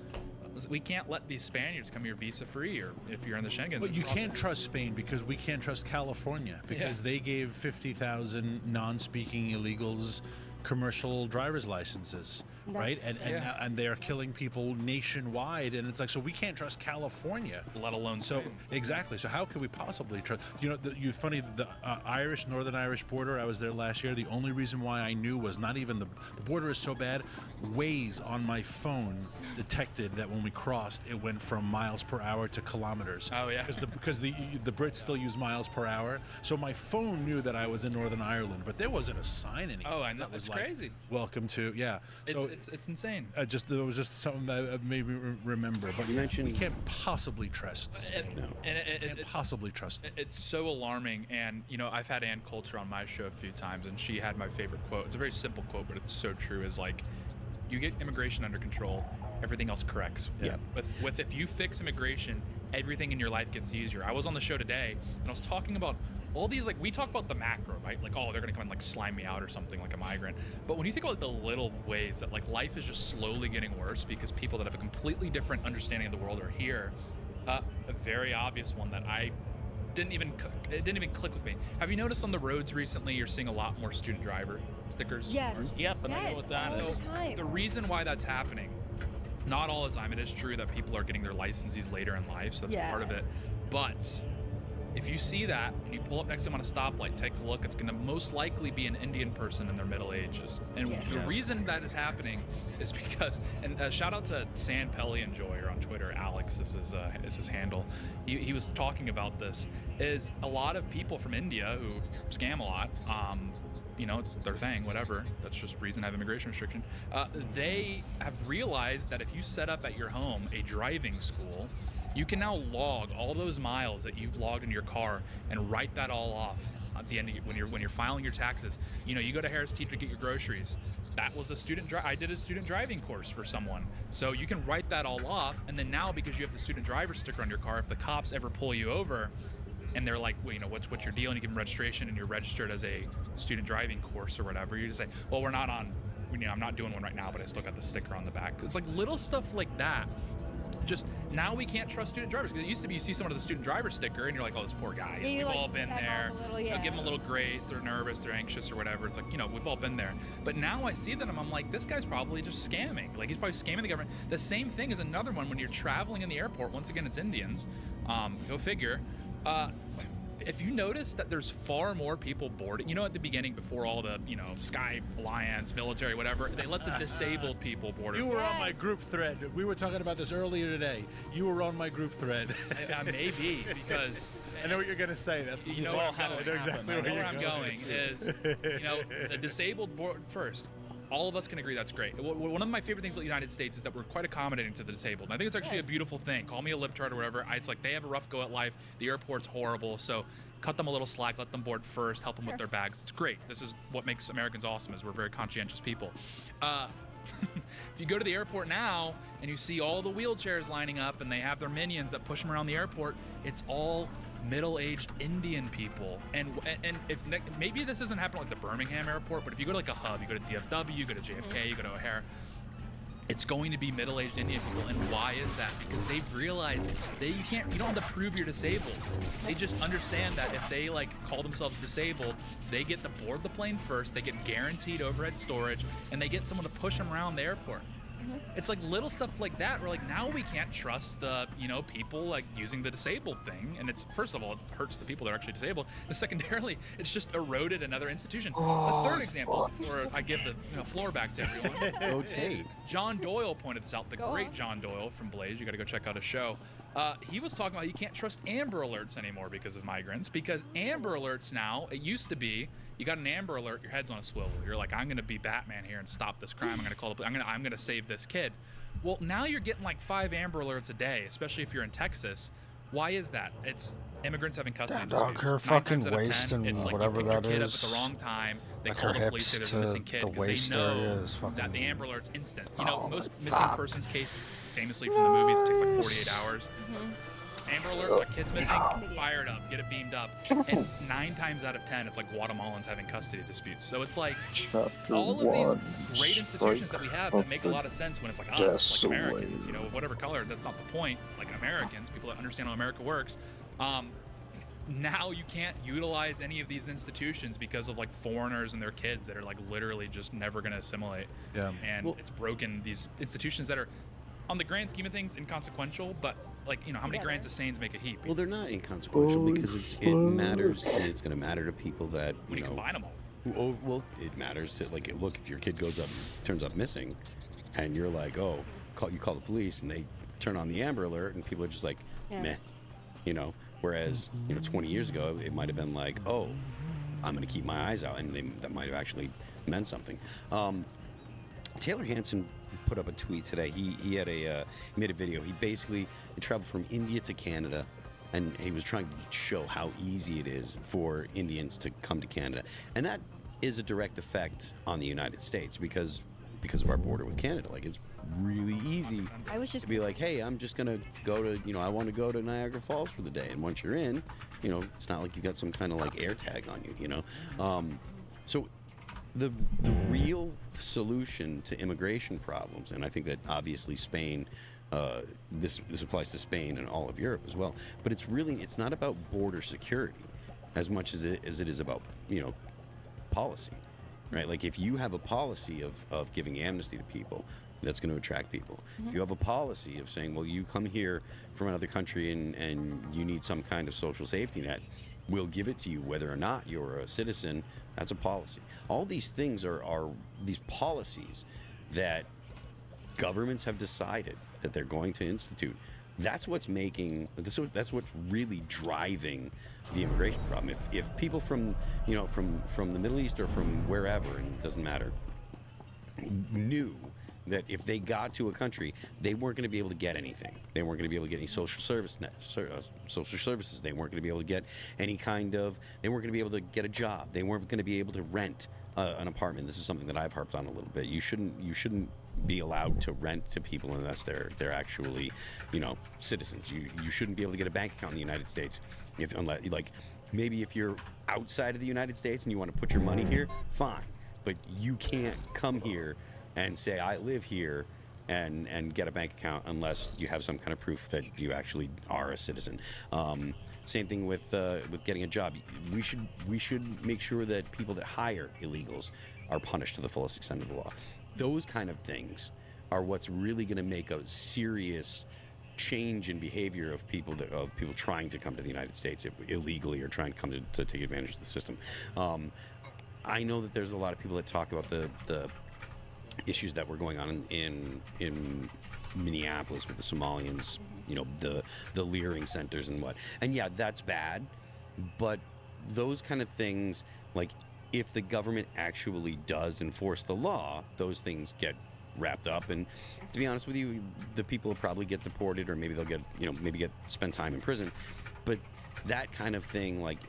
we can't let these Spaniards come here visa-free, or if you're in the Schengen. But you can't trust Spain because we can't trust California, because they gave 50,000 non-speaking illegals commercial driver's licenses, right? And they are killing people nationwide, and it's like, so we can't trust California, let alone so Spain. Exactly. So how could we possibly trust? You know, funny, the Northern Irish border. I was there last year. The only reason why I knew was not even the border is so bad. Waze on my phone detected that when we crossed, it went from miles per hour to kilometers. Oh yeah. Because the Brits still use miles per hour, so my phone knew that I was in Northern Ireland, but there wasn't a sign anymore. Oh, I know. That was It's like, crazy. Welcome to So it's insane. There was just something that made me remember. But you mentioned we can't possibly trust Spain. Possibly trust them. It's so alarming, and you know, I've had Ann Coulter on my show a few times, and she had my favorite quote. It's a very simple quote, but it's so true. Is like, you get immigration under control, everything else corrects. Yeah. With if you fix immigration, everything in your life gets easier. I was on the show today, and I was talking about all these, like, we talk about the macro, right? Like, oh, they're gonna come and like slime me out or something, like a migrant. But when you think about the little ways that like life is just slowly getting worse because people that have a completely different understanding of the world are here, a very obvious one that it didn't even click with me. Have you noticed on the roads recently you're seeing a lot more student driver stickers? Yes. Yep, and I know what that is. The reason why that's happening, not all the time, it is true that people are getting their licenses later in life, so that's part of it. But if you see that and you pull up next to them on a stoplight, take a look, it's going to most likely be an Indian person in their middle ages. And the reason that is happening is because, and shout out to San Pelly Enjoyer on Twitter, Alex is his handle. He was talking about this, is a lot of people from India who scam a lot, you know, it's their thing, whatever. That's just reason I have immigration restriction. They have realized that if you set up at your home a driving school, you can now log all those miles that you've logged in your car and write that all off at the end of when you're filing your taxes. You know, you go to Harris Teeter to get your groceries. That was I did a student driving course for someone. So you can write that all off, and then now because you have the student driver sticker on your car, if the cops ever pull you over and they're like, well, you know, what's your deal? And you give them registration and you're registered as a student driving course or whatever. You just say, well, we're not on, you know, I'm not doing one right now, but I still got the sticker on the back. It's like little stuff like that. Just now we can't trust student drivers, because it used to be you see someone with a student driver sticker and you're like, oh, this poor guy. We've all been there. You know, give them a little grace. They're nervous, they're anxious or whatever. It's like, you know, we've all been there. But now I see them, I'm like, this guy's probably just scamming. Like, he's probably scamming the government. The same thing is another one when you're traveling in the airport. Once again, it's Indians. Go figure. If you notice that there's far more people boarding, you know, at the beginning, before all the, you know, Sky Alliance, military, whatever, they let the disabled people board. You were on my group thread. We were talking about this earlier today. You were on my group thread. Maybe, because I know what you're going to say. That's you know where I'm going. Exactly where I'm going is, you know, the disabled board first. All of us can agree that's great. One of my favorite things about the United States is that we're quite accommodating to the disabled. And I think it's actually a beautiful thing. Call me a libtard or whatever. It's like they have a rough go at life. The airport's horrible. So cut them a little slack. Let them board first. Help them with their bags. It's great. This is what makes Americans awesome, is we're very conscientious people. If you go to the airport now and you see all the wheelchairs lining up and they have their minions that push them around the airport, it's all middle-aged Indian people. And if maybe this doesn't happen like the Birmingham airport, but if you go to like a hub, you go to DFW, you go to JFK, you go to O'Hare, it's going to be middle-aged Indian people. And why is that? Because they've realized you don't have to prove you're disabled. They just understand that if they like call themselves disabled, they get to board the plane first, they get guaranteed overhead storage, and they get someone to push them around the airport. It's like little stuff like that where like now we can't trust the, you know, people like using the disabled thing, and it's, first of all, it hurts the people that are actually disabled, and secondarily it's just eroded another institution. The third example, before I give the floor back to everyone, is John Doyle pointed this out, the great John Doyle from Blaze. You got to go check out his show. He was talking about you can't trust Amber Alerts anymore because of migrants, because Amber Alerts now, it used to be you got an Amber Alert, your head's on a swivel. You're like, I'm going to be Batman here and stop this crime. I'm going to call the police. I'm going to save this kid. Well, now you're getting like 5 Amber Alerts a day, especially if you're in Texas. Why is that? It's immigrants having custody That dog, disputes. her 9 fucking times out of 10, waste and it's like whatever you pick that your kid is, up at the wrong time. They like call her the police, say hips there's a to missing kid the because they waist know area is that fucking- the Amber Alert's instant. You know, Oh, most my missing fuck. persons case, famously from the movies, it takes like 48 hours. Amber Alert, a kid's missing, fire it up, get it beamed up. And 9 times out of 10, it's like Guatemalans having custody disputes. So it's like all of these great institutions that we have that make a lot of sense when it's like us, like Americans, you know, whatever color, that's not the point. Like Americans, people that understand how America works. Now you can't utilize any of these institutions because of like foreigners and their kids that are like literally just never going to assimilate. Yeah. And it's broken these institutions that are, on the grand scheme of things, inconsequential, but like, you know, how many grains of saints make a heap? Well, they're not inconsequential because it matters, and it's going to matter to people that When you combine them all. Oh, well, it matters to, like, look, if your kid turns up missing, and you're like, oh, you call the police, and they turn on the Amber Alert, and people are just like, meh, you know. Whereas, you know, 20 years ago, it might have been like, oh, I'm going to keep my eyes out, and that might have actually meant something. Taylor Hansen put up a tweet today. He had he made a video. He traveled from India to Canada, and he was trying to show how easy it is for Indians to come to Canada, and that is a direct effect on the United States because of our border with Canada. Like, it's really easy to be like, hey, I'm just gonna go to, you know, I want to go to Niagara Falls for the day, and once you're in, you know, it's not like you got some kind of like air tag on you, you know. So the real solution to immigration problems, and I think that obviously Spain, this applies to Spain and all of Europe as well, but it's not about border security as much as it is about, you know, policy, right? Like, if you have a policy of giving amnesty to people, that's going to attract people. If you have a policy of saying, well, you come here from another country and you need some kind of social safety net, we'll give it to you whether or not you're a citizen. That's a policy. All these things are these policies that governments have decided that they're going to institute. That's what's really driving the immigration problem. If people from the Middle East or from wherever, and it doesn't matter, knew that if they got to a country, they weren't going to be able to get anything. They weren't going to be able to get any social services. They weren't going to be able to get any kind of. They weren't going to be able to get a job. They weren't going to be able to rent an apartment. This is something that I've harped on a little bit. You shouldn't be allowed to rent to people unless they're actually, you know, citizens. You shouldn't be able to get a bank account in the United States unless, like, maybe if you're outside of the United States and you want to put your money here, fine. But you can't come here and say, I live here, and get a bank account unless you have some kind of proof that you actually are a citizen. Same thing with getting a job. We should make sure that people that hire illegals are punished to the fullest extent of the law. Those kind of things are what's really going to make a serious change in behavior of people trying to come to the United States illegally or trying to come to take advantage of the system. I know that there's a lot of people that talk about the issues that were going on in Minneapolis with the Somalians, you know, the leering centers and what. And yeah, that's bad, but those kind of things, like, if the government actually does enforce the law, those things get wrapped up. And to be honest with you, the people will probably get deported, or maybe they'll get, you know, spend time in prison. But that kind of thing, like,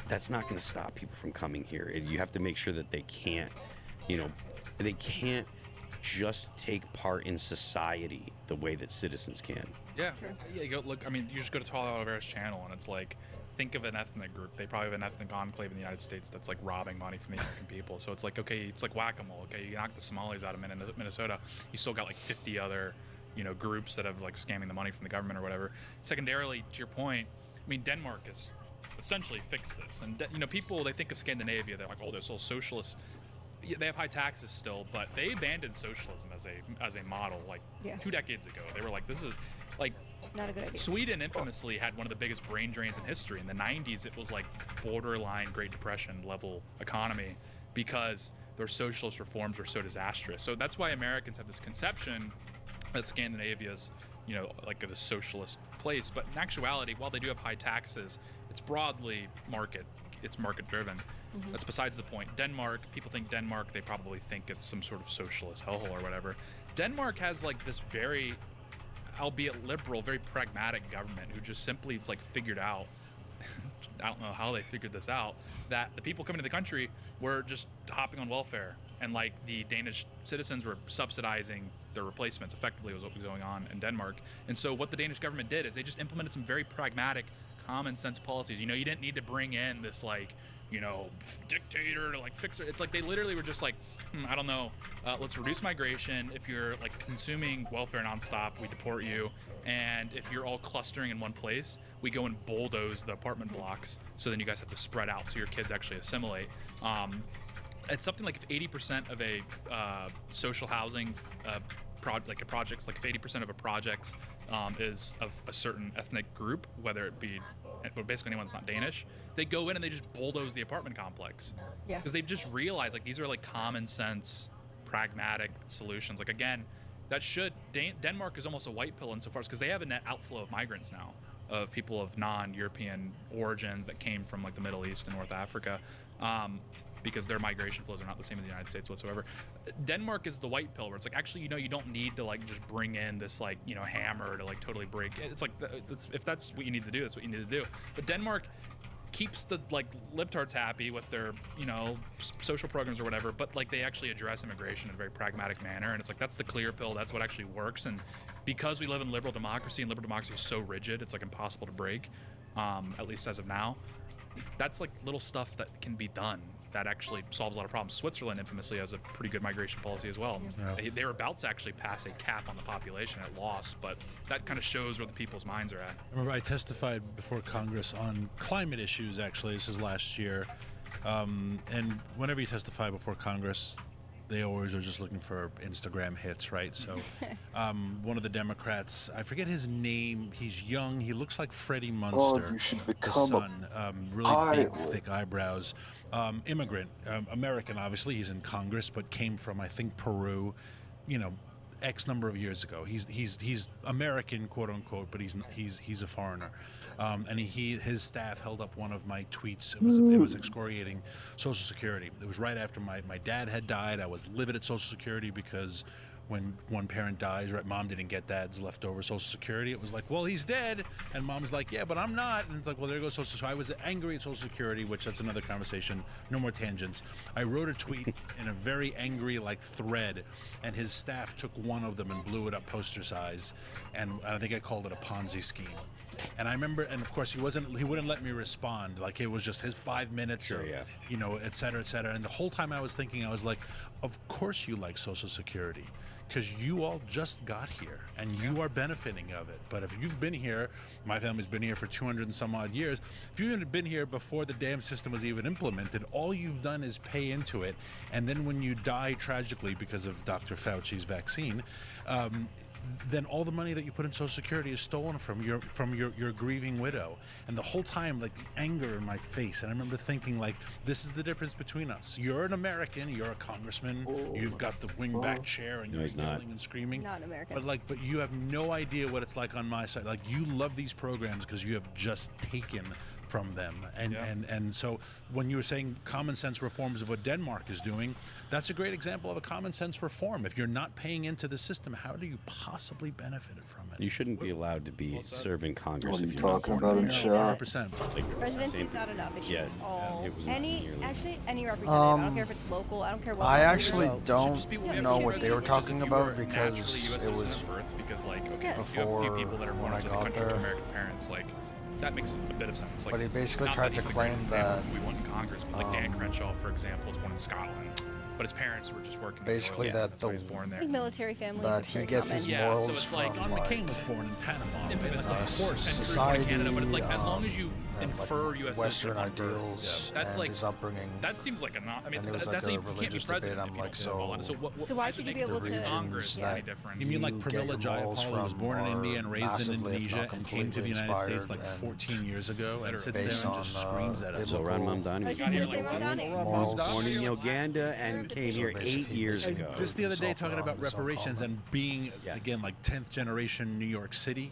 that's not going to stop people from coming here. You have to make sure that they can't just take part in society the way that citizens can. Yeah. Yeah, you go look. I mean, you just go to Tala Oliveira's channel, and it's like, think of an ethnic group. They probably have an ethnic enclave in the United States that's like robbing money from the American people. So it's like, okay, it's like whack-a-mole. Okay, you knock the Somalis out of Minnesota, you still got like 50 other, you know, groups that have like scamming the money from the government or whatever. Secondarily, to your point, I mean, Denmark has essentially fixed this, and you know, people, they think of Scandinavia, they're like, oh, they're so socialist. Yeah, they have high taxes still, but they abandoned socialism as a model like 2 decades ago. They were like, this is like, not a good idea. Sweden infamously had one of the biggest brain drains in history. In the 90s, it was like borderline Great Depression level economy because their socialist reforms were so disastrous. So that's why Americans have this conception that Scandinavia's, you know, like a socialist place. But in actuality, while they do have high taxes, it's broadly market it's market driven. That's besides the point. Denmark, people think Denmark, they probably think it's some sort of socialist hellhole or whatever. Denmark has like this very, albeit liberal, very pragmatic government who just simply like figured out, I don't know how they figured this out, that the people coming to the country were just hopping on welfare, and like the Danish citizens were subsidizing their replacements. Effectively was what was going on in Denmark. And so what the Danish government did is they just implemented some very pragmatic, common sense policies. You know, you didn't need to bring in this like, you know, dictator to like fix it. It's like they literally were just like, I don't know, let's reduce migration. If you're like consuming welfare nonstop, we deport you. And if you're all clustering in one place, we go and bulldoze the apartment blocks. So then you guys have to spread out so your kids actually assimilate. It's something like if 80% of a social housing projects, like if 80% of a project is of a certain ethnic group, whether it be basically anyone that's not Danish, they go in and they just bulldoze the apartment complex. Yeah. Because they've just realized like these are like common sense, pragmatic solutions. Like again, that should Denmark is almost a white pill insofar as because they have a net outflow of migrants now, of people of non-European origins that came from like the Middle East and North Africa. Because their migration flows are not the same in the United States whatsoever. Denmark is the white pill where it's like, actually, you know, you don't need to like just bring in this like, you know, hammer to like totally break. It's like, if that's what you need to do, that's what you need to do. But Denmark keeps the like libtards happy with their, you know, social programs or whatever, but like they actually address immigration in a very pragmatic manner. And it's like, that's the clear pill. That's what actually works. And because we live in liberal democracy and liberal democracy is so rigid, it's like impossible to break, at least as of now. That's like little stuff that can be done that actually solves a lot of problems. Switzerland infamously has a pretty good migration policy as well. Yeah. They were about to actually pass a cap on the population. It lost, but that kind of shows where the people's minds are at. I remember I testified before Congress on climate issues, actually. This is last year. And whenever you testify before Congress, they always are just looking for Instagram hits, right? So one of the Democrats, I forget his name, he's young, he looks like Freddie Munster, you should become his son, really big, thick eyebrows, immigrant, American, obviously, he's in Congress, but came from, I think, Peru, you know, X number of years ago. He's American, quote unquote, but he's a foreigner. And his staff held up one of my tweets. It was excoriating Social Security. It was right after my dad had died. I was livid at Social Security because when one parent dies, right, mom didn't get dad's leftover Social Security. It was like, well, he's dead, and mom's like, yeah, but I'm not. And it's like, well, there goes Social Security. So I was angry at Social Security, which that's another conversation. No more tangents. I wrote a tweet in a very angry like thread, and his staff took one of them and blew it up poster size, and I think I called it a Ponzi scheme. And I remember, and of course he wouldn't let me respond. Like it was just his 5 minutes of, you know, et cetera, et cetera. And the whole time I was thinking, I was like, of course you like Social Security, because you all just got here and you are benefiting of it. But if you've been here, my family's been here for 200 and some odd years. If you had been here before the damn system was even implemented, all you've done is pay into it. And then when you die tragically because of Dr. Fauci's vaccine, then all the money that you put in Social Security is stolen from your grieving widow. And the whole time, like, the anger in my face. And I remember thinking, like, this is the difference between us. You're an American, you're a congressman, you've got the wingback chair, and you're yelling and screaming. Not American. But you have no idea what it's like on my side. Like, you love these programs because you have just taken from them. And so when you were saying common sense reforms of what Denmark is doing, that's a great example of a common sense reform. If you're not paying into the system, how do you possibly benefit from it? You shouldn't be allowed to be serving Congress what are if you you're not talking born about, here. 100%. Residency is not enough. It should all it was any representative. I don't care if it's local. I don't care what. I actually don't know what they were talking about because it was because like okay, before you have a few people that are born when I into the got country there. to American parents, like that makes a bit of sense. Like, but he basically not tried to he's a claim great that example of who we want in Congress, but like Dan Crenshaw, for example, is born in Scotland, but his parents were just working. Basically, that so he was born there. Like military families. That he gets his morals so it's like from John McCain was born in Panama. Infamous, Like, of course, society, Canada, but it's like as long as you infer U.S. Western citizenship on birth, ideals that's and like his upbringing. that seems like a not. I mean, and it was that's like how a you can't be religious president debate. if I'm you like, don't so why should you be able to? Congress that any different? You mean like get your Pramila morals Jayapal was born in from India and raised in massively, if Indonesia not and came to the completely United States like inspired 14 years ago and sits there and based just on, screams at us. So Ron Mamdani I was just gonna say Mamdani. born in Uganda and came here 8 years And ago. just the other day talking about reparations and being, again, like 10th generation New York City,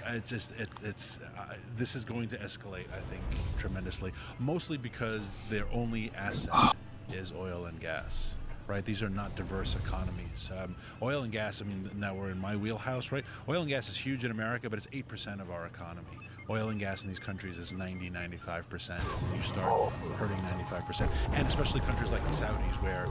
This is going to escalate, I think, tremendously. Mostly because their only asset is oil and gas. Right, these are not diverse economies. Oil and gas, I mean, now we're in my wheelhouse, right? Oil and gas is huge in America, but it's 8% of our economy. oil and gas in these countries is 90-95%. When you start hurting 95%, and especially countries like the Saudis, where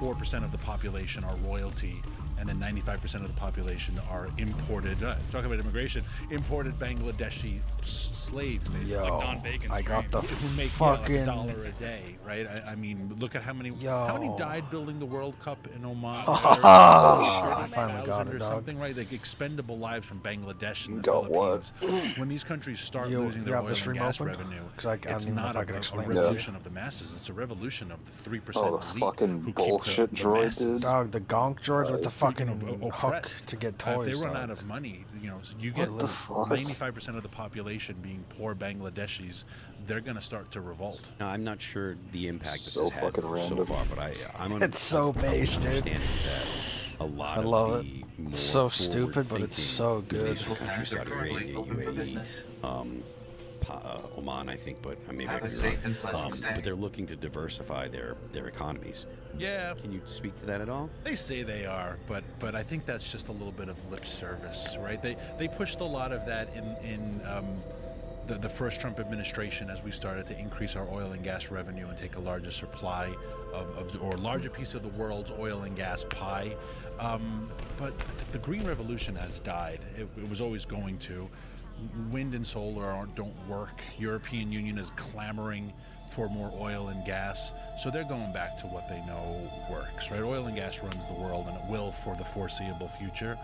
4% of the population are royalty, and then 95% of the population are imported. Talk about immigration, imported Bangladeshi slaves. Basically. Yo, It's like Don Bacon's I got the who make fucking like $1 a day, right? I mean, look at how many died building the World Cup in Oman. I finally got 30,000 it, or dog. something, right? Like expendable lives from Bangladesh and the Got Philippines. When these countries start losing their got oil this and room gas opened? revenue, 'Cause I it's don't even know not if I could a explain it to revolution of the masses. It's a revolution of the 3% Oh, the elite fucking who keep bullshit the droid, masses. dude. Dog, the gonk droids with the fucking oppressed hook to get If toys. they run dog. out of money, you get What the fuck? 95% of the population being poor Bangladeshis, they're going to start to revolt. Now, I'm not sure the impact this So has had fucking so random. far, but I'm on It's so based, dude. understanding that a lot I love of it. the more It's so stupid, but it's forward-thinking so good. Asian countries, Saudi Arabia, UAE, Oman, I think, but maybe I could be wrong. But they're looking to diversify their economies. Yeah. Can you speak to that at all? They say they are, but I think that's just a little bit of lip service, right? They pushed a lot of that in the first Trump administration as we started to increase our oil and gas revenue and take a larger supply or larger piece of the world's oil and gas pie. But the Green Revolution has died. It was always going to. Wind and solar don't work. European Union is clamoring for more oil and gas, so they're going back to what they know works, right? Oil and gas runs the world, and it will for the foreseeable future.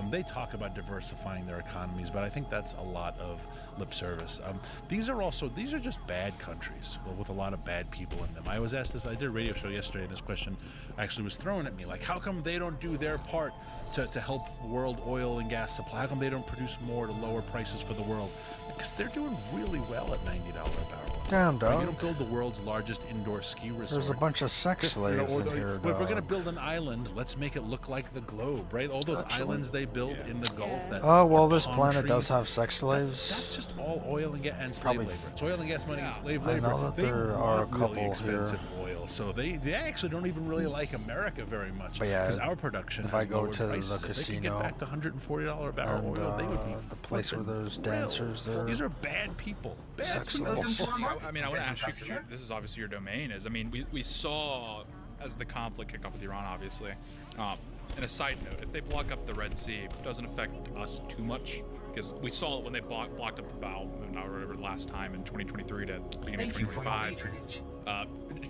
They talk about diversifying their economies, but I think that's a lot of lip service. These are just bad countries with a lot of bad people in them. I was asked this, I did a radio show yesterday, and this question actually was thrown at me, like, how come they don't do their part to help world oil and gas supply? How come they don't produce more to lower prices for the world? Because they're doing really well at $90 a barrel. Damn, You dog. don't build the world's largest indoor ski resort. There's a bunch of sex slaves in here, If we're going to dog. build an island, let's make it look like the globe, right? All those islands they built in the Gulf. That Oh, well, are this palm planet does trees, have sex slaves. That's just all oil and gas and slave Probably- labor. It's oil and gas money and slave I labor. know that They there are a want couple really expensive here. oil, so they actually don't even really like America very much. But yeah, because our production if has I go lowered to the prices. If they could casino get back to $140 a barrel and oil, they would be the place where flipping there's thrilled. dancers there. These are bad people. Bad Sex people. slaves. I mean, I want to ask you, 'cause this is obviously your domain. I mean, we saw as the conflict kicked off with Iran, obviously. And a side note, if they block up the Red Sea, it doesn't affect us too much, because we saw it when they blocked up the Bab or whatever last time in 2023 to beginning of 2025.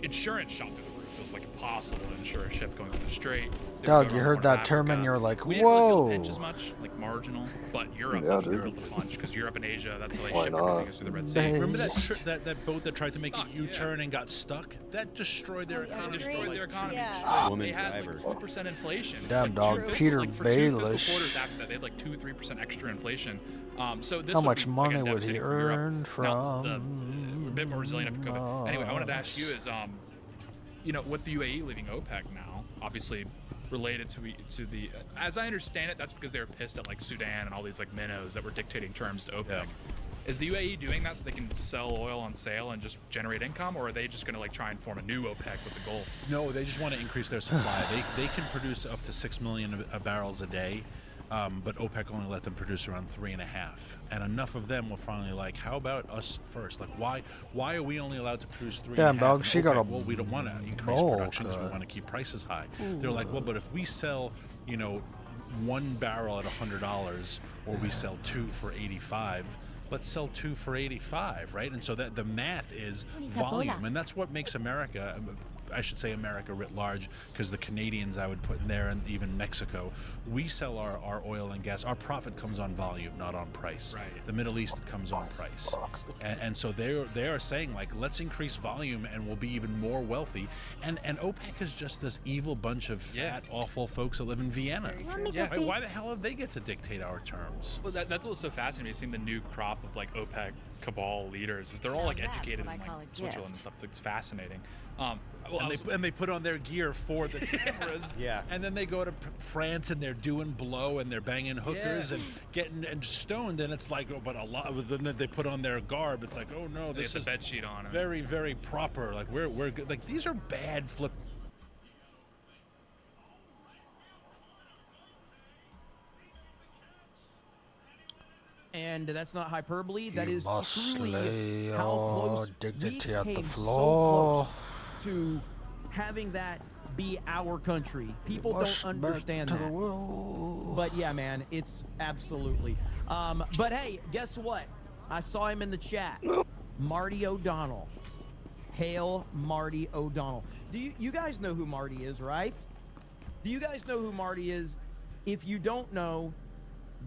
Insurance shot through the roof. It was like impossible to insure a ship going through the strait. They were Doug, going you around heard Horn that of term and Africa. you're like, We didn't really feel whoa. the pinch as much, like marginal, but Europe Yeah, was dude. filled the punch, because Europe and Asia, that's how they Why ship not? everything goes through the Red Sea. Remember that boat that tried to make a U-turn and got stuck? That destroyed their economy. Destroyed their economy. Yeah. Woman They had drivers. like 2% inflation. Damn, like dog. two Peter like for 2 fiscal Baelish. quarters after that, they had like 2-3% extra inflation. So this How would much be, money again, would he devastating for Europe. earn Now, from we're a bit more resilient after COVID. Anyway, I wanted to ask you is, with the UAE leaving OPEC now, obviously related to the, as I understand it, that's because they were pissed at like Sudan and all these like minnows that were dictating terms to OPEC. Yeah. Is the UAE doing that so they can sell oil on sale and just generate income, or are they just going to like try and form a new OPEC with the Gulf? No, they just want to increase their supply. They can produce up to 6 million barrels a day, but OPEC only let them produce around 3.5. And enough of them were finally like, how about us first? Like, why are we only allowed to produce 3.5? Damn, dog, And she got OPEC, a well, we don't want to increase bulk, production because we want to keep prices high. They're like, well, but if we sell, 1 barrel at $100, or we sell 2 for 85. Let's sell 2 for 85, right? And so that the math is volume, and that's what makes America, I should say America writ large, because the Canadians I would put in there, and even Mexico, we sell our oil and gas. Our profit comes on volume, not on price. Right. The Middle East, it comes on price. And so they are saying, like, let's increase volume and we'll be even more wealthy. And OPEC is just this evil bunch of fat, awful folks that live in Vienna. Yeah. Right? Why the hell do they get to dictate our terms? Well, that's what's so fascinating. Seeing the new crop of like OPEC cabal leaders, is they're all like educated in like Switzerland and stuff. It's fascinating. And they put on their gear for the cameras. Yeah. And then they go to France and they're doing blow and they're banging hookers and getting and stoned, and it's like, oh, but a lot. Then they put on their garb. It's like, oh no, They this get is the bed sheet on 'em. very, very proper. Like we're good. Like these are bad flip. and that's not hyperbole. That You is must truly lay how your close dignity we at the came floor. so close to having that be our country. People Must don't back understand to that. the will. But yeah, man, it's absolutely. But hey, guess what? I saw him in the chat. Marty O'Donnell. Hail Marty O'Donnell. Do you guys know who Marty is, right? Do you guys know who Marty is? If you don't know,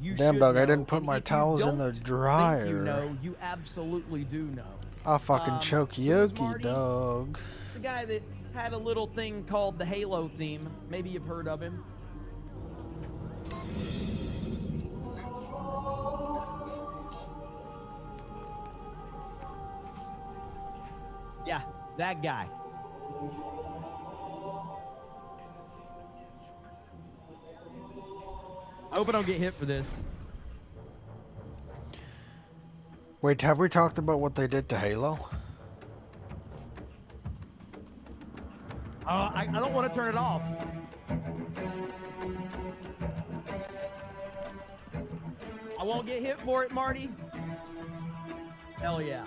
you Damn should dog, know. I didn't put And my if you towels in the don't dryer. think you know, you absolutely do know. I'll fucking choke who is Yoki, Marty? dog. The guy that had a little thing called the Halo theme. Maybe you've heard of him. Yeah, that guy. I hope I don't get hit for this. Wait, have we talked about what they did to Halo? I don't want to turn it off. I won't get hit for it, Marty. Hell yeah.